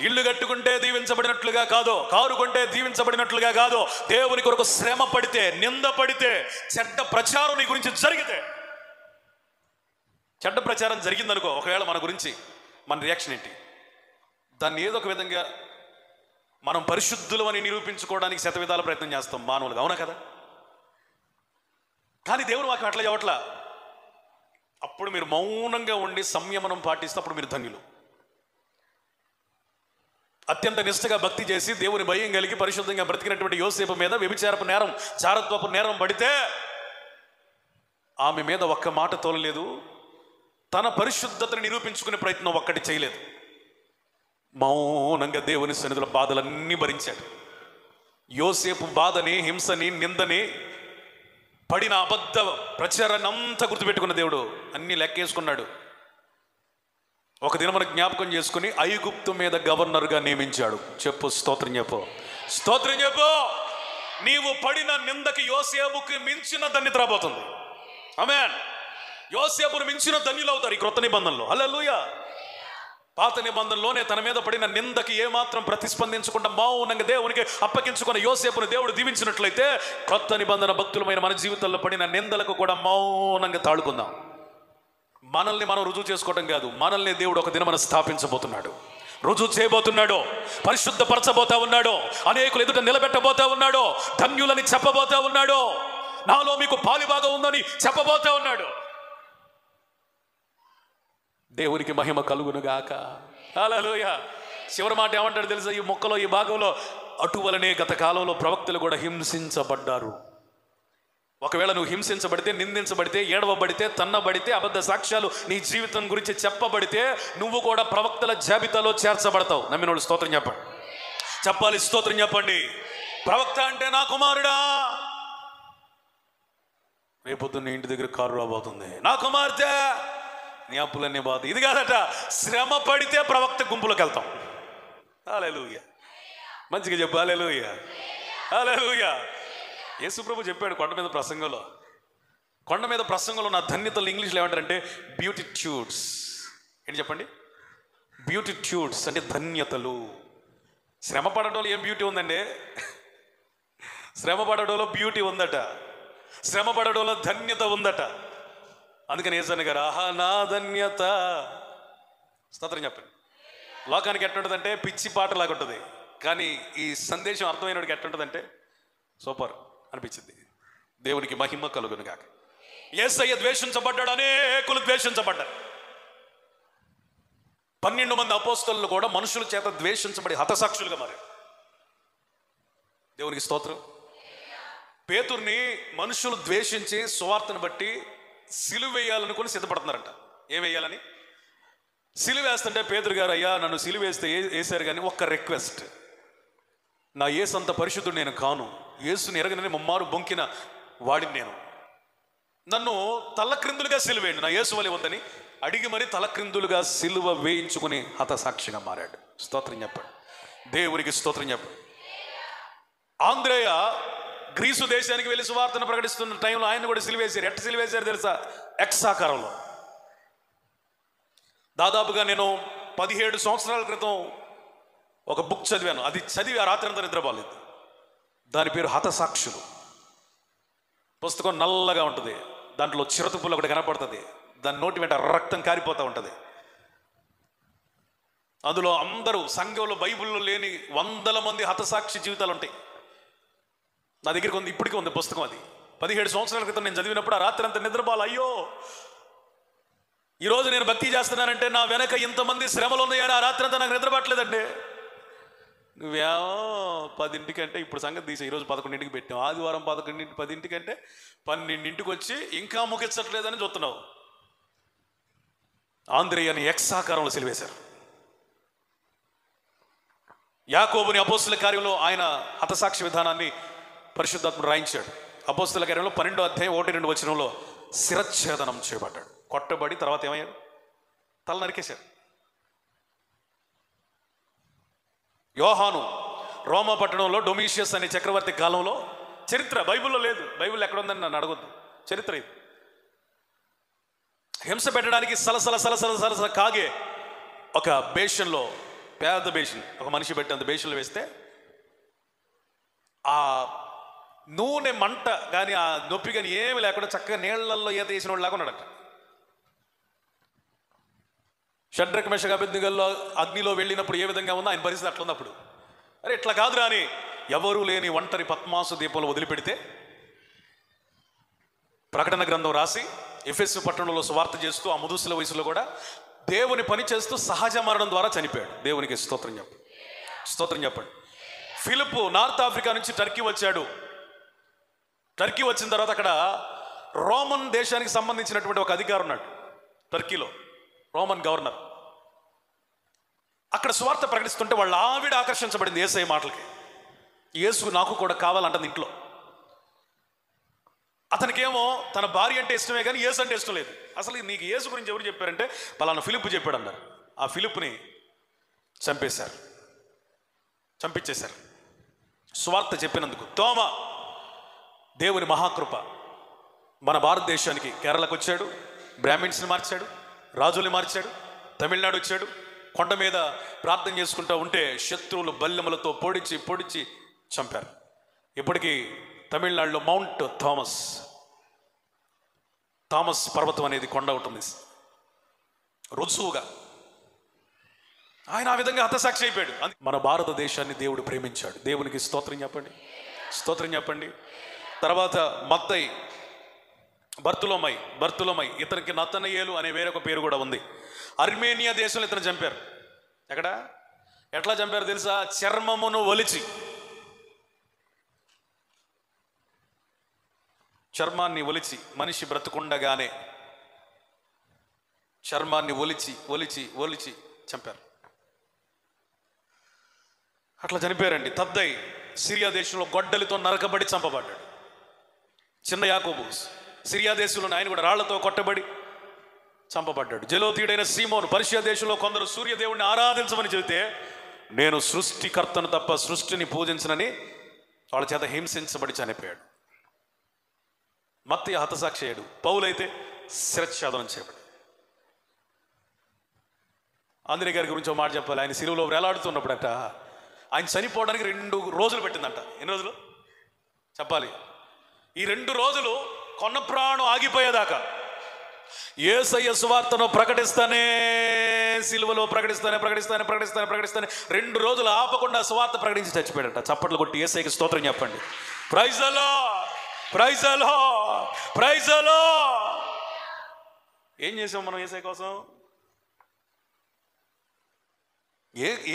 ఇల్లు కట్టుకుంటే దీవించబడినట్లుగా కాదు, కారు కొంటే దీవించబడినట్లుగా కాదు. దేవుని కొరకు శ్రమ పడితే, నింద పడితే, చెడ్డ ప్రచారం నీ గురించి జరిగితే, చెడ్డ ప్రచారం జరిగిందనుకో, ఒకవేళ మన గురించి, మన రియాక్షన్ ఏంటి? దాన్ని ఏదో ఒక విధంగా మనం పరిశుద్ధులు అని నిరూపించుకోవడానికి శతవిధాల ప్రయత్నం చేస్తాం మానవులుగా, అవునా కదా? కానీ దేవుడు మాకు అట్లా చెప్పట్లా. అప్పుడు మీరు మౌనంగా ఉండి సంయమనం పాటిస్తే అప్పుడు మీరు ధన్యులు. అత్యంత నిష్ఠగా భక్తి చేసి దేవుని భయం కలిగి పరిశుద్ధంగా బ్రతికినటువంటి యోసేపు మీద వ్యభిచారపు నేరం, చారత్వపు నేరం పడితే ఆమె మీద ఒక్క మాట తోలలేదు. తన పరిశుద్ధతను నిరూపించుకునే ప్రయత్నం ఒక్కటి చేయలేదు. మౌనంగా దేవుని సన్నిధిలో బాధలన్నీ భరించాడు. యోసేపు బాధని, హింసని, నిందని, పడిన అబద్ధ ప్రచారాన్ని అంతా గుర్తుపెట్టుకున్న దేవుడు అన్ని లెక్కేసుకున్నాడు. ఒక దినం మనకు జ్ఞాపకం చేసుకుని ఐగుప్తు మీద గవర్నర్గా నియమించాడు. చెప్పు స్తోత్రం చెప్పు, స్తోత్రం చెప్పు. నీవు పడిన నిందకి యోసేపుకి మించిన ధన్యత రాబోతుంది. ఆమేన్. యోసేపును మించిన ధన్యులు అవుతారు ఈ క్రొత్త నిబంధనలో. హల్లెలూయా. పాత నిబంధనలోనే తన మీద పడిన నిందకి ఏమాత్రం ప్రతిస్పందించకుండా మౌనంగా దేవునికి అప్పగించుకున్న యోసేపును దేవుడు దీవించినట్లయితే, క్రొత్త నిబంధన భక్తులమైన మన జీవితంలో పడిన నిందలకు కూడా మౌనంగా తాడుకుందాం. మనల్ని మనం రుజువు చేసుకోవటం కాదు, మనల్ని దేవుడు ఒక దినం స్థాపించబోతున్నాడు, రుజువు చేయబోతున్నాడు, పరిశుద్ధపరచబోతా ఉన్నాడు, అనేకులు ఎదుట నిలబెట్టబోతా ఉన్నాడు, ధన్యులని చెప్పబోతా ఉన్నాడు, నాలో మీకు పాలిభాగం ఉందని చెప్పబోతా ఉన్నాడు. దేవునికి మహిమ కలుగునుగాక. హల్లెలూయా. చివరి మాట ఏమంటాడు తెలుసా? ఈ మొక్కలో, ఈ భాగంలో, అటువలనే గత కాలంలో ప్రవక్తలు కూడా హింసించబడ్డారు. ఒకవేళ నువ్వు హింసించబడితే, నిందించబడితే, ఏడవబడితే, తన్నబడితే, అబద్ధ సాక్ష్యాలు నీ జీవితం గురించి చెప్పబడితే, నువ్వు కూడా ప్రవక్తల జాబితాలో చేర్చబడతావు. నమ్మినోళ్ళు స్తోత్రం చెప్పండి. చెప్పాలి, స్తోత్రం చెప్పండి. ప్రవక్త అంటే నా కుమారుడా, రేపొద్దున్న ఇంటి దగ్గర కారు రాబోతుంది, నా కుమార్తె నీ అప్పులన్నీ బాధ. ఇది కాదట, శ్రమ పడితే ప్రవక్త గుంపులోకి వెళ్తాం. హల్లెలూయా. మంచిగా చెప్పు, హల్లెలూయా, హల్లెలూయా. యేసుప్రభు చెప్పాడు కొండ మీద ప్రసంగంలో. కొండ మీద ప్రసంగంలో నా ధన్యతలు ఇంగ్లీష్లో ఏమంటారంటే బ్యూటిట్యూడ్స్. ఏంటి చెప్పండి? బ్యూటిట్యూడ్స్ అంటే ధన్యతలు. శ్రమ పడడంలో ఏం బ్యూటీ ఉందండి? శ్రమ పడడంలో బ్యూటీ ఉందట, శ్రమ పడడంలో ధన్యత ఉందట. అందుకని యేసన్న గారు ఆహా నా ధన్యత. స్తోత్రం చెప్పండి. లోకానికి ఎట్టుంటుందంటే పిచ్చి పాటలాగా ఉంటుంది, కానీ ఈ సందేశం అర్థమైనడికి ఎట్టుంటుందంటే సూపర్ అనిపించింది. దేవునికి మహిమ కలుగును గాక. యేసయ్య ద్వేషించబడ్డాడు, అనేకులు ద్వేషించబడ్డారు. 12 మంది అపోస్తలులు కూడా మనుషుల చేత ద్వేషించబడి హతసాక్షులుగా మారారు. దేవునికి స్తోత్రం. పేతుర్ని మనుషులు ద్వేషించి సువార్తను బట్టి సిలువ వేయాలనుకుని సిద్ధపడుతున్నారంట. ఏం వేయాలని? సిలువ వేస్తుంటే పేతురు గారు, అయ్యా నన్ను సిలువ వేస్తే వేశారు, కానీ ఒక్క రిక్వెస్ట్, నా యేసు అంత పరిశుద్ధుడు నేను కాను, యేసుని ఎరగనని ముమ్మారు బొంకిన వాడిని నేను, నన్ను తలక్రిందులుగా సిలువ వేయండి, నా యేసు వలె వద్దని అడిగి మరి తలక్రిందులుగా సిలువ వేయించుకుని హతసాక్షిగా మారాడు. స్తోత్రం చెప్పండి, దేవునికి స్తోత్రం చెప్పండి. ఆంద్రేయ గ్రీసు దేశానికి వెళ్ళి సువార్తను ప్రకటిస్తున్న టైంలో ఆయన కూడా సిలువేశారు. ఎట్ట సిలువేశారు తెలుసా? ఎక్స్ ఆకారంలో. దాదాపుగా నేను 17 సంవత్సరాల క్రితం ఒక బుక్ చదివాను. అది చదివి ఆ రాత్రి అంతా నిద్రపోలేదు. దాని పేరు హతసాక్షులు. పుస్తకం నల్లగా ఉంటుంది, దాంట్లో చిరతపుల్ల ఒకటి కనపడుతుంది, దాని నోటి వెంట రక్తం కారిపోతూ ఉంటుంది. అందులో అందరూ సంఘంలో బైబిల్లో లేని 100 మంది హతసాక్షి జీవితాలు ఉంటాయి. నా దగ్గరికి ఉంది, ఇప్పటికీ ఉంది పుస్తకం. అది 17 సంవత్సరాల క్రితం నేను చదివినప్పుడు ఆ రాత్రి అంతా నిద్రపోవాలి. అయ్యో, ఈరోజు నేను భక్తి చేస్తున్నానంటే నా వెనక ఇంతమంది శ్రమలు ఉన్నాయని ఆ రాత్రి అంతా నాకు నిద్రపట్టలేదండి. నువ్వేమో 10ంటికంటే ఇప్పుడు సంగతి తీసే, ఈరోజు 11ంటికి పెట్టాం, ఆదివారం 10ంటికంటే 12ంటికి వచ్చి ఇంకా ముగించట్లేదని చూస్తున్నావు. ఆంద్రేయని ఎక్స్ ఆకారంలో సిలువేశారు. యాకోబుని అపోస్తుల కార్యంలో ఆయన హతసాక్షి విధానాన్ని పరిశుద్ధాత్ముడు రాయించాడు. అపోస్తుల కార్యంలో 12వ అధ్యాయం 1-2 వచనంలో శిరచ్ఛేదనం చేయబడ్డాడు. కొట్టబడి తర్వాత ఏమయ్యాడు? తల నరికేశారు. యోహాను రోమా పట్టణంలో డొమిషియస్ అనే చక్రవర్తి కాలంలో, చరిత్ర బైబిల్లో లేదు, బైబిల్ ఎక్కడ ఉందని నన్ను అడగొద్దు, చరిత్ర ఇది. హింస పెట్టడానికి సలసల కాగే ఒక బేషన్లో, పేద బేషన్, ఒక మనిషి పెట్టి అంత బేషన్లో వేస్తే ఆ నూనె మంట కానీ ఆ నొప్పి కానీ ఏమి లేకుండా చక్కగా నీళ్లలో ఈత వేసిన వాళ్ళు లాగా ఉన్నాడట. షడ్రక్ మెషక్ అబేద్నెగోలో అగ్నిలో వెళ్ళినప్పుడు ఏ విధంగా ఉందో ఆయన పరిస్థితి అట్లా ఉన్నప్పుడు, అరే ఇట్లా కాదురా అని ఎవరూ లేని ఒంటరి పద్మాసు దీపంలో వదిలిపెడితే ప్రకటన గ్రంథం రాసి ఎఫెసు పట్టణంలో సువార్త చేస్తూ ఆ ముదుసుల వయసులో కూడా దేవుని పని చేస్తూ సహజ మరణం ద్వారా చనిపోయాడు. దేవునికి స్తోత్రం చెప్పండి, స్తోత్రం చెప్పండి. ఫిలిప్ నార్త్ ఆఫ్రికా నుంచి టర్కీ వచ్చాడు. టర్కీ వచ్చిన తర్వాత అక్కడ రోమన్ దేశానికి సంబంధించినటువంటి ఒక అధికారి ఉన్నాడు టర్కీలో, రోమన్ గవర్నర్. అక్కడ సువార్త ప్రకటిస్తుంటే వాళ్ళ ఆవిడ ఆకర్షించబడింది యేసయ్య మాటలకి. యేసు నాకు కూడా కావాలంటుంది ఇంట్లో. అతనికేమో తన భార్య అంటే ఇష్టమే కానీ యేసు అంటే ఇష్టం లేదు. అసలు నీకు యేసు గురించి ఎవరు చెప్పారంటే పలానా ఫిలిప్ చెప్పాడు అన్నారు. ఆ ఫిలిప్ని చంపించేశారు సువార్త చెప్పినందుకు. తోమ దేవుని మహాకృప మన భారతదేశానికి కేరళకు వచ్చాడు, బ్రాహ్మిన్స్ని మార్చాడు, రాజుల్ని మార్చాడు, తమిళనాడు వచ్చాడు. కొండ మీద ప్రార్థన చేసుకుంటూ ఉంటే శత్రువులు బల్లెములతో పొడిచి చంపారు. ఇప్పటికీ తమిళనాడులో మౌంట్ థామస్ పర్వతం అనేది కొండ ఉంటుంది రుజువుగా. ఆయన ఆ విధంగా హతసాక్షి అయిపోయాడు. మన భారతదేశాన్ని దేవుడు ప్రేమించాడు. దేవునికి స్తోత్రం చెప్పండి, స్తోత్రం చెప్పండి. తర్వాత మత్తయి, బర్తులోమై, ఇతనికి నతనయేలు అనే వేరొక పేరు కూడా ఉంది. అర్మేనియా దేశంలో ఇతను చంపారు. ఎట్లా చంపారు తెలుసా? చర్మమును ఒలిచి, చర్మాన్ని ఒలిచి, మనిషి బ్రతుకుండగానే చర్మాన్ని ఒలిచి చంపారు. అట్లా చనిపోయారండి. తద్దై సిరియా దేశంలో గొడ్డలితో నరకబడి చంపబడ్డాడు. చిన్న యాకోబు సిరియా దేశంలో ఆయన కూడా రాళ్లతో కొట్టబడి చంపబడ్డాడు. జలోతీయుడైన సీమోను పర్షియా దేశంలో కొందరు సూర్యదేవుడిని ఆరాధించమని చెబితే నేను సృష్టికర్తను తప్ప సృష్టిని పూజించనని వాళ్ళ చేత హింసించబడి చనిపోయాడు. మత్తయి హతసాక్షి అయ్యాడు. పౌలైతే శిరచ్ఛేదనం చేయబడి. ఆంజనేయ గారి గురించి ఒక మాట చెప్పాలి. ఆయన సిలువలో వేలాడుతున్నప్పుడట ఆయన చనిపోవడానికి 2 రోజులు పెట్టిందంట. ఎన్ని రోజులు చెప్పాలి? ఈ 2 రోజులు కొన్న ప్రాణం ఆగిపోయేదాకా యేసయ్య సువార్తను ప్రకటిస్తానే, సిలువలో ప్రకటిస్తానే 2 రోజులు ఆపకుండా సువార్త ప్రకటించి చచ్చిపోయాడట. చప్పట్లు కొట్టి యేసయ్యకి స్తోత్రం చెప్పండి. Praise the Lord, praise the Lord, praise the Lord. ఏం చేసాం మనం యేసయ్య కోసం?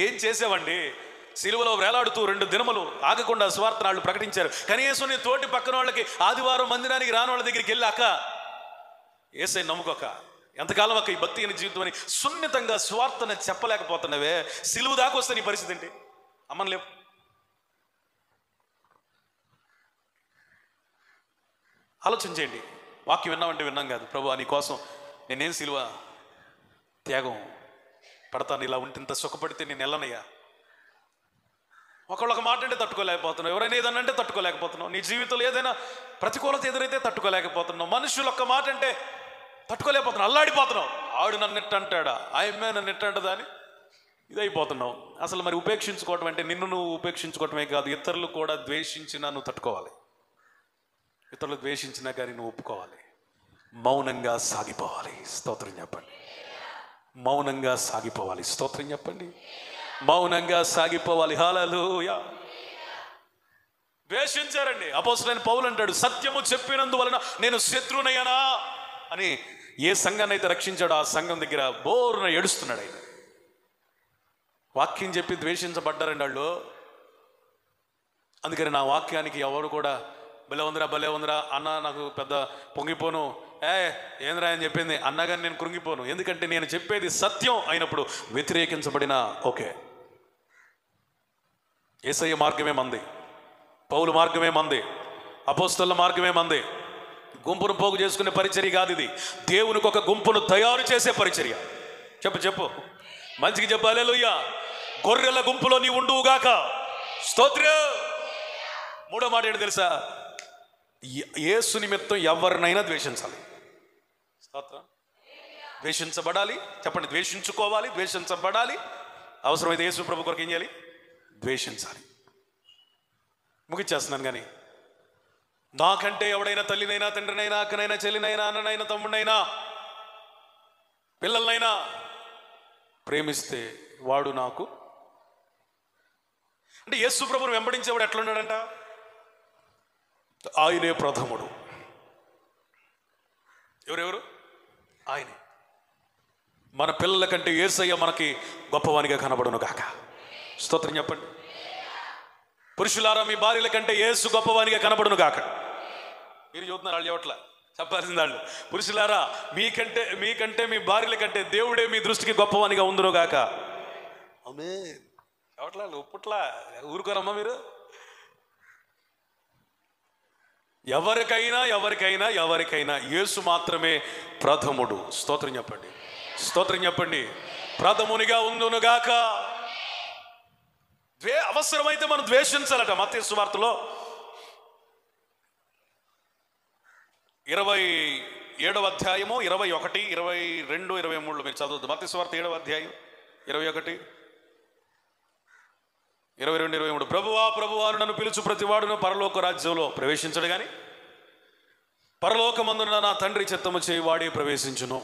ఏం చేసామండి? సిలువలో వేలాడుతూ 2 దినములు ఆగకుండా సువార్త వాళ్ళు ప్రకటించారు. కనీసం నీ తోటి పక్కన వాళ్ళకి ఆదివారం మందిరానికి రాని వాళ్ళ దగ్గరికి వెళ్ళి, అక్క యేసయ్య నమ్ముకోక, ఎంతకాలం అక్క ఈ భక్తి అయిన జీవితం అని సున్నితంగా సువార్తను చెప్పలేకపోతున్నావే, సిలువు దాకా వస్తే నీ పరిస్థితి ఏంటి? అమ్మలేవు. ఆలోచన చేయండి. వాక్యం విన్నామంటే విన్నాం కాదు. ప్రభు నీ కోసం నేనేం సిలువ త్యాగం పడతాను, ఇలా ఉంటే ఇంత సుఖపడితే నేను వెళ్ళనయ్యా. ఒకళ్ళు ఒక మాట అంటే తట్టుకోలేకపోతున్నావు, ఎవరైనా ఏదన్నా అంటే తట్టుకోలేకపోతున్నావు, నీ జీవితంలో ఏదైనా ప్రతికూలత ఎదురైతే తట్టుకోలేకపోతున్నావు, మనుషులు ఒక్క మాట అంటే తట్టుకోలేకపోతున్నావు, అల్లాడిపోతున్నావు. ఆడు నన్ను ఎట్టంటాడా, ఆయమ్మే నన్ను ఎట్టంటదా అని ఇదైపోతున్నావు. అసలు మరి ఉపేక్షించుకోవటం అంటే నిన్ను నువ్వు ఉపేక్షించుకోవటమే కాదు, ఇతరులు కూడా ద్వేషించినా నువ్వు తట్టుకోవాలి. ఇతరులు ద్వేషించినా కానీ నువ్వు ఒప్పుకోవాలి. మౌనంగా సాగిపోవాలి. స్తోత్రం చెప్పండి. మౌనంగా సాగిపోవాలి. స్తోత్రం చెప్పండి. మౌనంగా సాగిపోవాలి. హల్లెలూయా. ద్వేషించారండి. అపోస్తలుడైన పౌలు అంటాడు, సత్యము చెప్పినందువలన నేను శత్రువునయ్యానా అని. ఏ సంఘాన్ని అయితే రక్షించాడో ఆ సంఘం దగ్గర బోరున ఏడుస్తున్నాడు ఆయన. వాక్యం చెప్పి ద్వేషించబడ్డారండి వాళ్ళు. అందుకని నా వాక్యానికి ఎవరు కూడా భలే ఉందిరా అన్న, నాకు పెద్ద పొంగిపోను, ఏంద్రా అని చెప్పింది అన్నగాని నేను కృంగిపోను. ఎందుకంటే నేను చెప్పేది సత్యం అయినప్పుడు వ్యతిరేకించబడినా ఓకే. యేసయ్య మార్గమే మంది, పౌలు మార్గమే మంది, అపోస్తలుల మార్గమే మంది. గుంపును పోగు చేసుకునే పరిచర్య కాదు ఇది. దేవునికి ఒక గుంపును తయారు చేసే పరిచర్య. చెప్పు మంచిగా చెప్పు. హల్లెలూయా. గొర్రెల గుంపులో నీ ఉండువుగాక. స్తోత్రం. మూడో మాట ఏంటి తెలుసా? యేసు నిమిత్తం ఎవరినైనా ద్వేషించాలి. స్తోత్రం. ద్వేషించబడాలి. చెప్పండి, ద్వేషించుకోవాలి, ద్వేషించబడాలి. అవసరమైతే యేసు ప్రభు కొరకు ఏం చేయాలి? ద్వేషించాలి. ముగిచ్చేస్తున్నాను. కానీ నాకంటే ఎవడైనా తల్లినైనా, తండ్రినైనా, అక్కనైనా, చెల్లినైనా, అన్ననైనా, తమ్ముడైనా, పిల్లలనైనా ప్రేమిస్తే వాడు నాకు, అంటే యేసు ప్రభువును వెంబడించేవాడు ఎట్లున్నాడంట? ఆయనే ప్రథముడు. ఎవరెవరు? ఆయనే. మన పిల్లల కంటే యేసయ్య మనకి గొప్పవానిగా కనబడును గాక. స్తోత్రం చెప్పండి. పురుషులారా మీ భార్యల కంటే యేసు గొప్పవానిగా కనబడును గాక. మీరు చూస్తున్నారు, వాళ్ళు చెప్పట్లా, చెప్పాల్సింది వాళ్ళు. పురుషులారా మీకంటే మీ భార్యల కంటే దేవుడే మీ దృష్టికి గొప్పవానిగా ఉందును గాక. ఆమేన్. చెప్పట్లా, ఒప్పుట్లా, ఊరుకోరమ్మా మీరు. ఎవరికైనా యేసు మాత్రమే ప్రథముడు. స్తోత్రం చెప్పండి. స్తోత్రం చెప్పండి. ప్రథమునిగా ఉందునుగాక. అవసరమైతే మనం ద్వేషించాలట. మత్తయి సువార్తలో 27వ అధ్యాయము 21, 22, 23 మీరు చదవద్దు. మత్తయి సువార్త 7వ అధ్యాయం 21, 22, 23. ప్రభువా నన్ను పిలుచు ప్రతివాడును పరలోక రాజ్యంలో ప్రవేశించడు గాని పరలోకమందున నా తండ్రి చిత్తము చేయి వాడే ప్రవేశించును.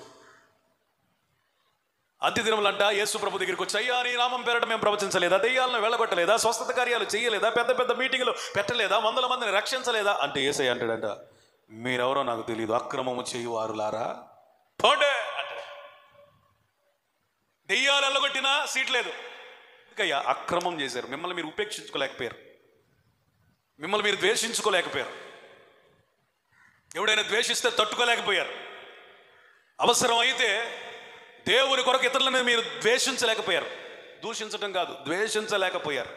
అంత్య దినములంట యేసు ప్రభు దగ్గరికి వచ్చి, అయ్యా నీ నామం పేరట మేము ప్రవచించలేదా, దెయ్యాలను వెళ్ళగొట్టలేదా, స్వస్థత కార్యాలు చేయలేదా, పెద్ద మీటింగులు పెట్టలేదా, వందల మందిని రక్షించలేదా అంటే యేసయ్య అంటాడంట, మీరెవరో నాకు తెలియదు, అక్రమము చేయువారులారా పోండే అంటే. దెయ్యాలు వెళ్ళగొట్టినా సీట్ లేదు. ఎందుకయ్యా? అక్రమం చేశారు. మిమ్మల్ని మీరు ఉపేక్షించుకోలేకపోయారు, మిమ్మల్ని మీరు ద్వేషించుకోలేకపోయారు, ఎవడైనా ద్వేషిస్తే తట్టుకోలేకపోయారు. అవసరం అయితే దేవుని కొరకు ఇతరులను మీరు ద్వేషించలేకపోయారు. దూషించడం కాదు, ద్వేషించలేకపోయారు.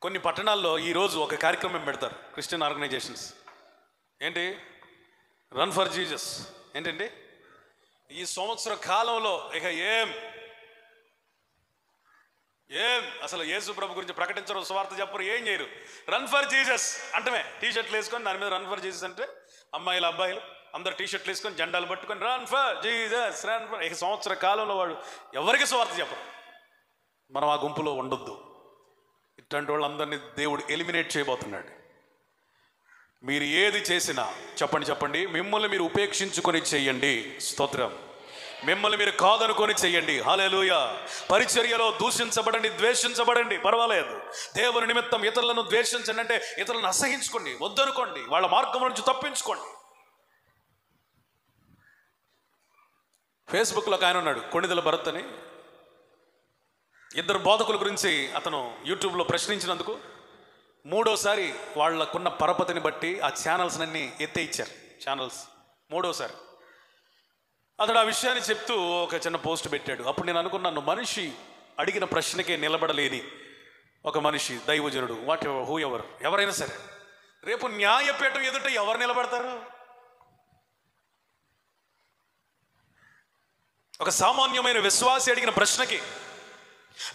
కొన్ని పట్టణాల్లో ఈరోజు ఒక కార్యక్రమం పెడతారు క్రిస్టియన్ ఆర్గనైజేషన్స్. ఏంటి? Run for Jesus. ఏంటండి? ఈ సంవత్సర కాలంలో ఇక ఏం అసలు యేసు ప్రభు గురించి ప్రకటించరు, సువార్త చెప్పరు, ఏం చేయరు. రన్ ఫర్ జీసస్ అంటమే. టీషర్ట్లు వేసుకొని దాని మీద రన్ ఫర్ జీసస్ అంటే అమ్మాయిలు అబ్బాయిలు అందరు టీషర్ట్లు వేసుకొని జెండాలు పట్టుకొని run for Jesus run for. ఇక సంవత్సర కాలంలో వాడు ఎవరికి సువార్త చెప్పరు. మనం ఆ గుంపులో ఉండొద్దు. ఇట్లాంటి వాళ్ళందరినీ దేవుడు ఎలిమినేట్ చేయబోతున్నాడు. మీరు ఏది చేసినా చెప్పండి, మిమ్మల్ని మీరు ఉపేక్షించుకొని చెయ్యండి. స్తోత్రం. మిమ్మల్ని మీరు కాదనుకొని చెయ్యండి. హల్లెలూయా. పరిచర్యలో దూషించబడండి, ద్వేషించబడండి, పర్వాలేదు. దేవుని నిమిత్తం ఇతరులను ద్వేషించండి, అంటే ఇతరులను అసహించుకోండి, వద్దనుకోండి, వాళ్ళ మార్గం నుంచి తప్పించుకోండి. ఫేస్బుక్లో ఒక ఆయన ఉన్నాడు, కొణిదెల భరత్ అని. ఇద్దరు బోధకుల గురించి అతను యూట్యూబ్లో ప్రశ్నించినందుకు 3వసారి వాళ్ళకున్న పరపతిని బట్టి ఆ ఛానల్స్ అన్నీ ఎత్తే ఇచ్చారు. ఛానల్స్ 3వసారి అతడు ఆ విషయాన్ని చెప్తూ ఒక చిన్న పోస్ట్ పెట్టాడు. అప్పుడు నేను అనుకున్నాను, మనిషి అడిగిన ప్రశ్నకే నిలబడలేని ఒక మనిషి, దైవజనుడు, ఎవరైనా సరే రేపు న్యాయపీఠం ఎదుట ఎవరు నిలబడతారు? ఒక సామాన్యమైన విశ్వాసి అడిగిన ప్రశ్నకి,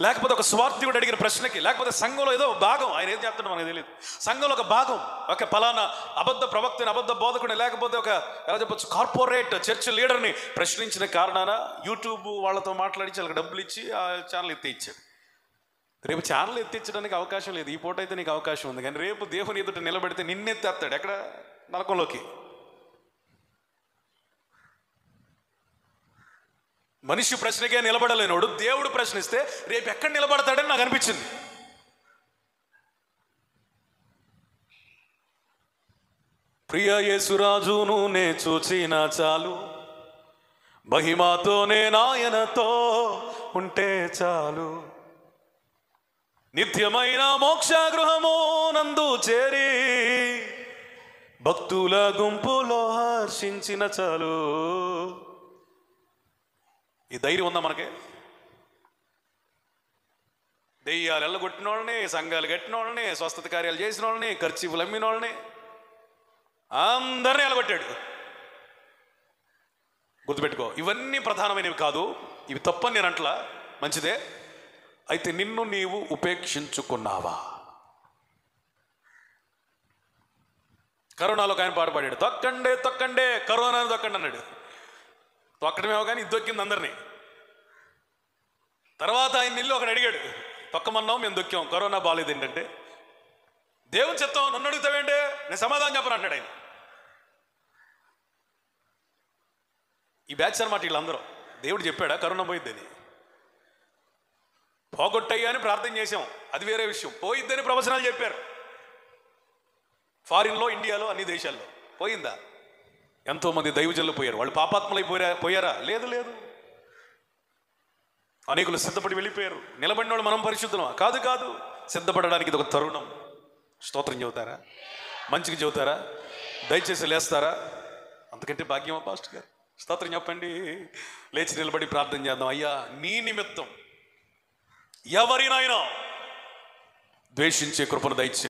లేకపోతే ఒక స్వార్థికుడు అడిగిన ప్రశ్నకి, లేకపోతే సంఘంలో ఏదో భాగం, ఆయన ఏం చెప్తాడో మనకు తెలియదు, సంఘంలో ఒక భాగం, ఒక పలానా అబద్ధ ప్రవక్తని, అబద్ధ బోధకుని, లేకపోతే ఒక ఎలా చెప్పచ్చు కార్పొరేట్ చర్చ్ లీడర్ని ప్రశ్నించిన కారణాన యూట్యూబ్ వాళ్ళతో మాట్లాడించి వాళ్ళకి డబ్బులు ఇచ్చి ఆ ఛానల్ ఎత్తి ఇచ్చాడు. రేపు ఛానల్ ఎత్తించడానికి అవకాశం లేదు. ఈ పూట అయితే నీకు అవకాశం ఉంది, కానీ రేపు దేవుని ఎదుట నిలబెడితే నిన్నెత్తేస్తాడు ఎక్కడ? నరకంలోకి. మనిషి ప్రశ్నకే నిలబడలేనోడు దేవుడు ప్రశ్నిస్తే రేపు ఎక్కడ నిలబడతాడని నాకు అనిపించింది. ప్రియ యేసురాజును నే చూచిన చాలు, మహిమాతోనే నాయనతో ఉంటే చాలు, నిత్యమైన మోక్ష గృహము నందు చేరి భక్తుల గుంపులో హర్షించిన చాలు. ఈ ధైర్యం ఉందా మనకి? దెయ్యాలు ఎల్లగొట్టిన వాళ్ళని, సంఘాలు కట్టిన వాళ్ళని, స్వస్థత కార్యాలు చేసిన వాళ్ళని, ఖర్చీఫులు అమ్మిన వాళ్ళని అందరినీ ఎలగొట్టాడు. గుర్తుపెట్టుకో, ఇవన్నీ ప్రధానమైనవి కాదు, ఇవి తప్పని నేను అంటలా, మంచిదే. అయితే నిన్ను నీవు ఉపేక్షించుకున్నావా? కరోనాలో ఆయన పాట పాడాడు, తొక్కండే తొక్కండే కరోనాను తొక్కండి అన్నాడు. తొక్కడమేమో కానీ ఇది దొక్కింది అందరినీ. తర్వాత ఆయన ఇల్లు ఒకడు అడిగాడు, తొక్కమన్నాం మేము దొక్కాం, కరోనా బాగాలేదు ఏంటంటే, దేవుని చెప్తాం నన్ను అడుగుతావేంటే, నేను సమాధానం చెప్పను అంటాడు ఆయన. ఈ బ్యాచ్ అనమాట వీళ్ళందరూ. దేవుడు చెప్పాడా కరోనా పోయిద్దని? పోగొట్టయ్యా అని ప్రార్థన చేసాం, అది వేరే విషయం. పోయిద్దని ప్రవచనాలు చెప్పారు. ఫారిన్లో, ఇండియాలో, అన్ని దేశాల్లో. పోయిందా? ఎంతోమంది దైవజనులు పోయారు. వాళ్ళు పాపాత్మలై పోయారా? లేదు లేదు. అనేకులు సిద్ధపడి వెళ్ళిపోయారు. నిలబడిన వాళ్ళు మనం పరిశుద్ధమా? కాదు కాదు. సిద్ధపడడానికి ఇది ఒక తరుణం. స్తోత్రం చెబుతారా? మంచిగా చెబుతారా? దయచేసి లేస్తారా? అంతకంటే భాగ్యమా పాస్టర్ గారు? స్తోత్రం చెప్పండి. లేచి నిలబడి ప్రార్థన చేద్దాం. అయ్యా, నీ నిమిత్తం ఎవరినైనా ద్వేషించే కృపను దయచే.